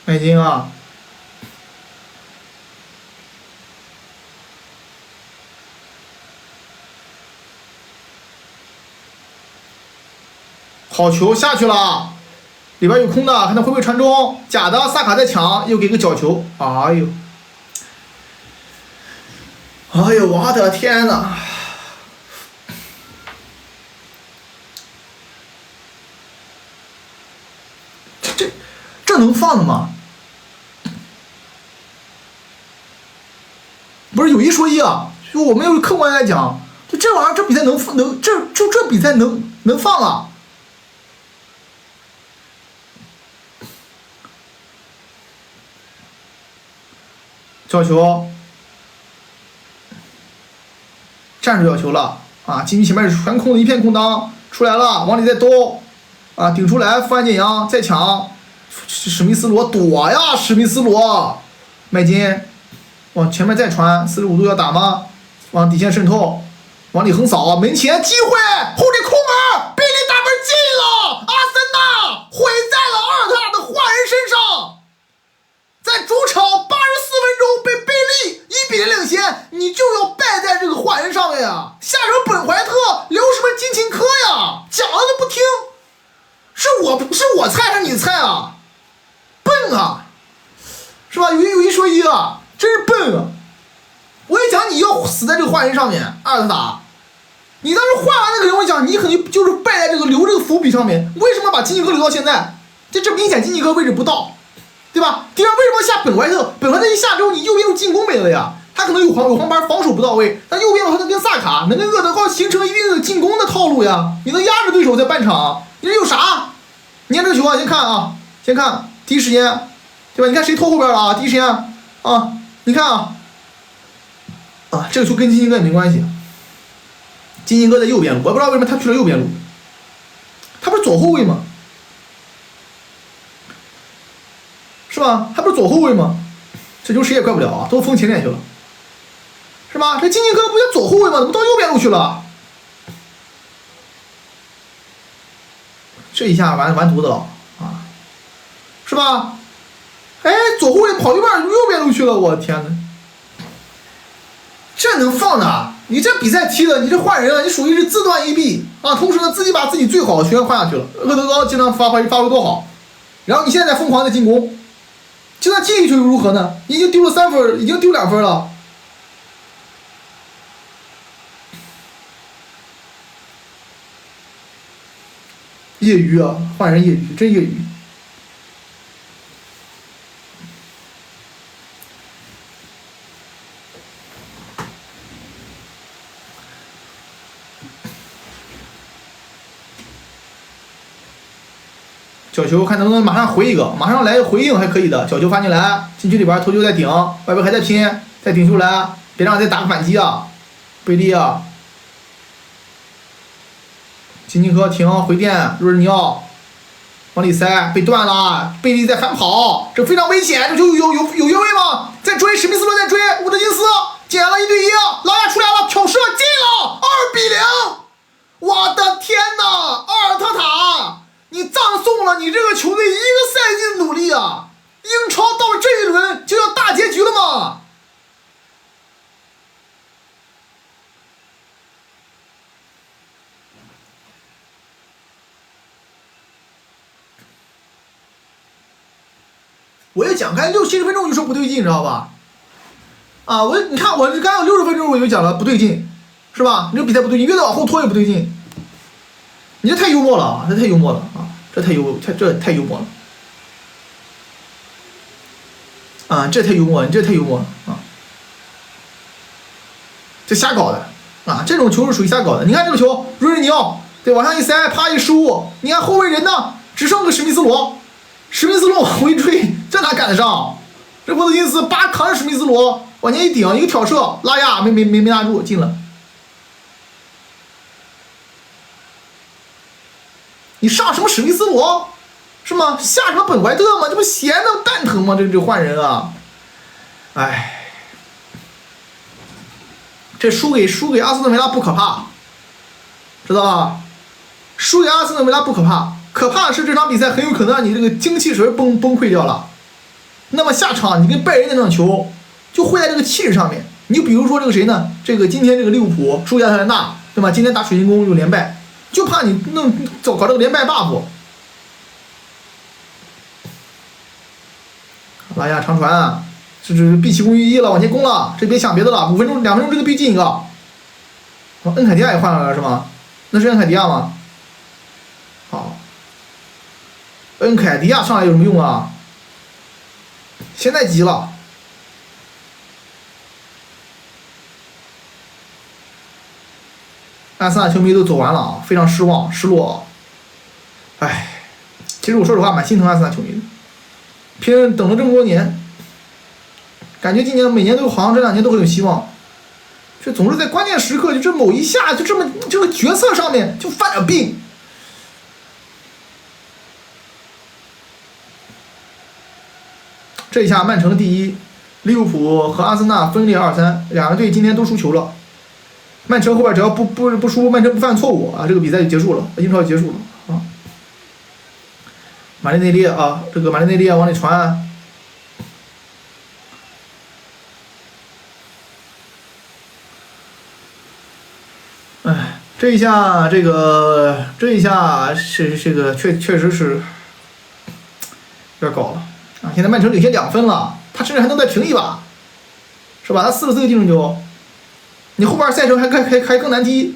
S1: 麦金啊，好球下去了，里边有空的，看他会不会传中，假的，萨卡在抢，又给个角球，哎呦，哎呦，我的天呐！这能放的吗？不是有一说一啊，就我们要客观来讲，就这玩意儿，这比赛这比赛能放啊？角球，站住角球了啊！禁区前面全空的一片空当，出来了，往里再兜，啊，顶出来，范建阳再抢。史密斯罗躲呀，史密斯罗，麦金往前面再传，45度要打吗？往底线渗透，往里横扫，门前机会，后这空门，贝利打门进了，阿森纳毁在了阿尔特塔的换人身上，在主场84分钟被贝利1-0领先，你就要败在这个换人上面呀！下手本怀特留什么金琴科呀？讲了都不听，是我菜还是你菜啊？笨啊，是吧？有一说一啊，真是笨啊！我也讲你要死在这个换人上面，阿尔特塔，你当时换完那个人，我讲你肯定就是败在这个留这个伏笔上面。为什么把金琴科留到现在？这明显金琴科位置不到，对吧？第二，为什么下本怀特？本怀特一下之后，你右边路进攻没了呀？他可能有黄牌，防守不到位，但右边路他能跟萨卡，能跟厄德高形成一定的进攻的套路呀。你能压着对手在半场，你这有啥？你看这个球啊，先看啊，先看。第一时间，对吧？你看谁拖后边了啊？第一时间啊，你看啊，这个球跟金琴科也没关系。金琴科在右边路，我不知道为什么他去了右边路，他不是左后卫吗？是吧？他不是左后卫吗？这球谁也怪不了啊，都封前点去了，是吧？这金琴科不就左后卫吗？怎么到右边路去了？这一下完犊子了啊！是吧？哎，左后卫跑右边路去了，我天哪！这能放的？你这比赛踢的，你这换人啊，你属于是自断一臂啊！同时呢，自己把自己最好的球员换下去了。厄德高经常发挥多好，然后你现在疯狂的进攻，就算进一球又如何呢？已经丢了3分，已经丢2分了。业余啊，换人业余，真业余。角球看能不能马上回一个，马上来回应还可以的。角球发进来，禁区里边头球在顶，外边还在拼，再顶出来，别让他再打个反击啊！贝利啊，金尼科停回电，若日尼奥往里塞，被断了，贝利在反跑，这非常危险，这就有越位吗？在追，史密斯罗在追，伍德金斯捡了1对1，拉亚出来了，挑射进了，2-0！我的天哪，阿尔特塔，你葬送了你这个球队1个赛季的努力啊！英超到了这一轮就要大结局了吗？我也讲，刚才60分钟我就说不对劲，你知道吧？啊，你看我刚刚60分钟我就讲了不对劲，是吧？你这比赛不对劲，越再往后拖也不对劲。你这太幽默了啊！这太幽默了啊！这太幽默了啊！这太幽默了，你这太幽默了啊！这瞎搞的啊！这种球是属于瞎搞的。你看这个球，瑞尼奥对往上一塞，啪一失误，你看后卫人呢，只剩个史密斯罗往回追，这哪赶得上？这沃特金斯扒扛着史密斯罗往前一顶，一个挑射，拉亚没拿住，进了。你上什么史密斯罗，是吗？下什么本怀特吗？这不闲的蛋疼吗？这换人啊！哎，这输给阿斯顿维拉不可怕，知道吧？输给阿斯顿维拉不可怕，可怕的是这场比赛很有可能让你这个精气神崩溃掉了。那么下场你跟拜仁那场球就会在这个气势上面。你比如说这个谁呢？这个今天这个利物浦输亚特兰大，对吧？今天打水晶宫又连败。就怕你搞这个连败 buff。拉亚长传啊，这毕奇攻1了，往前攻了，这别想别的了，2分钟这个必进一个。恩凯迪亚也换上来了是吗？那是恩凯迪亚吗？好，恩凯迪亚上来有什么用啊？现在急了。阿森纳球迷都走完了啊，非常失望、失落。哎，其实我说实话蛮心疼阿森纳球迷的，拼等了这么多年，感觉今年每年都好像这2年都很有希望，却总是在关键时刻就这某一下就这么这个决策上面就犯点病。这一下曼城第1，利物浦和阿森纳分列2-3，两个队今天都输球了。曼城后边只要不输，曼城不犯错误啊，这个比赛就结束了，英超就结束了啊。马内内利啊，这个马内内利往里传，哎，这一下是这个确实是有点搞了啊！现在曼城领先2分了，他甚至还能再平一把，是吧？他44个净胜球。你后边赛程还更难踢。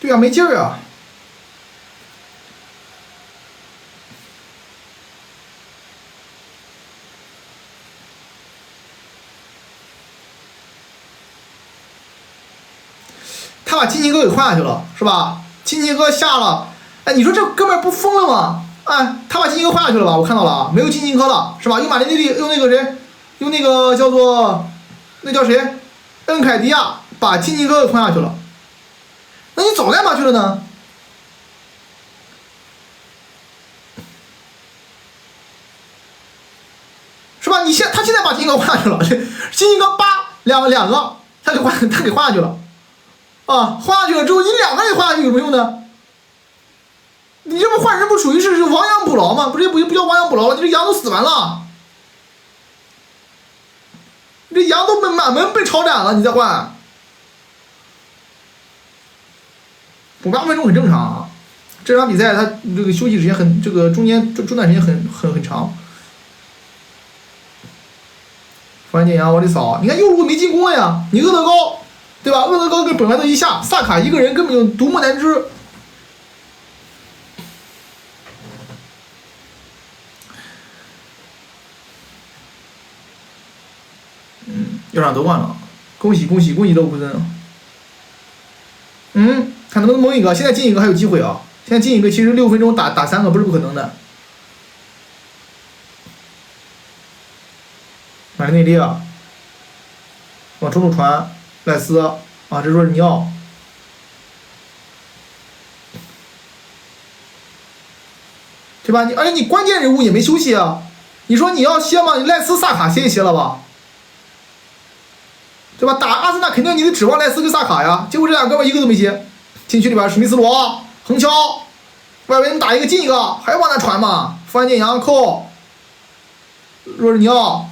S1: 对啊，没劲儿啊！他把金尼哥给换下去了，是吧？金尼哥下了，哎，你说这哥们儿不疯了吗？哎，他把金尼哥换下去了吧？我看到了啊，没有金尼哥了，是吧？用马内内利，用那个谁，用那个叫做，那叫谁？恩凯迪亚把金尼哥给换下去了。那你早干嘛去了呢？是吧？他现在把金尼哥换下去了，金尼哥两个，他给换下去了，啊，换下去了之后，你2个人换下去有什么用呢？你这不换人不属于是亡羊补牢吗？不叫亡羊补牢了，你这羊都死完了，你这羊都满门被抄斩了，你再换。8分钟很正常啊。这场比赛他这个休息时间很，这个中断时间很长。范建阳往里扫，你看右路没进攻了呀，你厄德高，对吧？厄德高跟本怀特一下，萨卡一个人根本就独木难支。要让夺冠了，恭喜勒沃库森！看能不能蒙一个，现在进一个还有机会啊！现在进一个，其实6分钟打3个不是不可能的。马丁内利啊，往中路传，赖斯啊，这是若日尼奥。对吧？而且你关键人物也没休息啊！你说你要歇吗？你赖斯、萨卡歇一歇了吧？对吧？打阿森纳肯定你得指望赖斯跟萨卡呀，结果这俩哥们一个都没接。禁区里边史密斯罗横敲，外围你打一个进一个，还往那传嘛？范建阳扣，若日尼奥。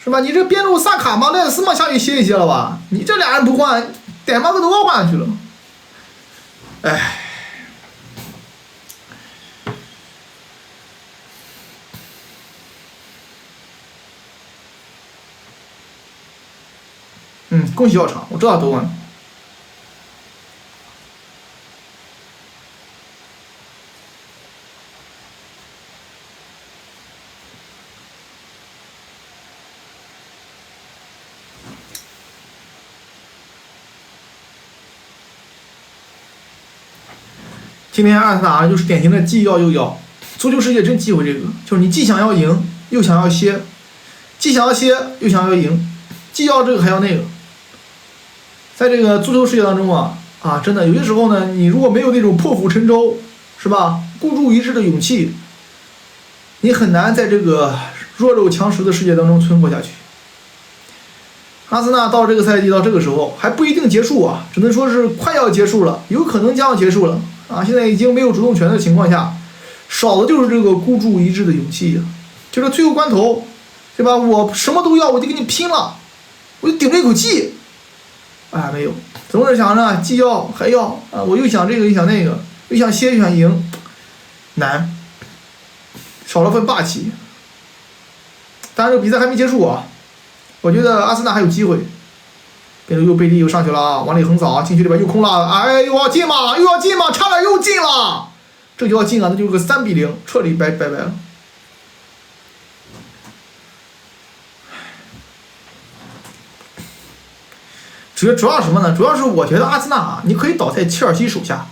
S1: 是吧？你这边路萨卡嘛、赖斯嘛下去歇一歇了吧？你这俩人不换，逮马克多换下去了。哎，恭喜药厂，我知道夺冠了。今天阿森纳就是典型的既要又要，足球世界真忌讳这个，就是你既想要赢又想要歇，既想要歇又想要赢，既要这个还要那个。在这个足球世界当中啊，真的有些时候呢，你如果没有那种破釜沉舟，是吧，孤注一掷的勇气，你很难在这个弱肉强食的世界当中存活下去。阿森纳到这个赛季到这个时候还不一定结束啊，只能说是快要结束了，有可能将要结束了。现在已经没有主动权的情况下，少的就是这个孤注一掷的勇气，就是最后关头，对吧？我什么都要，我就跟你拼了，我就顶这口气，没有，总是想着既要还要我又想这个又想那个，又想歇又想赢，难，少了份霸气。当然，这个比赛还没结束啊，我觉得阿森纳还有机会。又贝利又上去了啊，往里横扫，禁区里边又空了，又要进嘛，又要进嘛，差点又进了，这就要进啊，那就是个3-0，彻底拜拜了。主要什么呢？主要是我觉得阿森纳你可以倒在切尔西手下，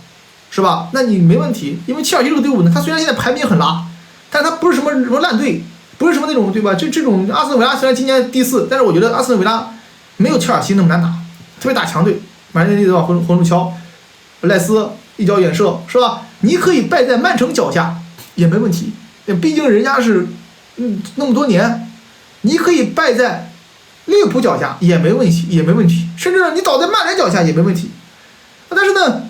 S1: 是吧？那你没问题，因为切尔西这个队伍呢，他虽然现在排名很拉，但他不是什么烂队，不是什么那种对吧？这种阿斯顿维拉虽然今年第4，但是我觉得阿斯顿维拉没有切尔西那么难打，特别打强队，马上就往红路敲，赖斯一脚远射，是吧？你可以败在曼城脚下也没问题，毕竟人家是那么多年，你可以败在利物浦脚下也没问题，甚至你倒在曼联脚下也没问题。但是呢，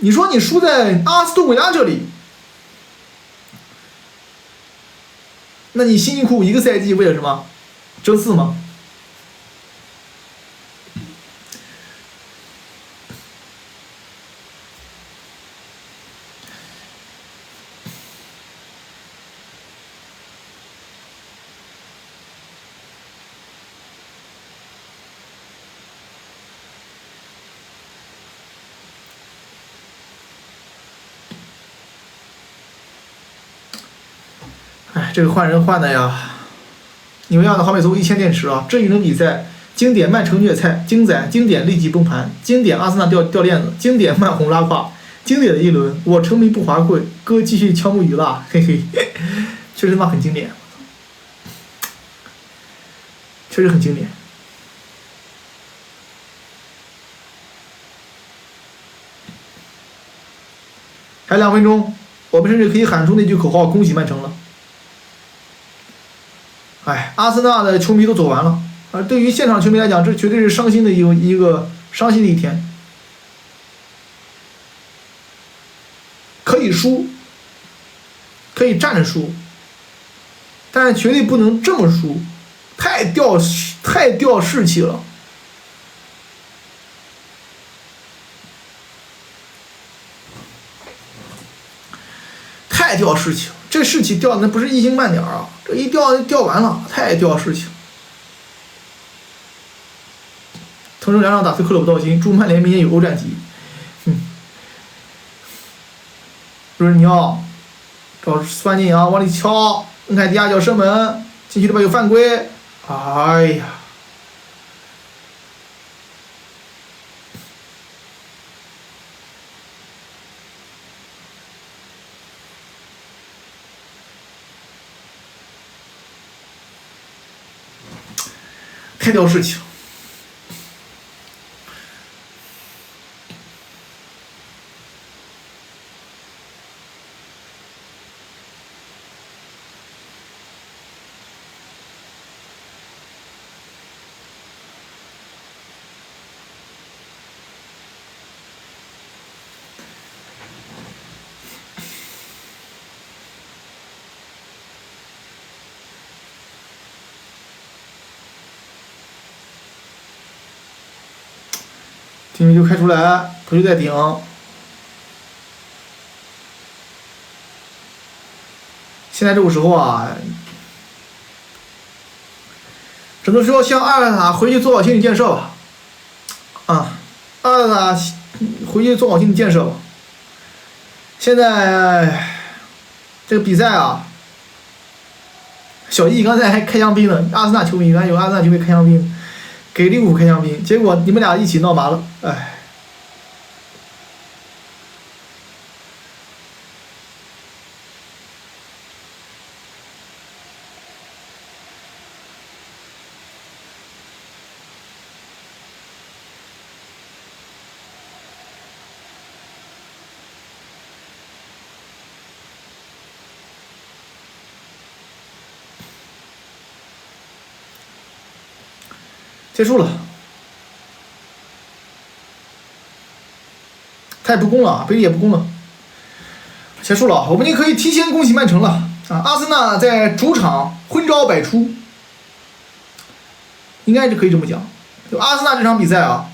S1: 你说你输在阿斯顿维拉这里，那你辛辛苦苦一个赛季为了什么？争4吗？这个换人换的呀，你们要的好美足1000电池啊！这一轮比赛，经典曼城虐菜，经典立即崩盘，经典阿森纳掉链子，经典曼红拉胯，经典的一轮，我成名不华贵，哥继续敲木鱼了，嘿嘿，确实他妈很经典，确实很经典。还2分钟，我们甚至可以喊出那句口号：恭喜曼城了。阿森纳的球迷都走完了，对于现场球迷来讲，这绝对是伤心的一天。以输，可以站着输，但是绝对不能这么输，太掉士气了。太掉士气了，这士气掉的那不是一星半点啊！这一掉完了，太掉士气了。腾冲2场打碎克洛普道金，祝曼联明年有欧战机。就是你要找孙继阳往里敲，恩凯迪亚脚射门，禁区里边有犯规，哎呀！太掉士气了。金鱼就开出来，头就在顶。现在这个时候啊，只能说向阿尔塔回去做好心理建设吧。阿尔塔回去做好心理建设吧。现在这个比赛啊，小易刚才还开香槟呢，阿森纳球迷，有阿森纳球迷开香槟。给利物浦开香槟，结果你们俩一起闹麻了，哎。结束了，他也不攻了，贝利也不攻了，结束了。我们就可以提前恭喜曼城了啊！阿森纳在主场昏招百出，应该是可以这么讲。就阿森纳这场比赛啊，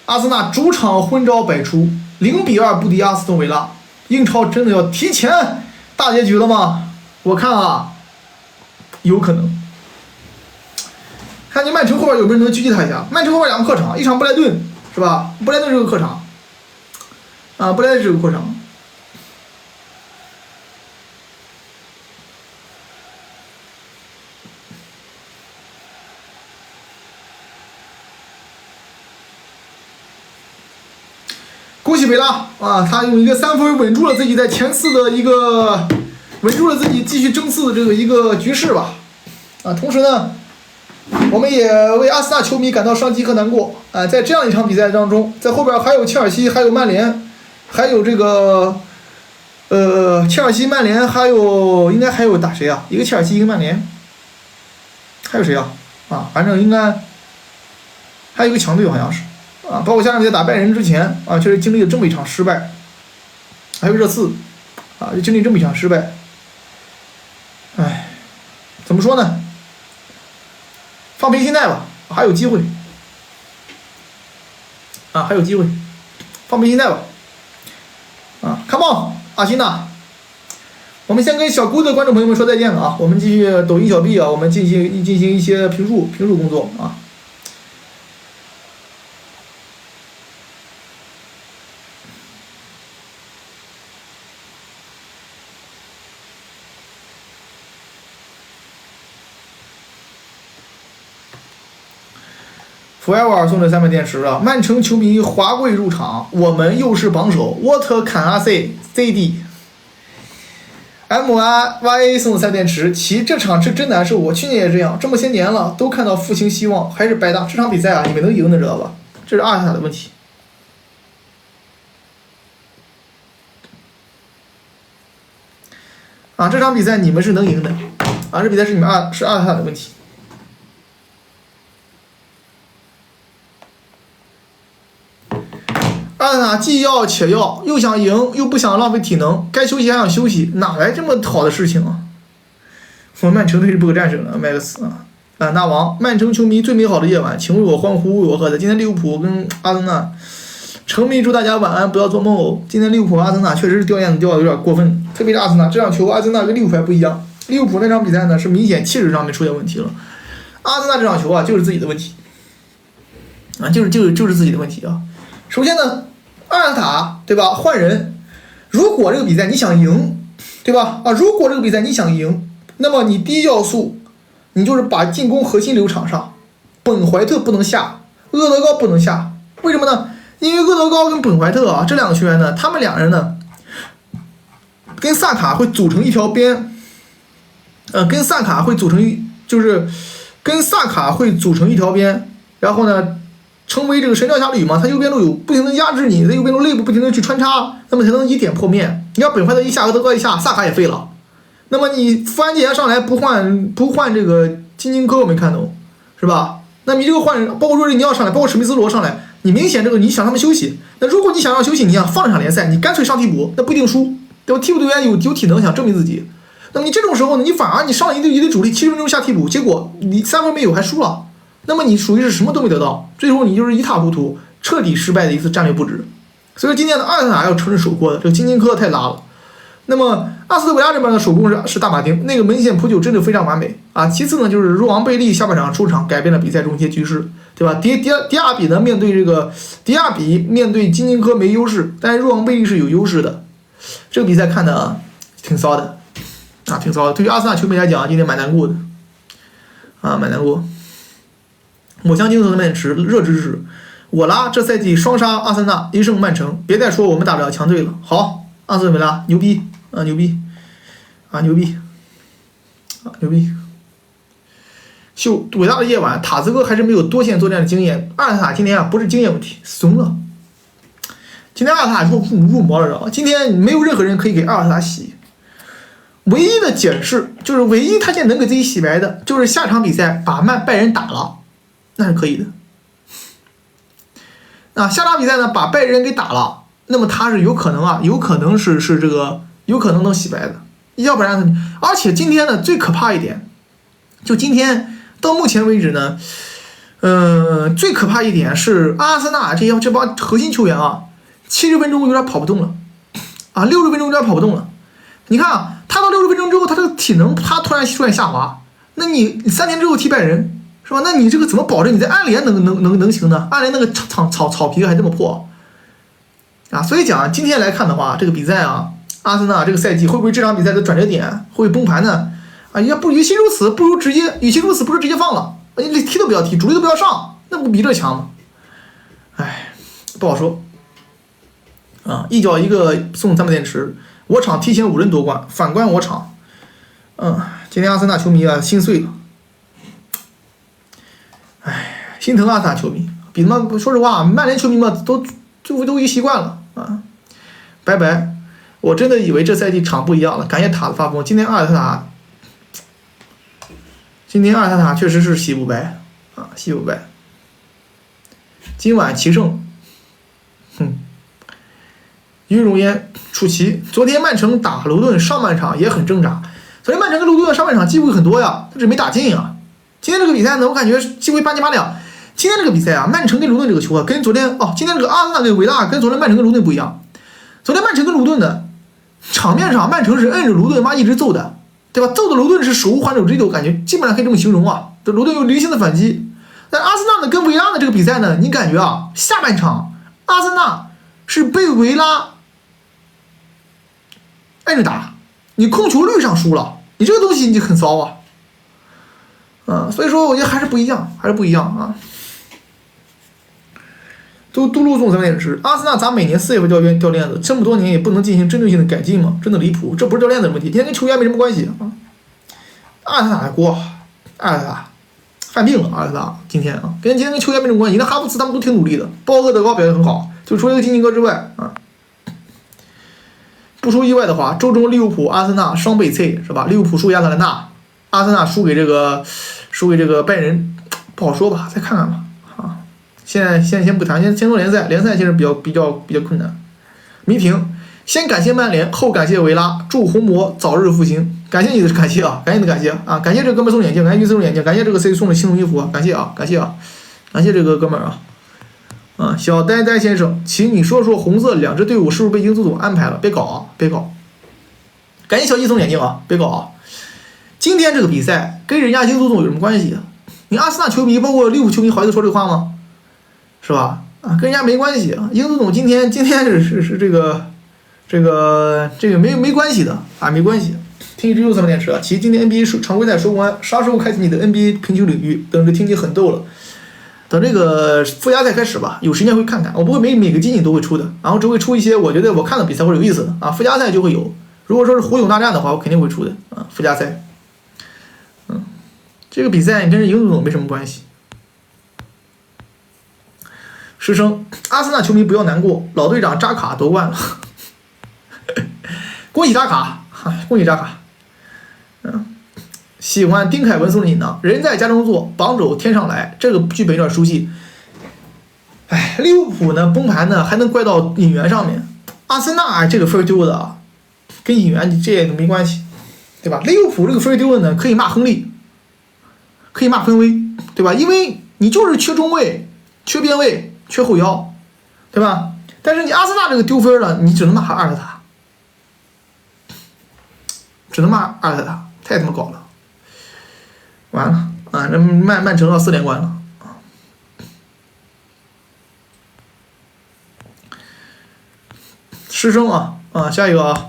S1: 阿森纳主场昏招百出，0-2不敌阿斯顿维拉。英超真的要提前大结局了吗？我看啊，有可能。看你曼城后边有没有人能狙击他一下？曼城后边2个客场，一场布莱顿是吧？布莱顿是个客场，啊，布莱顿是个客场。恭喜维拉啊！他用一个3分稳住了自己在前4的一个，稳住了自己继续争4的这个一个局势吧。啊，同时呢，我们也为阿森纳球迷感到伤心和难过啊！在这样一场比赛当中，在后边还有切尔西，还有曼联，还有这个切尔西、曼联，还有应该还有打谁啊？一个切尔西，一个曼联，还有谁啊？啊，反正应该还有一个强队好像是啊，包括下场比赛打拜仁之前啊，确实经历了这么一场失败，还有热刺啊，就经历这么一场失败，哎，怎么说呢？放平心态吧，还有机会啊，还有机会，放平心态吧啊 ，Come on， 阿辛纳，我们先跟小姑的观众朋友们说再见了啊，我们继续抖音小币啊，我们进行一些评述工作啊。Forever 送的3枚电池了。曼城球迷华贵入场，我们又是榜首。What can I say? CD。MIYA 送的3电池，其这场是真难受。我去年也这样，这么些年了，都看到复兴希望，还是白搭。这场比赛啊，你们能赢的知道吧？这是阿尔塔的问题。啊，这场比赛你们是能赢的。啊，这比赛是阿尔塔的问题。阿尔塔既要且要，又想赢又不想浪费体能，该休息还想休息，哪来这么好的事情啊？我曼城队是不可战胜的，麦克斯啊！大王，曼城球迷最美好的夜晚，请为我欢呼，为我喝彩。今天利物浦跟阿森纳，诚迷祝大家晚安，不要做梦哦。今天利物浦阿森纳确实是掉链子掉的有点过分，特别是阿森纳这场球，阿森纳跟利物浦还不一样。利物浦那场比赛呢是明显气质上面出现问题了，阿森纳这场球啊就是自己的问题，啊就是自己的问题啊。首先呢，阿尔塔对吧换人，如果这个比赛你想赢，对吧如果这个比赛你想赢，那么你第一要素。你就是把进攻核心留场上，本怀特不能下，厄德高不能下，为什么呢？因为厄德高跟本怀特啊这两个球员呢，他们两人呢，跟萨卡会组成一条边，跟萨卡会组成一条边，然后呢，成为这个神雕侠侣嘛，他右边路有不停的压制你，在右边路内部不停的去穿插，那么才能以点破面。你要本怀特一下，厄德高一下，萨卡也废了。那么你富安健上来不换这个金金科，我没看懂，是吧？那你这个换人，包括若日尼奥上来，包括史密斯罗上来，你明显这个你想他们休息。那如果你想让休息，你想放这场联赛，你干脆上替补，那不一定输，对吧？替补队员有体能想证明自己，那么你这种时候呢，你反而你上了一队主力70分钟下替补，结果你3分没有还输了，那么你属于是什么都没得到，最后你就是一塌糊涂，彻底失败的一次战略布置。所以今天的阿森纳要承认手锅的，这个金金科太拉了。那么阿斯特维拉这边的手工是大马丁，那个门线扑救真的非常完美啊。其次呢，就是若昂贝利下半场出场改变了比赛中一些局势，对吧？迪亚比呢面对金金科没优势，但是若昂贝利是有优势的。这个比赛看的挺骚的啊，挺骚的。对于阿森纳球迷来讲，今天蛮难过的啊，蛮难过。我相信曼城热支持，我拉这赛季双杀阿森纳，1胜曼城，别再说我们打不了强队了。好，阿斯特维拉牛逼！牛逼！秀伟大的夜晚，塔兹哥还是没有多线作战的经验。阿尔塔今天不是经验问题，怂了。今天阿尔塔入魔了，知道吗？今天没有任何人可以给阿尔塔洗。唯一的解释就是唯一他现在能给自己洗白的，就是下场比赛把拜仁打了，那是可以的。下场比赛呢把拜仁给打了，那么他是有可能是这个。有可能能洗白的，要不然，而且今天呢最可怕一点，就今天到目前为止呢，最可怕一点是阿森纳这帮核心球员啊，70分钟有点跑不动了，啊，60分钟有点跑不动了。你看啊，他到60分钟之后，他这个体能他突然出现下滑，那你3天之后踢拜仁是吧？那你这个怎么保证你在安联能行呢？安联那个草皮还这么破啊，所以讲今天来看的话，这个比赛啊。阿森纳这个赛季会不会这场比赛的转折点会崩盘呢？啊，与其如此，不如直接放了，你踢都不要踢，主力都不要上，那不比这强吗？哎，不好说。啊，一脚一个送3倍电池，我场提前5人夺冠，反观我场，今天阿森纳球迷啊心碎了，哎，心疼阿森纳球迷，比他妈说实话，曼联球迷嘛都已经习惯了啊，拜拜。我真的以为这赛季场不一样了，感谢塔的发疯。今天阿尔特塔确实是洗不白啊，洗不白。今晚奇胜，于荣焉出奇。昨天曼城打卢顿上半场也很挣扎，昨天曼城跟卢顿上半场机会很多呀，但是没打进啊。今天这个比赛呢，我感觉机会半斤八两。今天这个比赛啊，曼城跟卢顿这个球啊，跟昨天今天这个阿森纳跟维拉跟昨天曼城跟卢顿不一样。昨天曼城跟卢顿的场面上，曼城是摁着卢顿一直揍的，对吧？揍的卢顿是手无还手之力，我感觉基本上可以这么形容啊。这卢顿有零星的反击，但阿森纳呢跟维拉的这个比赛呢，你感觉啊，下半场阿森纳是被维拉摁着打，你控球率上输了，你这个东西你就很骚啊。所以说我觉得还是不一样啊。都路送3倍电池，阿森纳咋每年4月份掉链子，这么多年也不能进行针对性的改进吗？真的离谱，这不是掉链子的问题，今天跟球员没什么关系啊。阿森纳还锅，阿森纳犯病了，阿森纳今天今天跟球员没什么关系，那哈弗茨他们都挺努力的，包括德高表现很好，就除了一个金金哥之外啊。不出意外的话，周中利物浦、阿森纳双倍脆是吧？利物浦输亚特兰大，阿森纳输给这个拜仁，不好说吧，再看看吧。现在先不谈，先说联赛，联赛其实比较困难。迷婷，先感谢曼联，后感谢维拉，祝红魔早日复兴。感谢你的感谢啊，感谢你的感谢啊，感谢这哥们送眼镜，感谢送眼镜，感谢这个 C 送的青铜衣服啊，感谢啊，感谢这个哥们啊。小呆呆先生，请你说说红色2支队伍是不是被英足总安排了？别搞啊，别搞！感谢小鸡送眼镜啊，别搞啊！今天这个比赛跟人家英足总有什么关系啊？你阿森纳球迷包括利物浦球迷好意思说这个话吗？是吧？啊，跟人家没关系啊！英足总今天是这个没关系的啊，没关系。听一只右3电池啊！其实今天 NBA 常规赛收官，啥时候开启你的 NBA 评球领域？等着听你狠斗了。等这个附加赛开始吧，有时间会看看。我不会每个集锦都会出的，然后只会出一些我觉得我看的比赛会有意思的啊。附加赛就会有。如果说是虎勇大战的话，我肯定会出的啊。附加赛，这个比赛跟英足总没什么关系。师生，阿森纳球迷不要难过，老队长扎卡夺冠了，恭喜扎卡，恭喜扎卡。喜欢丁凯文送的引导，人在家中坐，榜首天上来，这个剧本有点熟悉。利物浦呢崩盘呢还能怪到引援上面，阿森纳这个分丢的跟引援这也没关系，对吧？利物浦这个分丢的呢可以骂亨利，可以骂亨威，对吧？因为你就是缺中卫、缺边卫、缺后腰，对吧？但是你阿森纳这个丢分了，你只能骂阿尔特塔，只能骂阿尔特塔，太他妈搞了。完了啊！这曼城要4连冠了啊！师生啊，下一个啊，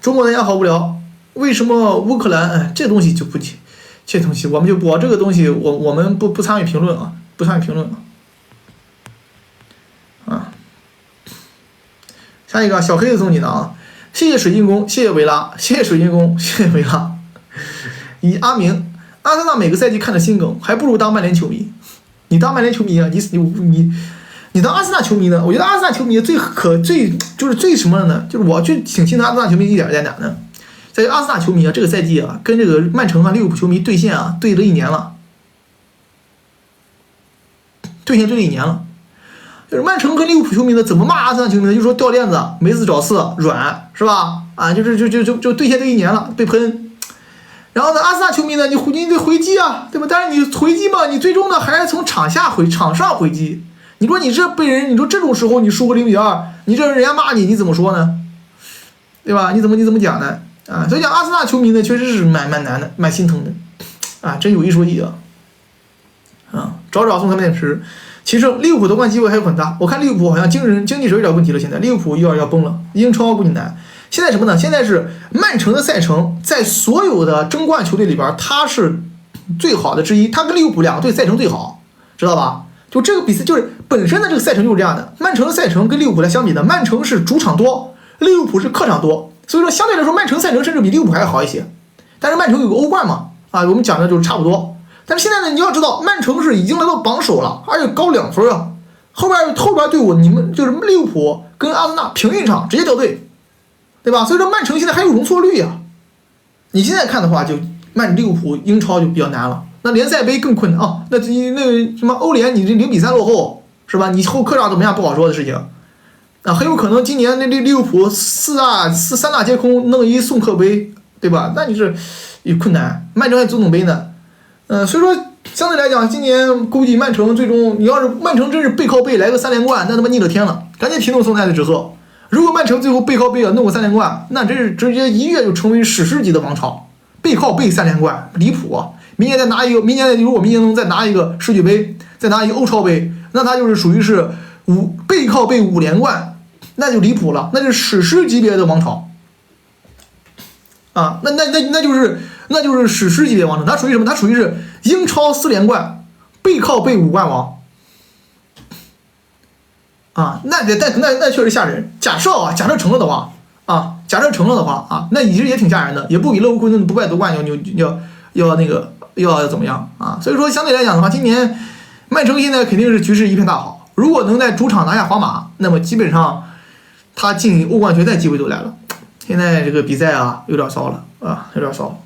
S1: 中国大家好无聊，为什么乌克兰？这东西就不提，这东西我们就我这个东西我们不参与评论啊，不参与评论啊。下一个小黑子送你的啊，谢谢水晶宫，谢谢维拉，谢谢水晶宫，谢谢维拉。以阿明。阿森纳每个赛季看着心梗，还不如当曼联球迷。你当曼联球迷啊？你当阿森纳球迷呢？我觉得阿森纳球迷最什么的呢？就是我就挺心疼阿森纳球迷一点在哪呢？在于阿森纳球迷啊，这个赛季啊，跟这个曼城啊、利物浦球迷对线啊，对了1年了，对了1年了。就是曼城跟利物浦球迷呢，怎么骂阿森纳球迷呢？就说掉链子、没自找事、软，是吧？啊，就对线对1年了，被喷。然后呢，阿森纳球迷呢，你得回击啊，对吧？但是你回击嘛，你最终呢还是从场上回击。你说你这被人，你说这种时候你输个0-2，你这人家骂你怎么说呢？对吧？你怎么讲呢？啊，所以讲阿森纳球迷呢，确实是蛮难的，蛮心疼的，啊，真有一说一啊。找送3电池。其实利物浦夺冠机会还有很大，我看利物浦好像经济有点问题了，现在利物浦要崩了，英超估计难。现在什么呢？现在是曼城的赛程，在所有的争冠球队里边，它是最好的之一。它跟利物浦2个队赛程最好，知道吧？就这个比赛，就是本身的这个赛程就是这样的。曼城的赛程跟利物浦来相比呢，曼城是主场多，利物浦是客场多，所以说相对来说，曼城赛程甚至比利物浦还好一些。但是曼城有个欧冠嘛，啊，我们讲的就是差不多。但是现在呢，你要知道，曼城是已经来到榜首了，而且高2分啊。后边队伍，你们就是利物浦跟阿森纳平1场直接掉队。对吧？所以说曼城现在还有容错率啊。你现在看的话，就利物浦英超就比较难了，那联赛杯更困难啊。那个什么欧联，你这0-3落后是吧？你后客场怎么样不好说的事情啊，很有可能今年那利物浦三大皆空，弄一送客杯，对吧？那你是有困难。曼城还足总杯呢，所以说相对来讲，今年估计曼城最终，你要是曼城真是背靠背来个3连冠，那他妈逆了天了，赶紧提弄送太子之后。如果曼城最后背靠背弄个3连冠，那真是直接一跃就成为史诗级的王朝。背靠背3连冠，离谱啊！明年再拿一个，如果明年能再拿一个世俱杯，再拿一个欧超杯，那他就是属于是背靠背5连冠，那就离谱了，那就是史诗级别的王朝啊！那就是史诗级别王朝，它属于什么？它属于是英超4连冠，背靠背5冠王。啊，那确实吓人。假设成了的话啊，那其实也挺吓人的，也不比勒沃库森不败夺冠要怎么样啊？所以说相对来讲的话，今年曼城现在肯定是局势一片大好。如果能在主场拿下皇马，那么基本上他进欧冠决赛机会都来了。现在这个比赛啊，有点骚了啊，有点骚。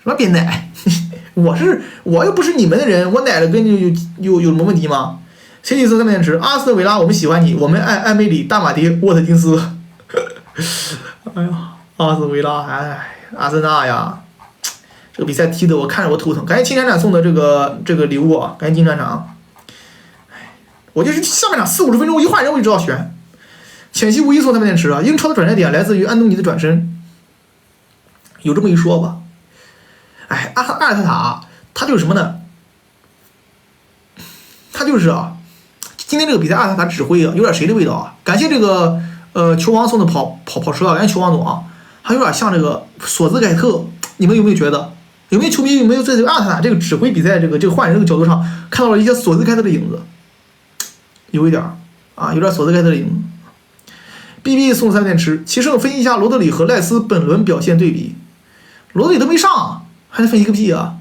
S1: 什么别奶？我又不是你们的人，我奶了跟有什么问题吗？切蒂斯3电池，阿斯顿维拉，我们喜欢你，我们爱艾梅里、大马迪、沃特金斯。哎呀，阿斯顿维拉，哎，阿森纳呀，这个比赛踢的我看着我头疼。感谢金厂长送的这个礼物啊，感谢金厂长。我就是下半场40-50分钟一换人我就知道悬。浅西无一送3电池啊，英超的转折点来自于安东尼的转身，有这么一说吧。哎，阿尔特塔他就是什么呢？他就是啊，今天这个比赛阿尔特塔指挥啊，有点谁的味道啊？感谢这个球王送的跑车啊，感谢球王总啊，还有点像这个索兹盖特，你们有没有觉得？有没有球迷有没有在这个阿尔特塔这个指挥比赛这个换人这个角度上看到了一些索兹盖特的影子？有一点啊，有点索兹盖特的影子。BB 送3电池，齐胜分析一下罗德里和赖斯本轮表现对比。罗德里都没上，还能分析个屁啊！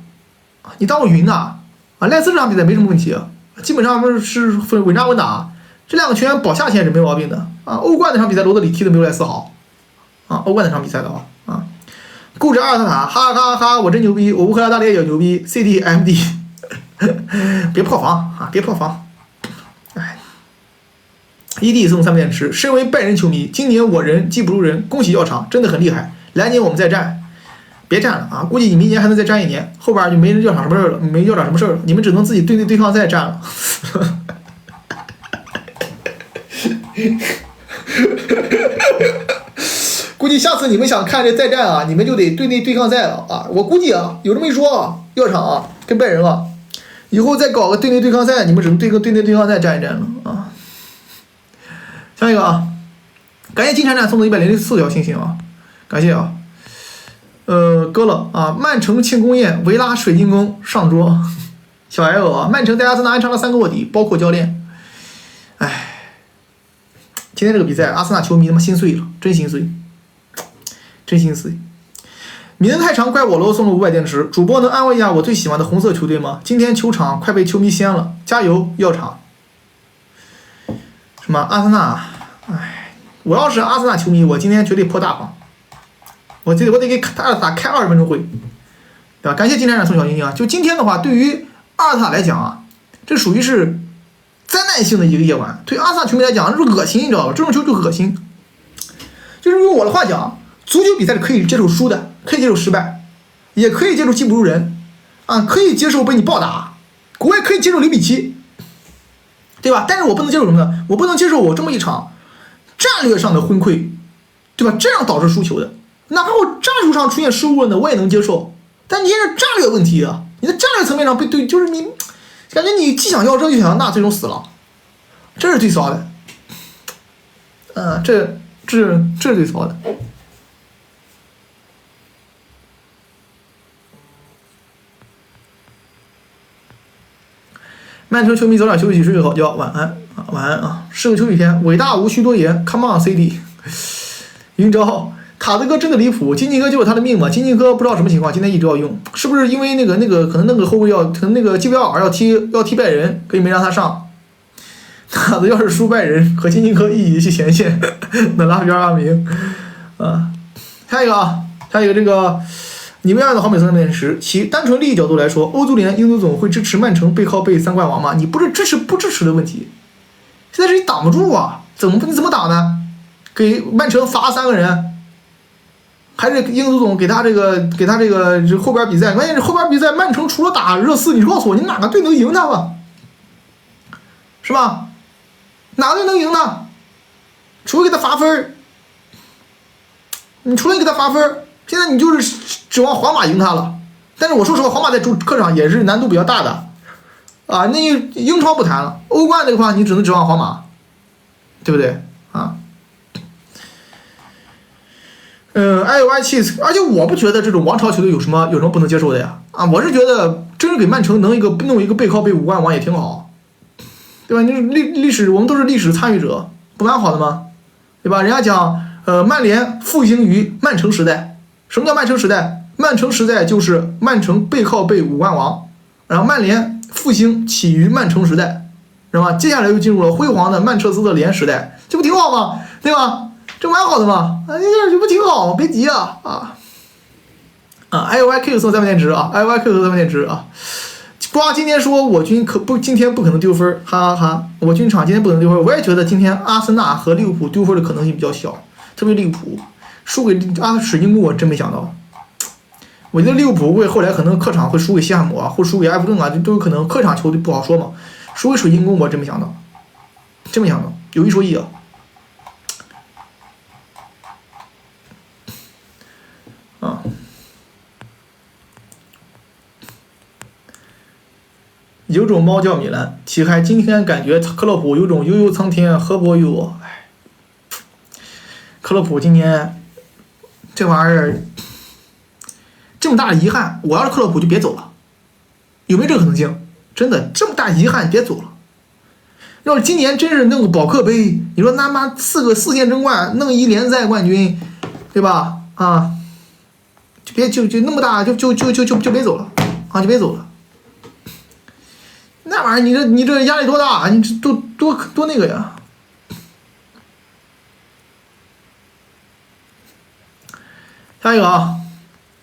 S1: 你当我云呐？啊，赖斯这场比赛没什么问题，基本上是稳扎稳打。这两个球员保下线是没毛病的啊。欧冠那场比赛罗德里踢的没有赖斯好啊，欧冠那场比赛的啊。固执阿尔特塔，哈哈哈！我真牛逼，我乌克兰大烈也牛逼。CDMD， 别破防啊，别破防。ED 送3电池，身为拜仁球迷，今年我人记不住人，恭喜药厂，真的很厉害。来年我们再战，别战了啊！估计你明年还能再战1年，后边就没人药厂什么事了，没药厂什么事了，你们只能自己对抗再战了。估计下次你们想看这再战啊，你们就得对抗赛了啊！我估计啊，有这么一说啊，药厂啊跟拜仁啊，以后再搞个对抗赛，你们只能对抗赛战一战了啊！下一个啊，感谢金铲铲送的104条星星啊，感谢啊。割了啊，曼城庆功宴，维拉水晶宫上桌。小 L 啊，曼城在阿森纳安插了3个卧底，包括教练。哎，今天这个比赛，阿森纳球迷他妈心碎了，真心碎，真心碎。名太长怪我喽，送了500电池。主播能安慰一下我最喜欢的红色球队吗？今天球场快被球迷掀了，加油，药厂。什么阿森纳？哎，我要是阿森纳球迷，我今天绝对泼大方，我得给阿尔特塔开20分钟会，对吧？感谢金铲铲送小星星啊！就今天的话，对于阿尔特塔来讲啊，这属于是灾难性的一个夜晚。对阿森纳球迷来讲，这是恶心，你知道吧？这种球就恶心。就是用我的话讲，足球比赛是可以接受输的，可以接受失败，也可以接受技不如人啊，可以接受被你暴打，我也可以接受0-7。对吧？但是我不能接受什么呢？我不能接受我这么一场战略上的昏聩，对吧？这样导致输球的，哪怕我战术上出现失误了呢，我也能接受。但你现在战略问题啊，你在战略层面上就是你感觉你既想要这又想要那，最终死了，这是最骚的。这是最骚的。曼城球迷早点休息，睡个好觉，晚安啊，晚安啊！是个休息天，伟大无需多言 ，Come on CD。云招塔子哥真的离谱，金靖哥就是他的命嘛？金靖哥不知道什么情况，今天一直要用，是不是因为那个可能那个后卫可能那个基维尔要踢拜仁，所以没让他上？塔子要是输拜仁，和金靖哥一起去前线，那拉边阿明啊！下一个这个。你们要的好美3电池，其单纯利益角度来说，欧足联英足总会支持曼城背靠背3冠王吗？你不是支持不支持的问题，现在是你挡不住啊！你怎么挡呢？给曼城罚3个人，还是英足总给他这个后边比赛？关键是后边比赛曼城除了打热刺，你告诉我，你哪个队能赢他吧？是吧？哪个队能赢他？除了给他罚分，你除了给他罚分。现在你就是指望皇马赢他了，但是我说实话，皇马在客场也是难度比较大的，啊，那英超不谈了，欧冠这个话你只能指望皇马，对不对啊？IOI 气，而且我不觉得这种王朝球队有什么不能接受的呀？啊，我是觉得真是给曼城弄一个背靠背5冠王也挺好，对吧？你历史我们都是历史参与者，不蛮好的吗？对吧？人家讲曼联复兴于曼城时代。什么叫曼城时代？曼城时代就是曼城背靠背5冠王，然后曼联复兴起于曼城时代，是吧？接下来又进入了辉煌的曼彻斯特联时代，这不挺好吗？对吧？这蛮好的嘛，这不挺好？别急啊！IOYQ 送3电池啊 ，IOYQ 送3电池啊！瓜今天说我军今天不可能丢分，哈哈哈！我军场今天不可能丢分，我也觉得今天阿森纳和利物浦丢分的可能性比较小，特别利物浦输给水晶宫，我真没想到。我觉得利物浦会后来可能客场会输给西汉姆啊，或输给埃弗顿啊，都有可能。客场球队不好说嘛，输给水晶宫我真没想到，真没想到，有一说一啊。啊，有种猫叫米兰，启开今天感觉克洛普有种悠悠苍天，何伯有我。哎，克洛普今年这玩意儿。这么大的遗憾，我要是克洛普就别走了，有没有这个可能性？真的，这么大遗憾别走了。要是今年真是弄个保克杯，你说他妈4线争冠，弄一联赛冠军，对吧？啊，就别就那么大就别走了啊，就别走了。那玩意儿你这压力多大？你这多那个呀？下一个啊。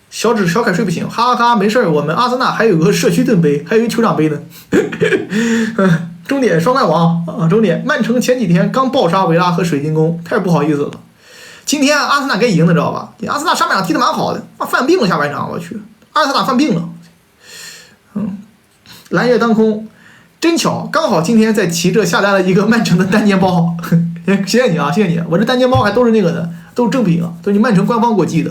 S1: 小凯睡不醒，哈哈哈，没事儿，我们阿森纳还有个社区盾杯，还有一酋长杯呢。终点双冠王啊！终点，曼城前几天刚爆杀维拉和水晶宫，太不好意思了。今天阿森纳该赢的，知道吧？阿森纳上半场踢得蛮好的，犯病了下半场，我去，阿森纳犯病了。蓝月当空，真巧，刚好今天在骑着下单了一个曼城的单肩包，谢谢你啊，谢谢你，我这单肩包还都是那个的，都是正品啊，都是你曼城官方给我寄的，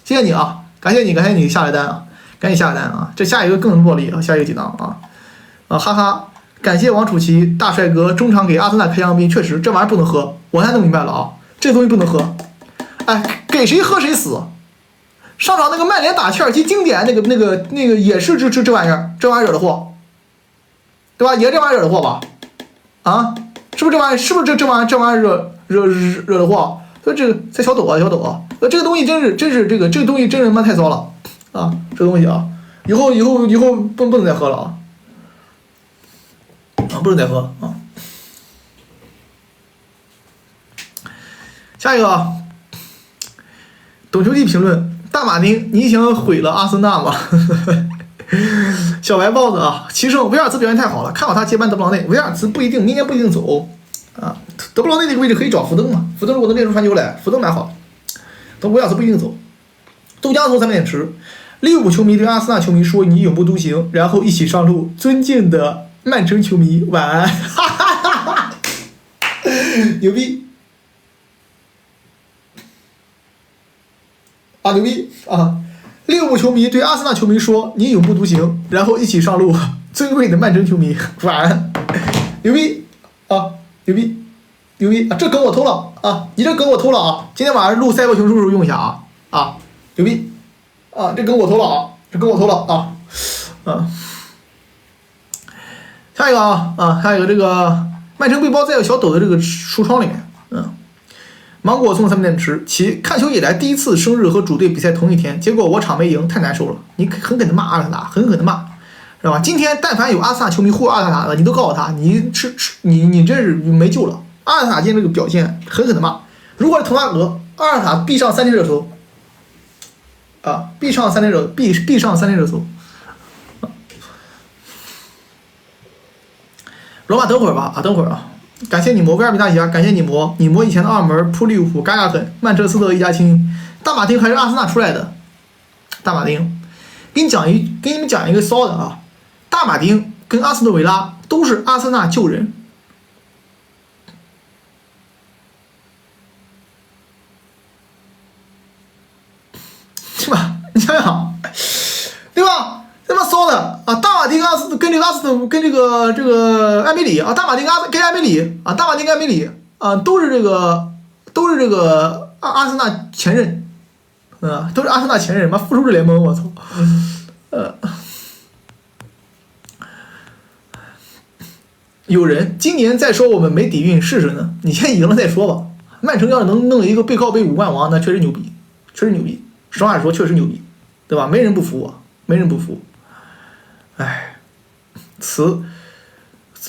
S1: 谢谢你啊。感谢你下来单啊，赶紧下来单啊！这下一个更暴力啊，下一个几档啊哈哈！感谢王楚奇大帅哥中场给阿森纳开香槟，确实这玩意儿不能喝，我现在弄明白了啊，这东西不能喝，哎，给谁喝谁死。上场那个曼联打切尔西经典那个也是这玩意儿惹的祸，对吧？也是这玩意儿惹的祸吧？啊，是不是这玩意儿惹的祸？说这个在小抖啊，这个东西真是这个东西真是妈太糟了啊！这个东西啊，以后不能再喝了啊！不能再喝啊！下一个啊，懂球帝评论：大马丁，你想毁了阿森纳吗？小白豹子啊，齐胜，维尔茨表现太好了，看好他接班德布劳内。维尔茨不一定，明年不一定走啊。德布劳内那个位置可以找福登嘛？福登如果能练出传球来，福登蛮好。等维尔茨不一定走。豆浆从3点池，利物浦球迷对阿森纳球迷说：“你永不独行，然后一起上路。”尊敬的曼城球迷，晚安。哈哈哈哈，牛逼！啊，牛逼啊！利物浦球迷对阿森纳球迷说：“你永不独行，然后一起上路。”尊贵的曼城球迷，晚安！牛逼啊！牛逼！牛逼啊！这梗我偷了啊！你这梗我偷了啊！今天晚上录赛博球叔叔用一下啊！啊，牛逼！啊，这梗我偷了啊！这梗我偷了啊！啊，下一个啊，下一个这个曼城背包在小抖的这个橱窗里面，芒果送3点吃，其看球以来第一次生日和主队比赛同一天，结果我场没赢，太难受了。你狠狠的骂阿森纳，狠狠的骂，知道吧？今天但凡有阿森纳球迷护阿森纳的，你都告诉他，你真是没救了。阿森纳今天这个表现狠狠的骂，如果是滕哈格，阿森纳必上3天热搜，啊，必上3天热搜。老马等会儿吧，等会儿啊。感谢你魔威尔比大侠，感谢你魔以前的二门扑利物浦，嘎嘎狠，曼彻斯特一家亲，大马丁还是阿森纳出来的，大马丁，给你们讲一个骚的啊，大马丁跟阿斯顿维拉都是阿森纳旧人，是吧？你想想，对吧？他妈骚的啊！大马丁跟这个埃梅里啊，大马丁跟埃梅里啊，大马丁跟埃梅里啊，都是这个阿森纳前任，都是阿森纳前任，妈复仇者联盟，我操！有人今年再说我们没底蕴试试呢，你先赢了再说吧。曼城要是能弄一个背靠背5冠王，那确实牛逼，确实牛逼。实话说，确实牛逼，对吧？没人不服我，没人不服。哎，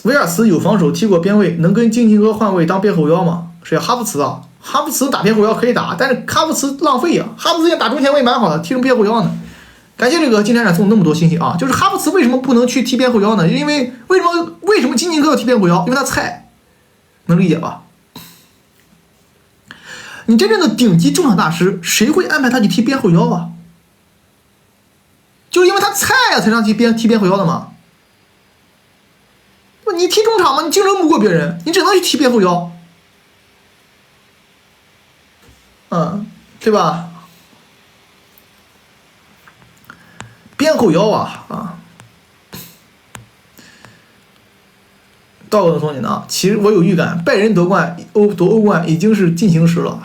S1: 维尔茨有防守，踢过边卫，能跟金琴科换位当边后腰吗？谁哈弗茨啊？哈弗茨打边后腰可以打，但是哈弗茨浪费啊！哈弗茨也打中前卫蛮好的，踢成边后腰呢。感谢这个金闪闪送那么多信息啊！就是哈弗茨为什么不能去踢边后腰呢？因为为什么金琴科要踢边后腰？因为他菜，能理解吧？你真正的顶级中场大师，谁会安排他去踢边后腰啊？就是因为他菜啊，才让踢边后腰的嘛。你踢中场嘛，你竞争不过别人，你只能去踢边后腰，对吧？边后腰啊！道哥送你呢，其实我有预感，拜仁夺欧冠已经是进行时了。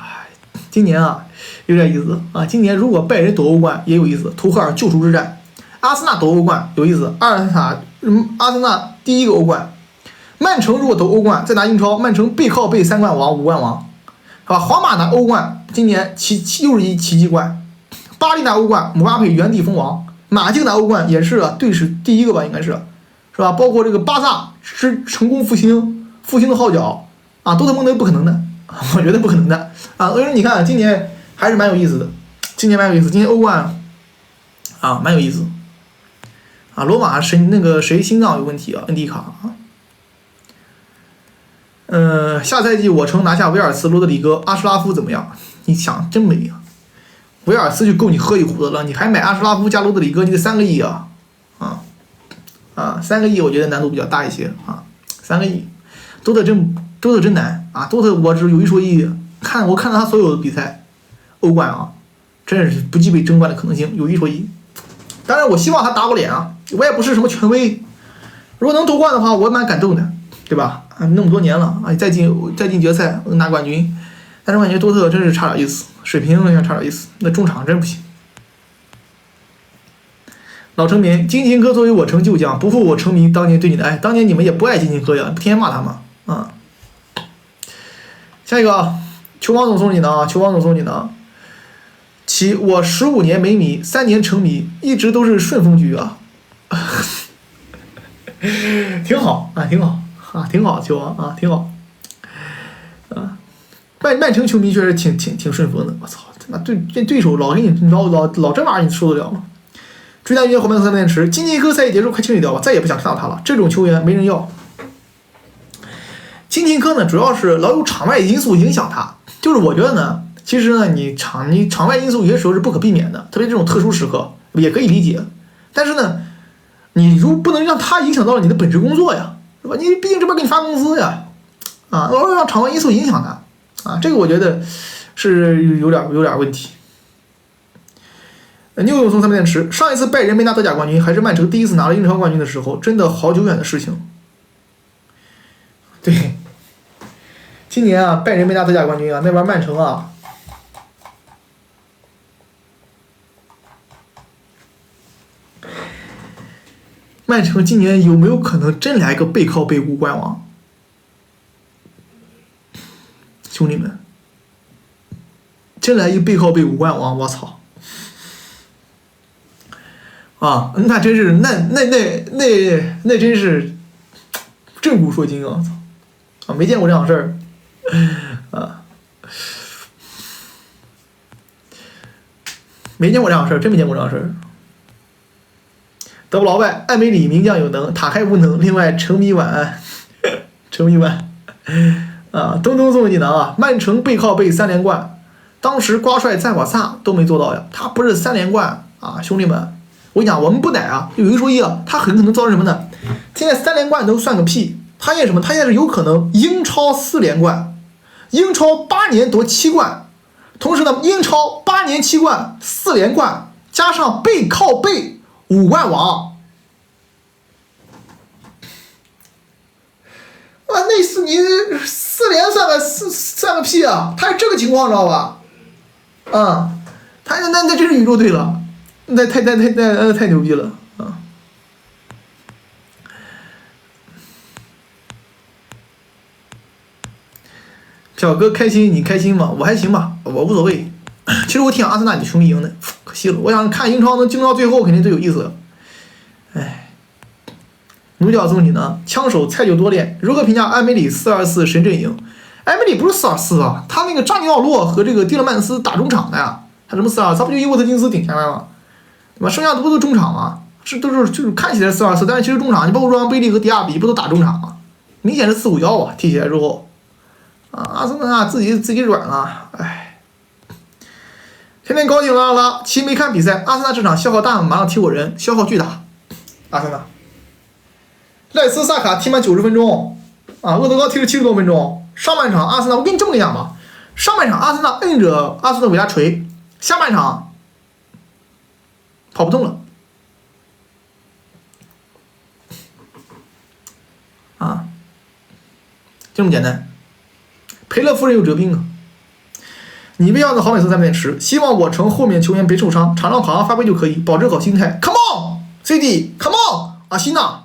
S1: 今年啊，有点意思啊！今年如果拜仁夺欧冠也有意思，图赫尔救赎之战，阿森纳夺欧冠有意思，阿森纳第一个欧冠，曼城如果夺欧冠再拿英超，曼城背靠背3冠王5冠王，是吧？皇马拿欧冠，今年又是一奇迹冠，巴黎拿欧冠，姆巴佩原地封王，马竞拿欧冠也是队史第一个吧，应该是吧？包括这个巴萨是成功复兴的号角啊，多特蒙德不可能的，我觉得不可能的啊。所以说你看今年还是蛮有意思的，今年欧冠啊蛮有意思啊。罗马谁心脏有问题啊？恩迪卡啊。下赛季我城拿下维尔茨、罗德里戈、阿什拉夫怎么样？你想真没啊！维尔茨就够你喝一壶的了，你还买阿什拉夫加罗德里戈，你得3个亿啊！3个亿我觉得难度比较大一些啊，3个亿，多特真难啊！多特我只有一说一，我看了他所有的比赛，欧冠啊，真是不具备争冠的可能性，有一说一。当然我希望他打我脸啊，我也不是什么权威，如果能夺冠的话，我蛮感动的，对吧？那么多年了啊，再进决赛拿冠军，但是我感觉多特真是差点意思，水平也差点意思，那中场真不行。老成民，金琴科作为我城旧将，不负我城民当年对你的爱。当年你们也不爱金琴科呀，不天天骂他吗？啊！下一个啊，球王总送你呢啊，我15年没迷，3年成迷，一直都是顺风局啊，挺好啊，挺好，球王啊，挺好啊。曼城球迷确实挺顺风的，我操，那对手老给你老这玩意儿，你受得了吗？追单约后面3电池，金琴科赛季结束快清理掉吧，再也不想看到他了。这种球员没人要。金琴科呢，主要是老有场外因素影响他，就是我觉得呢，其实呢，你场外因素有些时候是不可避免的，特别这种特殊时刻也可以理解。但是呢，你不能让他影响到了你的本职工作呀，是吧？你毕竟这边给你发工资呀，啊，老让场外因素影响他，啊，这个我觉得是有点问题。牛永松3电池，上一次拜仁没拿德甲冠军，还是曼城第一次拿了英超冠军的时候，真的好久远的事情。对，今年啊，拜仁没拿德甲冠军啊，那边曼城啊，曼城今年有没有可能真来个背靠背5冠王？兄弟们，真来一背靠背5冠王，我操！啊，那真是那真是震古烁今啊！操，没见过这样事儿啊，没见过这样事儿，真没见过这样事儿。德布劳外，艾梅里名将有能，塔开无能。另外，成迷晚安，成迷晚啊！东东送技能啊！曼城背靠背3连冠，当时瓜帅赞瓦萨都没做到呀，他不是3连冠啊，兄弟们！我跟你讲，我们不奶啊，有一说一啊，他很可能造成什么呢？现在3连冠都算个屁，他现在什么？他现在是有可能英超4连冠，英超8年夺7冠，同时呢，英超8年7冠4连冠，加上背靠背5冠王，那是你4连算个屁啊！他是这个情况知道吧？啊，他那真是宇宙队了。那太牛逼了啊！小哥开心，你开心吗？我还行吧，我无所谓。其实我挺想阿森纳你兄弟赢的，可惜了。我想看英超能进到最后，肯定最有意思了。哎，奴角送你呢，枪手菜就多练。如何评价埃梅里4-2-4神阵营？埃梅里不是4-2-4啊，他那个扎尼奥洛和这个蒂勒曼斯打中场的呀，他什么4-2？他不就伊沃特金斯顶下来吗？对吧？剩下的不都中场吗？就是看起来是4-2-4，但是其实中场，你包括若昂贝利和迪亚比不都打中场吗？明显是4-5-1啊，踢起来之后，阿森纳自己软了，哎。天天高兴了，其没看比赛，阿森纳这场消耗大，马上踢我人，消耗巨大。阿森纳，赖斯萨卡踢满90分钟，厄德高踢了70多分钟。上半场阿森纳，我跟你这么讲吧，上半场阿森纳摁着阿森纳维拉锤，下半场跑不动了。就这么简单，赔了夫人又折兵啊！你为要个好美色3点吃，希望我城后面球员别受伤，场上好好发挥就可以，保持好心态。Come on CD，Come on 阿西纳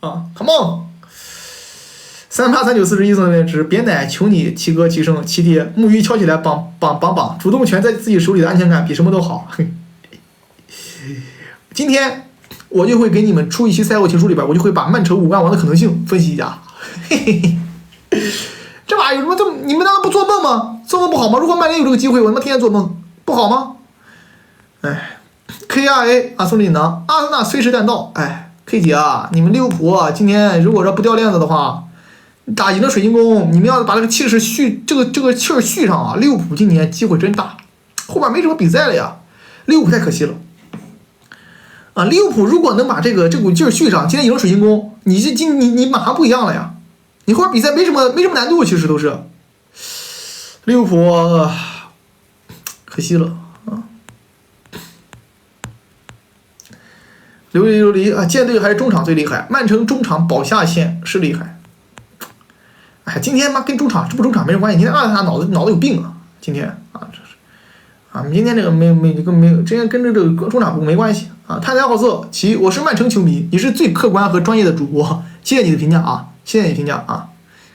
S1: ，Come on。3839413点吃，别奶，求你齐哥齐声齐爹，木鱼敲起来绑，主动权在自己手里的安全感比什么都好。今天我就会给你们出一期赛后情书里边，我就会把曼城5冠王的可能性分析一下。这玩意有什么你们难道不做梦吗？做梦不好吗？如果曼联有这个机会，我他妈天天做梦，不好吗？哎 ，KRA 孙琳囊，阿森纳虽时但到。哎 ，K 姐啊，你们利物浦今天如果说不掉链子的话，打赢了水晶宫，你们要把这个气势这个气儿续上啊！利物浦今年机会真大，后边没什么比赛了呀，利物浦太可惜了。利物浦如果能把这股劲儿续上，今天赢了水晶宫，你马上不一样了呀！你后边比赛没什么难度，其实都是利物浦可惜了啊！琉璃啊，舰队还是中场最厉害，曼城中场保下线是厉害。哎，今天跟中场不中场没人关系，今天阿尔塔脑子有病啊！今天这是今天这个没有，今天跟这个中场没关系啊！太太好色，我是曼城球迷，你是最客观和专业的主播，谢谢你的评价啊！谢谢你评价啊！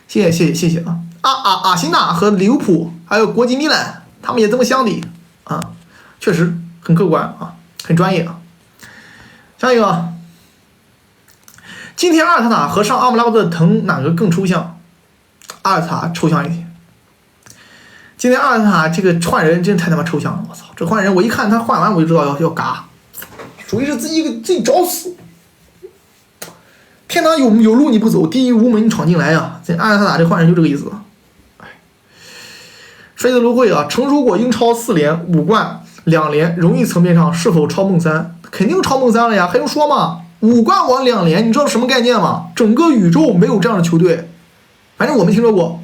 S1: 谢谢啊！阿辛纳和利物浦还有国际米兰，他们也这么想的啊，确实很客观啊，很专业啊。下一个，今天阿尔塔塔和上阿姆拉巴特滕哪个更抽象？阿尔塔抽象一点。今天阿尔塔这个换人真太他妈抽象了，我操！这换人我一看他换完我就知道要嘎，属于是自己找死。天堂有路你不走，地狱无门你闯进来呀！这阿尔塔塔这换人就这个意思。摔得芦荟啊！城如果英超4连5冠2连，荣誉层面上是否超梦三？肯定超梦三了呀，还用说吗？5冠王2连，你知道什么概念吗？整个宇宙没有这样的球队，反正我没听说过。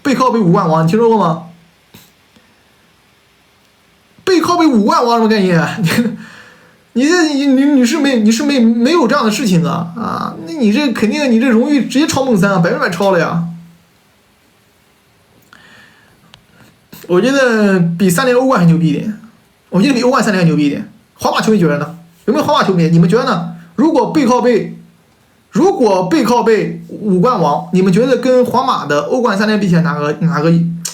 S1: 背靠背5冠王，你听说过吗？背靠背5冠王什么概念？你是没有这样的事情啊！那你这肯定你这荣誉直接超梦三啊，100%超了呀！我觉得比3连欧冠还牛逼一点，我觉得比欧冠3连还牛逼一点。皇马球迷觉得呢？有没有皇马球迷？你们觉得呢？如果背靠背5冠王，你们觉得跟皇马的欧冠3连比起来哪个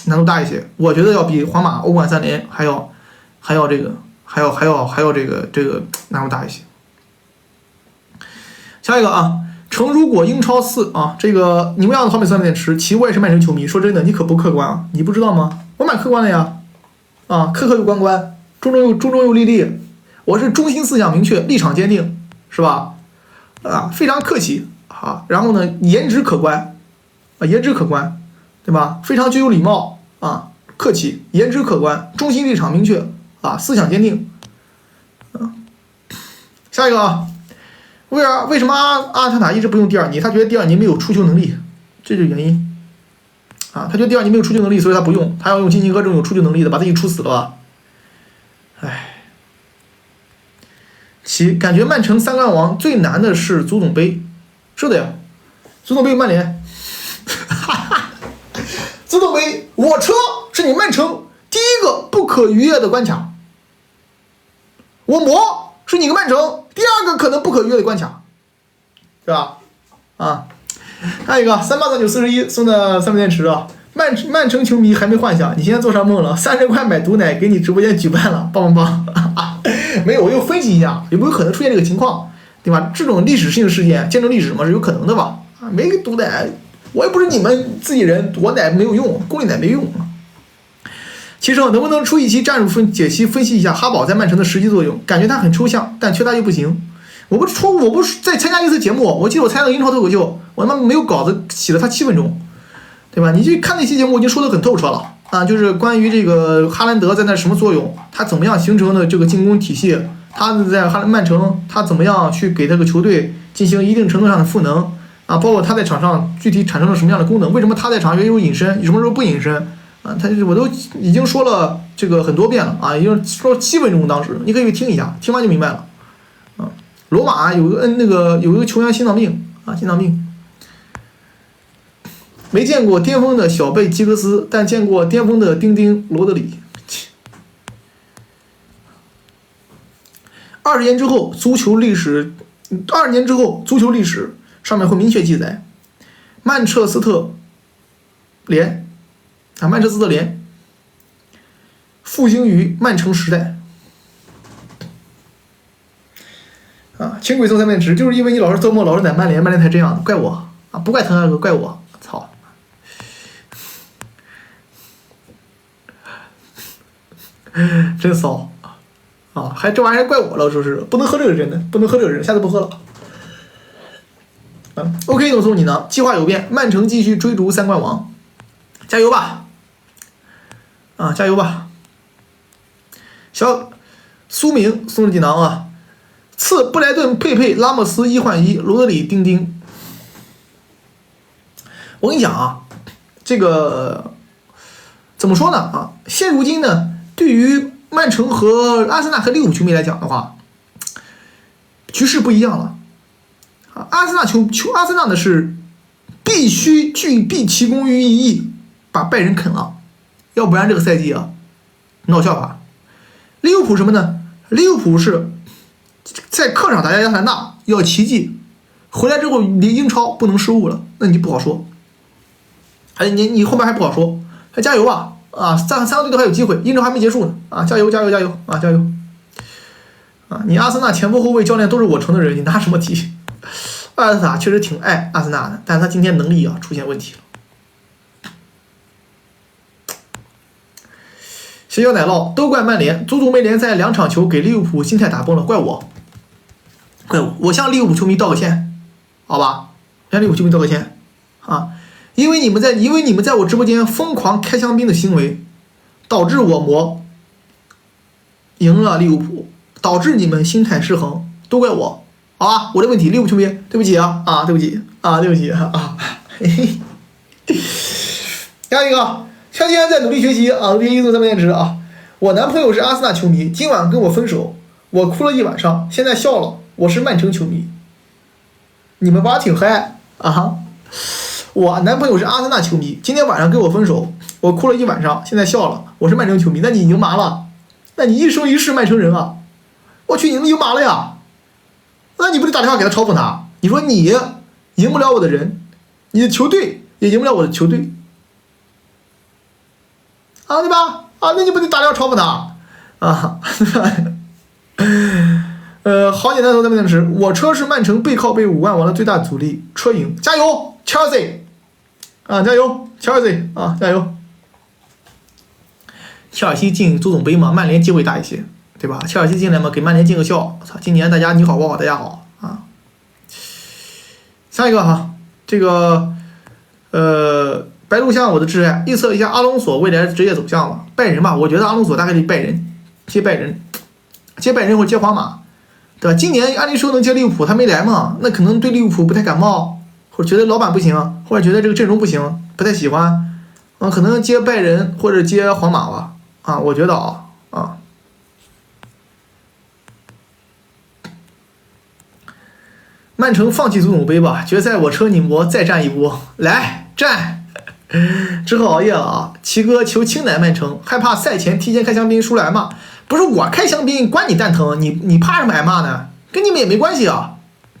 S1: 难度大一些？我觉得要比皇马欧冠3连还要这个难度大一些。下一个啊，诚如果英超4啊，这个你们要的好美3点吃，其我也是曼城球迷。说真的，你可不客观啊？你不知道吗？我蛮客观的呀，客又关关，中又立立，我是中心思想明确，立场坚定，是吧？非常客气啊，然后呢，颜值可观，对吧？非常具有礼貌啊，客气，颜值可观，中心立场明确啊，思想坚定。下一个啊，为什么阿尔塔塔一直不用蒂尔尼？他觉得蒂尔尼没有出球能力，这就是原因。他觉得蒂尔尼没有出球能力，所以他不用，他要用金琴科这种有出球能力的，把自己出死了吧？感觉曼城3冠王最难的是足总杯，是的呀，足总杯曼联，足总杯我车是你曼城第一个不可逾越的关卡，我魔是你个曼城第2个可能不可逾越的关卡，是吧？还有一个383941送的3分电池啊，曼城球迷还没幻想，你现在做上梦了，30块买毒奶给你直播间举办了，棒！没有，我又分析一下有没有可能出现这个情况，对吧？这种历史性事件见证历史嘛是有可能的吧？没毒奶，我也不是你们自己人，我奶没有用，公里奶没用。其实能不能出一期战术解析分析一下哈堡在曼城的实际作用？感觉他很抽象，但缺他就不行。我不再参加一次节目，我记得我参加了英超脱口秀，我他妈没有稿子写了他7分钟，对吧？你去看那期节目，我已经说得很透彻了啊，就是关于这个哈兰德在那什么作用，他怎么样形成的这个进攻体系，他在曼城他怎么样去给这个球队进行一定程度上的赋能啊，包括他在场上具体产生了什么样的功能，为什么他在场上有隐身，什么时候不隐身啊？我都已经说了这个很多遍了啊，已经说了7分钟，当时你可以去听一下，听完就明白了啊。罗马有一个球员心脏病啊，心脏病。没见过巅峰的小贝吉格斯，但见过巅峰的丁丁罗德里。20年之后，足球历史上面会明确记载，曼彻斯特联复兴于曼城时代。啊，轻轨送3面值，就是因为你老是周末老是在曼联才这样，怪我啊，不怪滕哈格，怪我，操！真骚啊！还这玩意儿怪我了，说是不能喝这个人的，不能喝这个人，下次不喝了。OK， 总送你呢，计划有变，曼城继续追逐3冠王，加油吧！啊，加油吧！小苏明送了几囊啊？次布莱顿佩佩拉莫斯1换1，罗德里丁丁。我跟你讲啊，这个怎么说呢啊？现如今呢，对于曼城和阿森纳和利物浦球迷来讲的话，局势不一样了。啊，阿森纳的是必须毕其功于一役，把拜仁啃了，要不然这个赛季啊闹笑话。利物浦什么呢？利物浦是在客场打亚特兰大要奇迹，回来之后离英超不能失误了，那你不好说。哎，你后面还不好说，还加油吧！啊，三个队都还有机会，英超还没结束呢！啊，加油啊，加油！啊，你阿森纳前锋后卫教练都是我城的人，你拿什么踢？阿森纳确实挺爱阿森纳的，但是他今天能力啊出现问题了。小小奶酪都怪曼联，足足没联赛2场球给利物浦心态打崩了，怪我！我向利物浦球迷道个歉，好吧？向利物浦球迷道个歉啊！因为你们在我直播间疯狂开香槟的行为，导致我魔赢了利物浦，导致你们心态失衡，都怪我，好吧？我的问题，利物浦球迷，对不起啊，对不起啊，嘿嘿。下一个，夏天在努力学习啊，努力运动3面值啊。我男朋友是阿森纳球迷，今晚跟我分手，我哭了一晚上，现在笑了，我是曼城球迷。你们玩挺嗨啊！我男朋友是阿森纳球迷，今天晚上跟我分手，我哭了一晚上，现在笑了，我是曼城球迷。那你已经麻了，那你一生一世曼城人啊！我去，你们赢麻了呀？那你不得打电话给他嘲讽他？你说你赢不了我的人，你的球队也赢不了我的球队，啊，对吧？啊，那你不得打电话嘲讽他啊？好简单，都在面吃。我车是曼城背靠背5万完了最大阻力，车赢，加油 ，Chelsea！ 啊，加油 ，Chelsea！ 啊，加油！切尔西进足总杯嘛，曼联机会大一些，对吧？切尔西进来嘛，给曼联尽个孝。操，今年大家你好我好大家好啊。下一个哈，这个白鹿巷我的挚爱，预测一下阿隆索未来职业走向吧。拜仁吧，我觉得阿隆索大概率拜仁，接拜仁或者接皇马，对吧？今年按理说能接利物浦，他没来嘛，那可能对利物浦不太感冒，或者觉得老板不行，或者觉得这个阵容不行，不太喜欢，可能接拜仁或者接皇马吧，啊，我觉得啊。曼城放弃足总杯吧，决赛我车你磨再战一波，来战！之后熬夜了啊！齐哥求轻奶曼城，害怕赛前提前开香槟输了挨骂，不是我开香槟关你蛋疼，你怕什么挨骂呢？跟你们也没关系啊，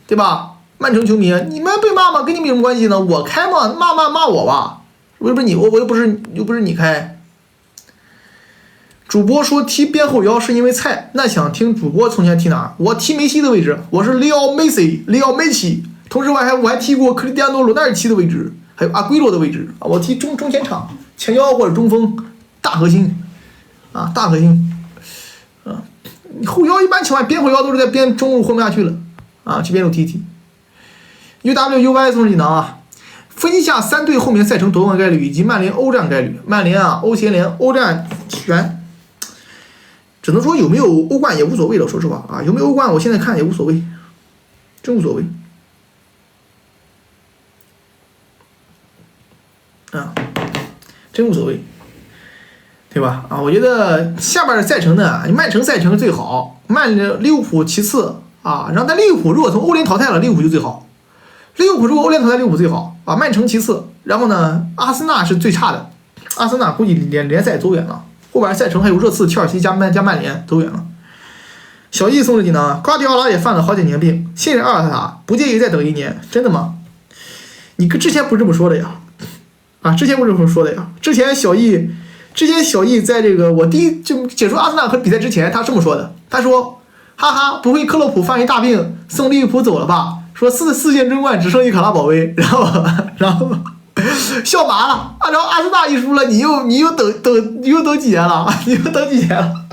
S1: 对吧？曼城球迷，你们被骂吗？跟你们有什么关系呢？我开嘛，骂我吧，我又不是你，我又不是你开。主播说踢边后腰是因为菜，那想听主播从前踢哪儿？我踢梅西的位置，我是里奥梅西，同时我还踢过克里蒂亚诺罗纳尔奇的位置，还有阿圭罗的位置啊，我踢中前场，前腰或者中锋，大核心啊，大核心，啊，后腰一般情况边后腰都是在边中路混不下去了，啊，去边路踢踢。UWUY 送你囊啊，分析下3队后面赛程夺冠概率以及曼联欧战概率。曼联啊，欧协联欧战悬，只能说有没有欧冠也无所谓了，说实话啊，有没有欧冠我现在看也无所谓，真无所谓。啊，真无所谓，对吧？啊，我觉得下边的赛程呢，曼城赛程最好，利物浦其次啊，然后但利物浦如果从欧联淘汰了，利物浦就最好。利物浦如果欧联淘汰，利物浦最好啊，曼城其次，然后呢，阿森纳是最差的，阿森纳估计联赛走远了，后边赛程还有热刺、切尔西加曼联走远了。小易送了你呢，瓜迪奥拉也犯了好几年病，信任阿尔特塔，不介意再等1年，真的吗？你之前不是这么说的呀？啊，之前不是这么说的呀？之前小易在这个我就解说阿森纳和比赛之前，他这么说的，他说：“哈哈，不会克洛普犯一大病送利物浦走了吧？说四线争冠只剩一卡拉保威，然后笑麻了啊！然后阿森纳一输了，你又等几年了？你又等几年了？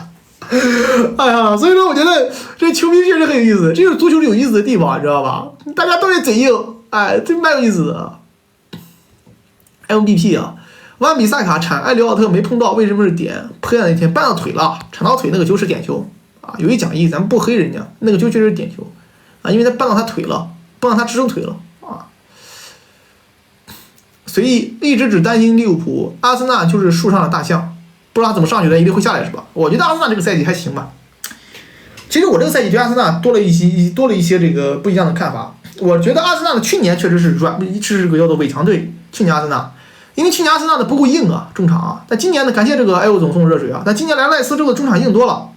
S1: 哎呀，所以说我觉得这球迷确实很有意思，这就是足球有意思的地方，你知道吧？大家都是嘴硬，哎，这蛮有意思的。MVP 啊，万比萨卡铲埃里奥特没碰到，为什么是点？破案那天绊到腿了，铲到腿那个球是点球啊，有一讲义，咱们不黑人家，那个球确实是点球啊，因为他绊到他腿了，绊到他支撑腿了啊。所以一直只担心利物浦，阿森纳就是树上的大象，不知道他怎么上去的，一定会下来是吧？我觉得阿森纳这个赛季还行吧。其实我这个赛季对阿森纳多了一些这个不一样的看法。我觉得阿森纳的去年确实是个叫做伪强队，去年阿森纳。因为去年阿森纳的不够硬啊，中场啊，但今年呢，感谢这个艾欧总送热水啊，但今年来赖斯之后中场硬多了，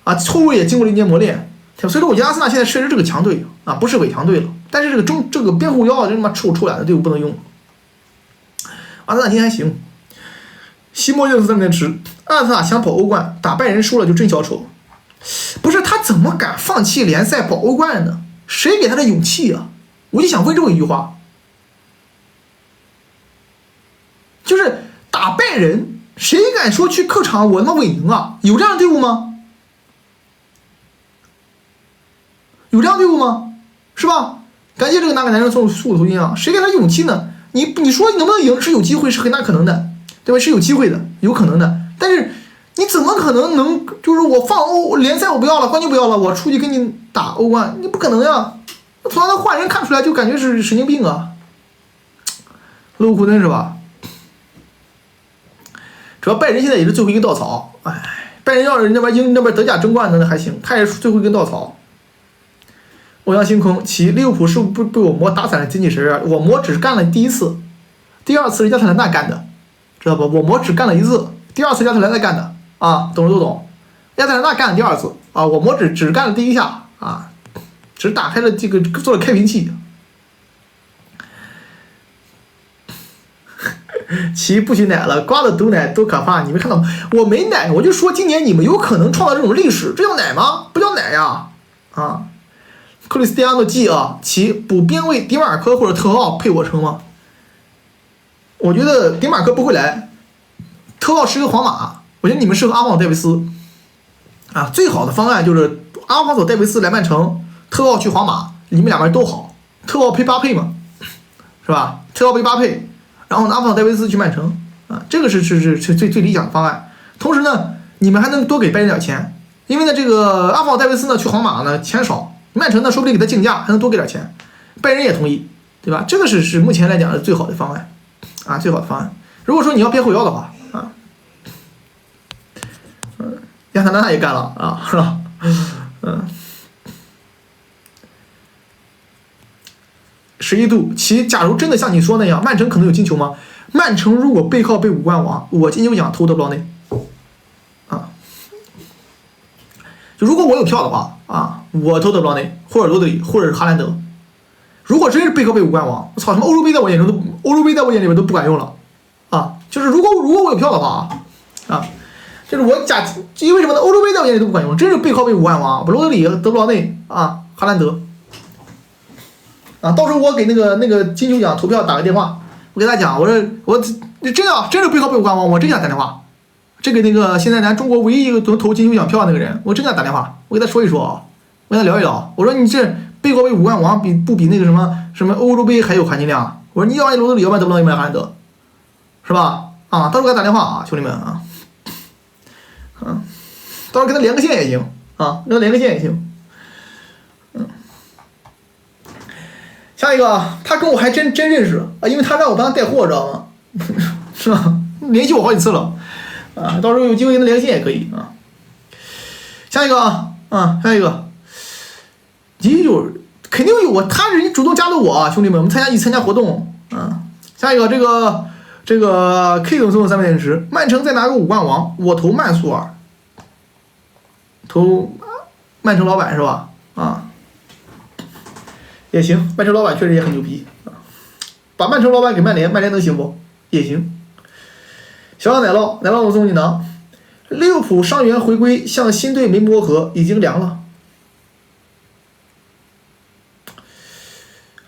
S1: 啊，后卫也经过了1年磨练，所以说我觉得阿森纳现在确实是个强队啊，不是伪强队了，但是这个边后腰真他妈臭懒的队伍不能用。阿森纳今天还行，西莫就是3连吃，阿森纳想跑欧冠，打拜仁输了就真小丑，不是他怎么敢放弃联赛跑欧冠呢？谁给他的勇气啊？我就想问这么一句话。就是打败人，谁敢说去客场我他妈稳赢啊？有这样的队伍吗？有这样的队伍吗？是吧？感谢这个哪个男人送素头音啊！谁给他勇气呢？你说你能不能赢是有机会，是很大可能的，对吧？是有机会的，有可能的。但是你怎么可能就是我放联赛我不要了，冠军不要了，我出去跟你打欧冠，你不可能呀！从他换人看出来就感觉是神经病啊！勒沃库森是吧？主要拜仁现在也是最后一根稻草，哎，拜仁要是那边德甲争冠那还行，他也是最后一根稻草。欧阳星空，利物浦是不是被我磨打散了精气神啊？我磨只干了第1次，第2次是亚特兰大干的，知道吧？我磨只干了1次，第2次亚特兰大干的啊，懂的都懂。亚特兰大干了第2次啊，我磨只干了第1下啊，只打开了这个做了开瓶器。其不许奶了，刮了毒奶多可怕！你没看到吗？我没奶，我就说今年你们有可能创造这种历史，这叫奶吗？不叫奶呀！啊，克里斯蒂亚诺季啊，其补边卫迪马尔科或者特奥配我成吗？我觉得迪马尔科不会来，特奥适合皇马，我觉得你们适合阿方索戴维斯啊。最好的方案就是阿方索戴维斯来曼城，特奥去皇马，你们两边都好，特奥配巴佩嘛，是吧？特奥配巴佩。然后阿方索戴维斯去曼城啊，这个是最理想的方案。同时呢，你们还能多给拜仁点钱，因为呢，这个阿方索戴维斯呢去皇马呢钱少，曼城呢说不定给他竞价还能多给点钱，拜仁也同意，对吧？这个是目前来讲是最好的方案啊，最好的方案。如果说你要边后腰的话啊，亚特兰大也干了啊，是吧？11度，其假如真的像你说那样，曼城可能有金球吗？曼城如果背靠背5冠王，我金球奖投得不到内啊。就如果我有票的话啊，我投得不到内，或者罗德里，或者是哈兰德。如果真是背靠背5冠王，我操，什么欧洲杯在我眼里边都不管用了啊。就是如果我有票的话啊，就是因为什么呢？欧洲杯在我眼里都不管用，真是背靠背5冠王，罗德里得不到内啊，哈兰德。啊，到时候我给那个金球奖投票打个电话，我给他讲，我说真是背靠背5冠王，我真想打电话，这个那个现在咱中国唯一一个投金球奖票那个人，我真给他打电话，我给他说一说啊，我跟他聊一聊。我说你这背靠背5冠王不比那个什么欧洲杯还有含金量？我说你要完罗德里，要不然得不到100还得，是吧？啊，到时候给他打电话啊，兄弟们啊，到时候给他连个线也行啊，跟他连个线也行。下一个，他跟我还真认识啊，因为他让我帮他带货，知道吗？是吧？联系我好几次了啊，到时候有机会跟他连线也可以啊。下一个下一个，肯定有我，他人家主动加的我啊，兄弟们，我们一起参加活动啊。下一个，这个 K 总送的3枚电池，曼城再拿个5冠王，我投曼苏尔，投曼城老板是吧？啊。也行，曼城老板确实也很牛逼啊！把曼城老板给曼联，曼联能行不？也行。小奶酪我送你呢。利物浦伤员回归，向新队没磨合，已经凉了。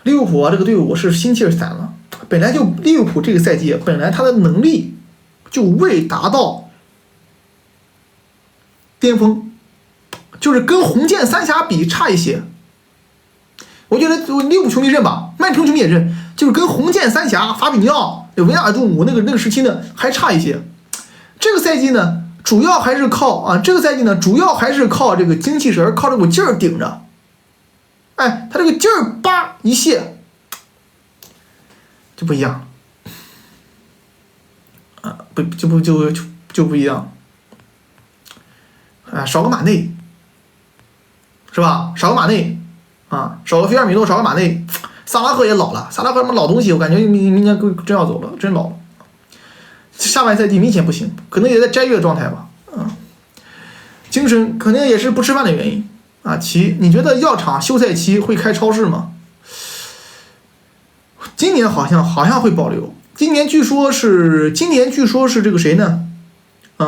S1: 利物浦啊，这个队伍是心气儿散了。本来就利物浦这个赛季，本来他的能力就未达到巅峰，就是跟红箭三峡比差一些。我觉得利物浦球迷认吧，曼城球迷也认，就是跟红箭三峡、法比尼奥、维纳杜姆那个时期呢还差一些。这个赛季呢，主要还是靠这这个精气神，靠这股劲儿顶着。哎，他这个劲儿叭一泄，就不一样啊，就不一样啊，少个马内是吧？少个马内。啊，少个菲尔米诺，少个马内，萨拉赫也老了，萨拉赫什么老东西，我感觉明年真要走了，真老了。下半赛季明显不行，可能也在斋月状态吧。精神肯定也是不吃饭的原因啊。你觉得药厂休赛期会开超市吗？今年好像会保留，今年据说是这个谁呢？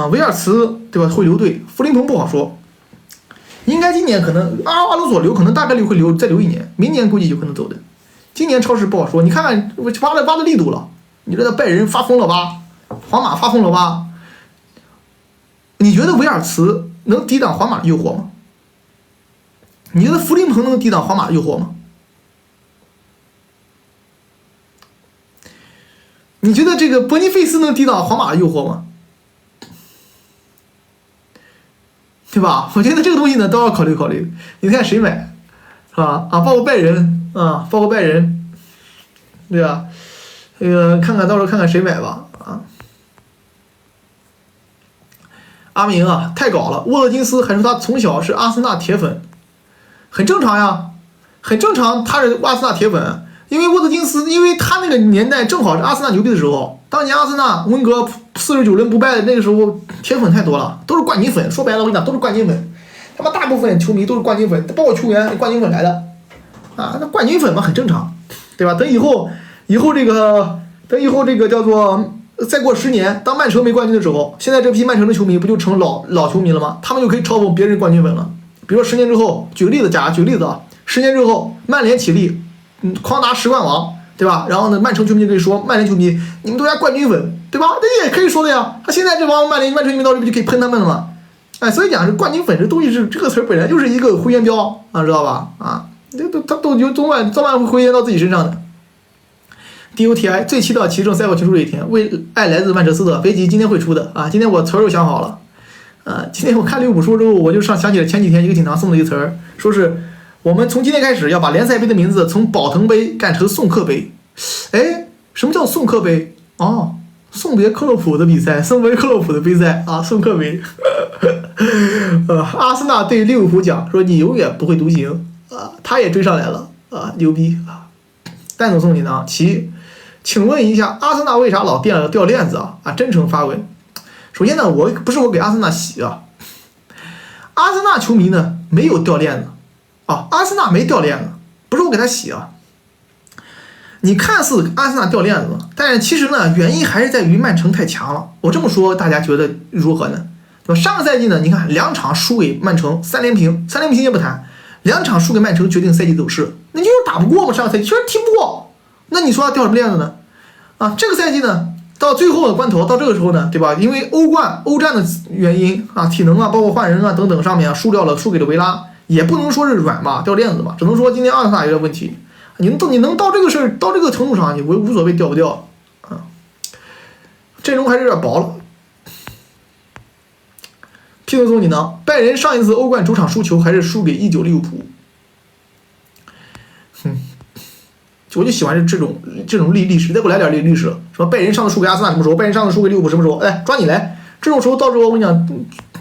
S1: 维尔茨对吧？会留队，弗林彭不好说。应该今年可能阿鲁索留，可能大概率会再留1年，明年估计有可能走的。今年超市不好说，你看看挖的力度了，你知道拜仁发疯了吧？皇马发疯了吧？你觉得维尔茨能抵挡皇马的诱惑吗？你觉得弗林彭能抵挡皇马的诱惑吗？你觉得这个伯尼费斯能抵挡皇马的诱惑吗？对吧？我觉得这个东西呢都要考虑考虑。你看谁买，是吧？包括拜仁对吧？到时候看看谁买吧啊。阿明啊，太搞了！沃特金斯还说他从小是阿森纳铁粉，很正常呀，很正常，他是阿森纳铁粉。因为沃特金斯，因为他那个年代正好是阿森纳牛逼的时候，当年阿森纳温格49轮不败的那个时候，铁粉太多了，都是冠军粉。说白了，我跟你讲，都是冠军粉。他妈大部分球迷都是冠军粉，包括球员冠军粉来的啊。那冠军粉嘛，很正常，对吧？等以后这个叫做再过10年，当曼城没冠军的时候，现在这批曼城的球迷不就成老球迷了吗？他们就可以嘲讽别人冠军粉了。比如说10年之后，举个例子啊，10年之后曼联起立。狂拿10冠王，对吧？然后呢，曼城球迷就可以说，曼联球迷你们都是冠军粉，对吧？这也可以说的呀。他现在这帮曼城球迷到这边就可以喷他们了嘛？哎，所以讲是冠军粉这东西这个词本来就是一个灰烟标啊，知道吧？啊，他都早晚会灰烟到自己身上的。DUTI 最期待骑乘赛后结束这一天，为爱来自曼彻斯特，别急，今天会出的啊。今天我词儿又想好了，今天我看利物浦输之后，我就想起了前几天一个警察送的一个词儿，说是。我们从今天开始要把联赛杯的名字从宝腾杯改成送客杯。哎，什么叫送客杯？哦，送别克洛普的比赛，送别克洛普的杯赛啊，送客杯。阿森纳对利物浦讲说你永远不会独行啊，他也追上来了啊，牛逼啊！蛋总送你呢，请问一下，阿森纳为啥老掉链子啊？真诚发问。首先呢，不是我给阿森纳洗啊，阿森纳球迷呢没有掉链子。阿森纳没掉链子，不是我给他洗啊。你看似阿森纳掉链子，但是其实呢，原因还是在于曼城太强了。我这么说，大家觉得如何呢？对吧？上个赛季呢，你看2场输给曼城，3连平也不谈，2场输给曼城决定赛季走势，那就是打不过嘛。上个赛季确实踢不过，那你说他掉什么链子呢？这个赛季呢，到最后的关头，到这个时候呢，对吧？因为欧战的原因啊，体能啊，包括换人啊等等上面啊，输给了维拉，也不能说是软嘛，掉链子嘛，只能说今天阿森纳有点问题。你能到这个事儿到这个程度上，你无所谓掉不掉啊？阵容还是有点薄了。皮特松，你呢？拜仁上一次欧冠主场输球还是输给19利物浦。我就喜欢这种历史，再给我来点历史，什么拜仁上次输给阿森纳什么时候？拜仁上次输给利物浦什么时候？哎，抓你来！这种时候到时候我跟你讲，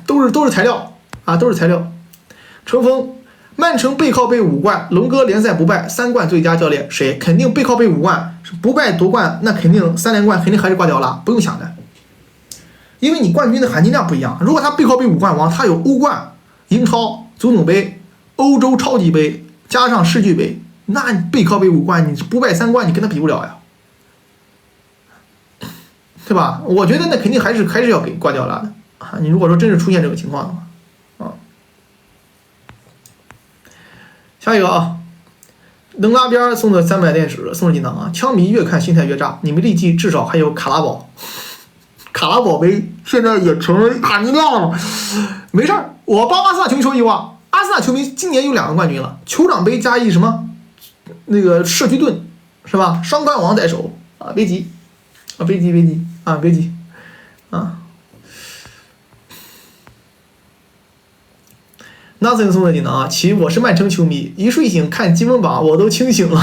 S1: 都是材料啊，都是材料。程峰，曼城背靠背5冠，龙哥联赛不败3冠最佳教练谁？肯定背靠背5冠，不败夺冠，那肯定3连冠肯定还是瓜迪奥拉，不用想的。因为你冠军的含金量不一样，如果他背靠背5冠王，他有欧冠、英超、足总杯、欧洲超级杯，加上世俱杯。那你背靠背5冠，你不败3冠，你跟他比不了呀，对吧？我觉得那肯定还是要给瓜迪奥拉的啊！你如果说真是出现这个情况的话，啊，下一个啊，能拉边送的300电池送进档啊！枪迷越看心态越炸，你们立即至少还有卡拉宝杯，现在也成了含金量了嘛？没事儿，我帮阿森纳球迷说一句话，阿森纳球迷今年有2个冠军了，酋长杯加一什么？那个社区盾是吧？双冠王在手啊，别急啊，别急啊，别急啊。Nothing 送的你呢啊，其实我是曼城球迷，一睡醒看积分榜我都清醒了。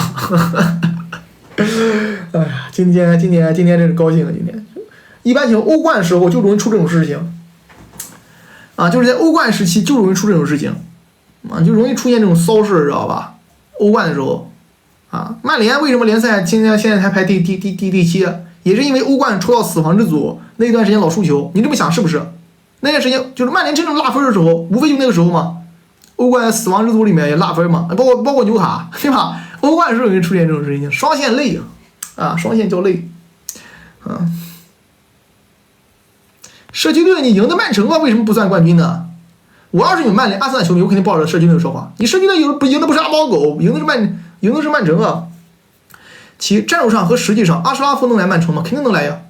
S1: 哎呀，今天真是高兴啊！今天一般情况欧冠的时候就容易出这种事情啊，就是在欧冠时期就容易出这种事情啊，就容易出现这种骚事，知道吧？欧冠的时候。啊，曼联为什么联赛现在才排第7？也是因为欧冠抽到死亡之组那一段时间老输球，你这么想是不是？那段时间就是曼联真正拉分的时候，无非就那个时候嘛。欧冠死亡之组里面也拉分嘛，包括纽卡，对吧？欧冠的时候也出现这种事情，双线累啊，双线较累啊。社区队你赢的曼城啊，为什么不算冠军呢？我要是有曼联、阿森纳球迷，我肯定抱着社区队说话。你社区队赢的不是阿猫狗，赢的是曼城啊！其战术上和实际上，阿什拉夫能来曼城吗？肯定能来呀。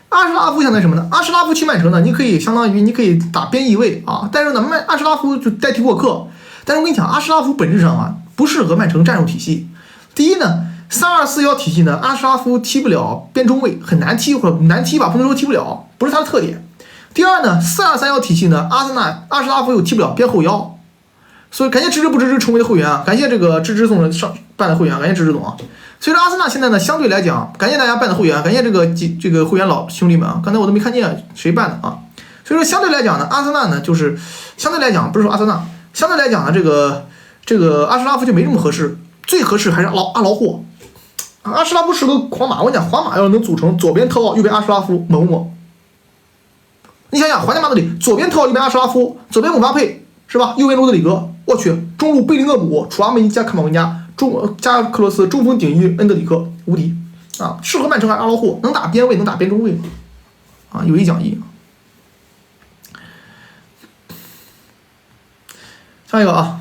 S1: 阿什拉夫相当于什么呢？阿什拉夫去曼城呢，你可以相当于你可以打边翼位啊，但是呢，阿什拉夫就代替沃克。但是我跟你讲，阿什拉夫本质上啊不适合曼城战术体系。第一呢，3-2-4-1体系呢，阿什拉夫踢不了边中卫，很难踢或者难踢吧，不能说踢不了，不是他的特点。第二呢，4-2-3-1体系呢，阿什拉夫又踢不了边后腰。所以感谢芝芝不支持成为的会员啊，感谢这个芝芝送的办的会员，感谢芝芝总啊。所以说阿森纳现在呢，相对来讲，感谢大家办的会员，感谢这个会员老兄弟们啊，刚才我都没看见谁办的啊。所以说相对来讲呢，阿森纳呢就是相对来讲不是说阿森纳，相对来讲呢这个阿什拉夫就没这么合适，最合适还是阿劳霍。阿什拉夫是个皇马，我跟你讲，皇马要能组成左边特奥右边阿什拉夫，猛不猛？你想想，皇家马德里左边特奥右边阿什拉夫，左边姆巴佩是吧？右边罗德里格。我去，中路贝林厄姆、楚阿梅尼加坎马文加、加克罗斯，中锋顶一恩德里克，无敌啊！适合曼城还是阿劳霍，能打边位，能打边中卫啊，有一讲一。下一个啊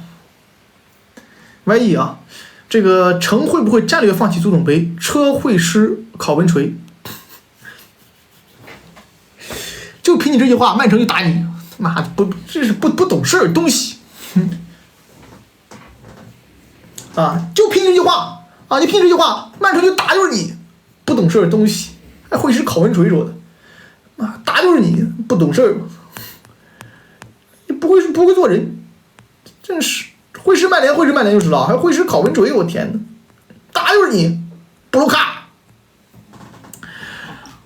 S1: ，YE 啊，这个城会不会战略放弃足总杯？车会师考文锤，就凭你这句话，曼城就打你，妈的这是不懂事儿东西。啊，就凭这句话啊！你凭这句话，曼城就打就是你，不懂事儿的东西，还会是考文锤说的啊，打就是你，不懂事儿，你不会做人，真是会是曼联就知道，还会是考文锤，我天哪，打就是你，布鲁卡。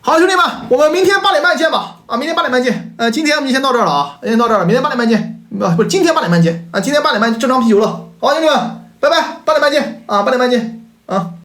S1: 好，兄弟们，我们明天8点半见吧！啊，明天8点半见。今天我们就先到这儿了啊，今天到这儿了，明天8点半见。不是今天8点半见啊，今天8点半正常啤酒了。好，兄弟们。拜拜，8点半见啊，8点半见啊。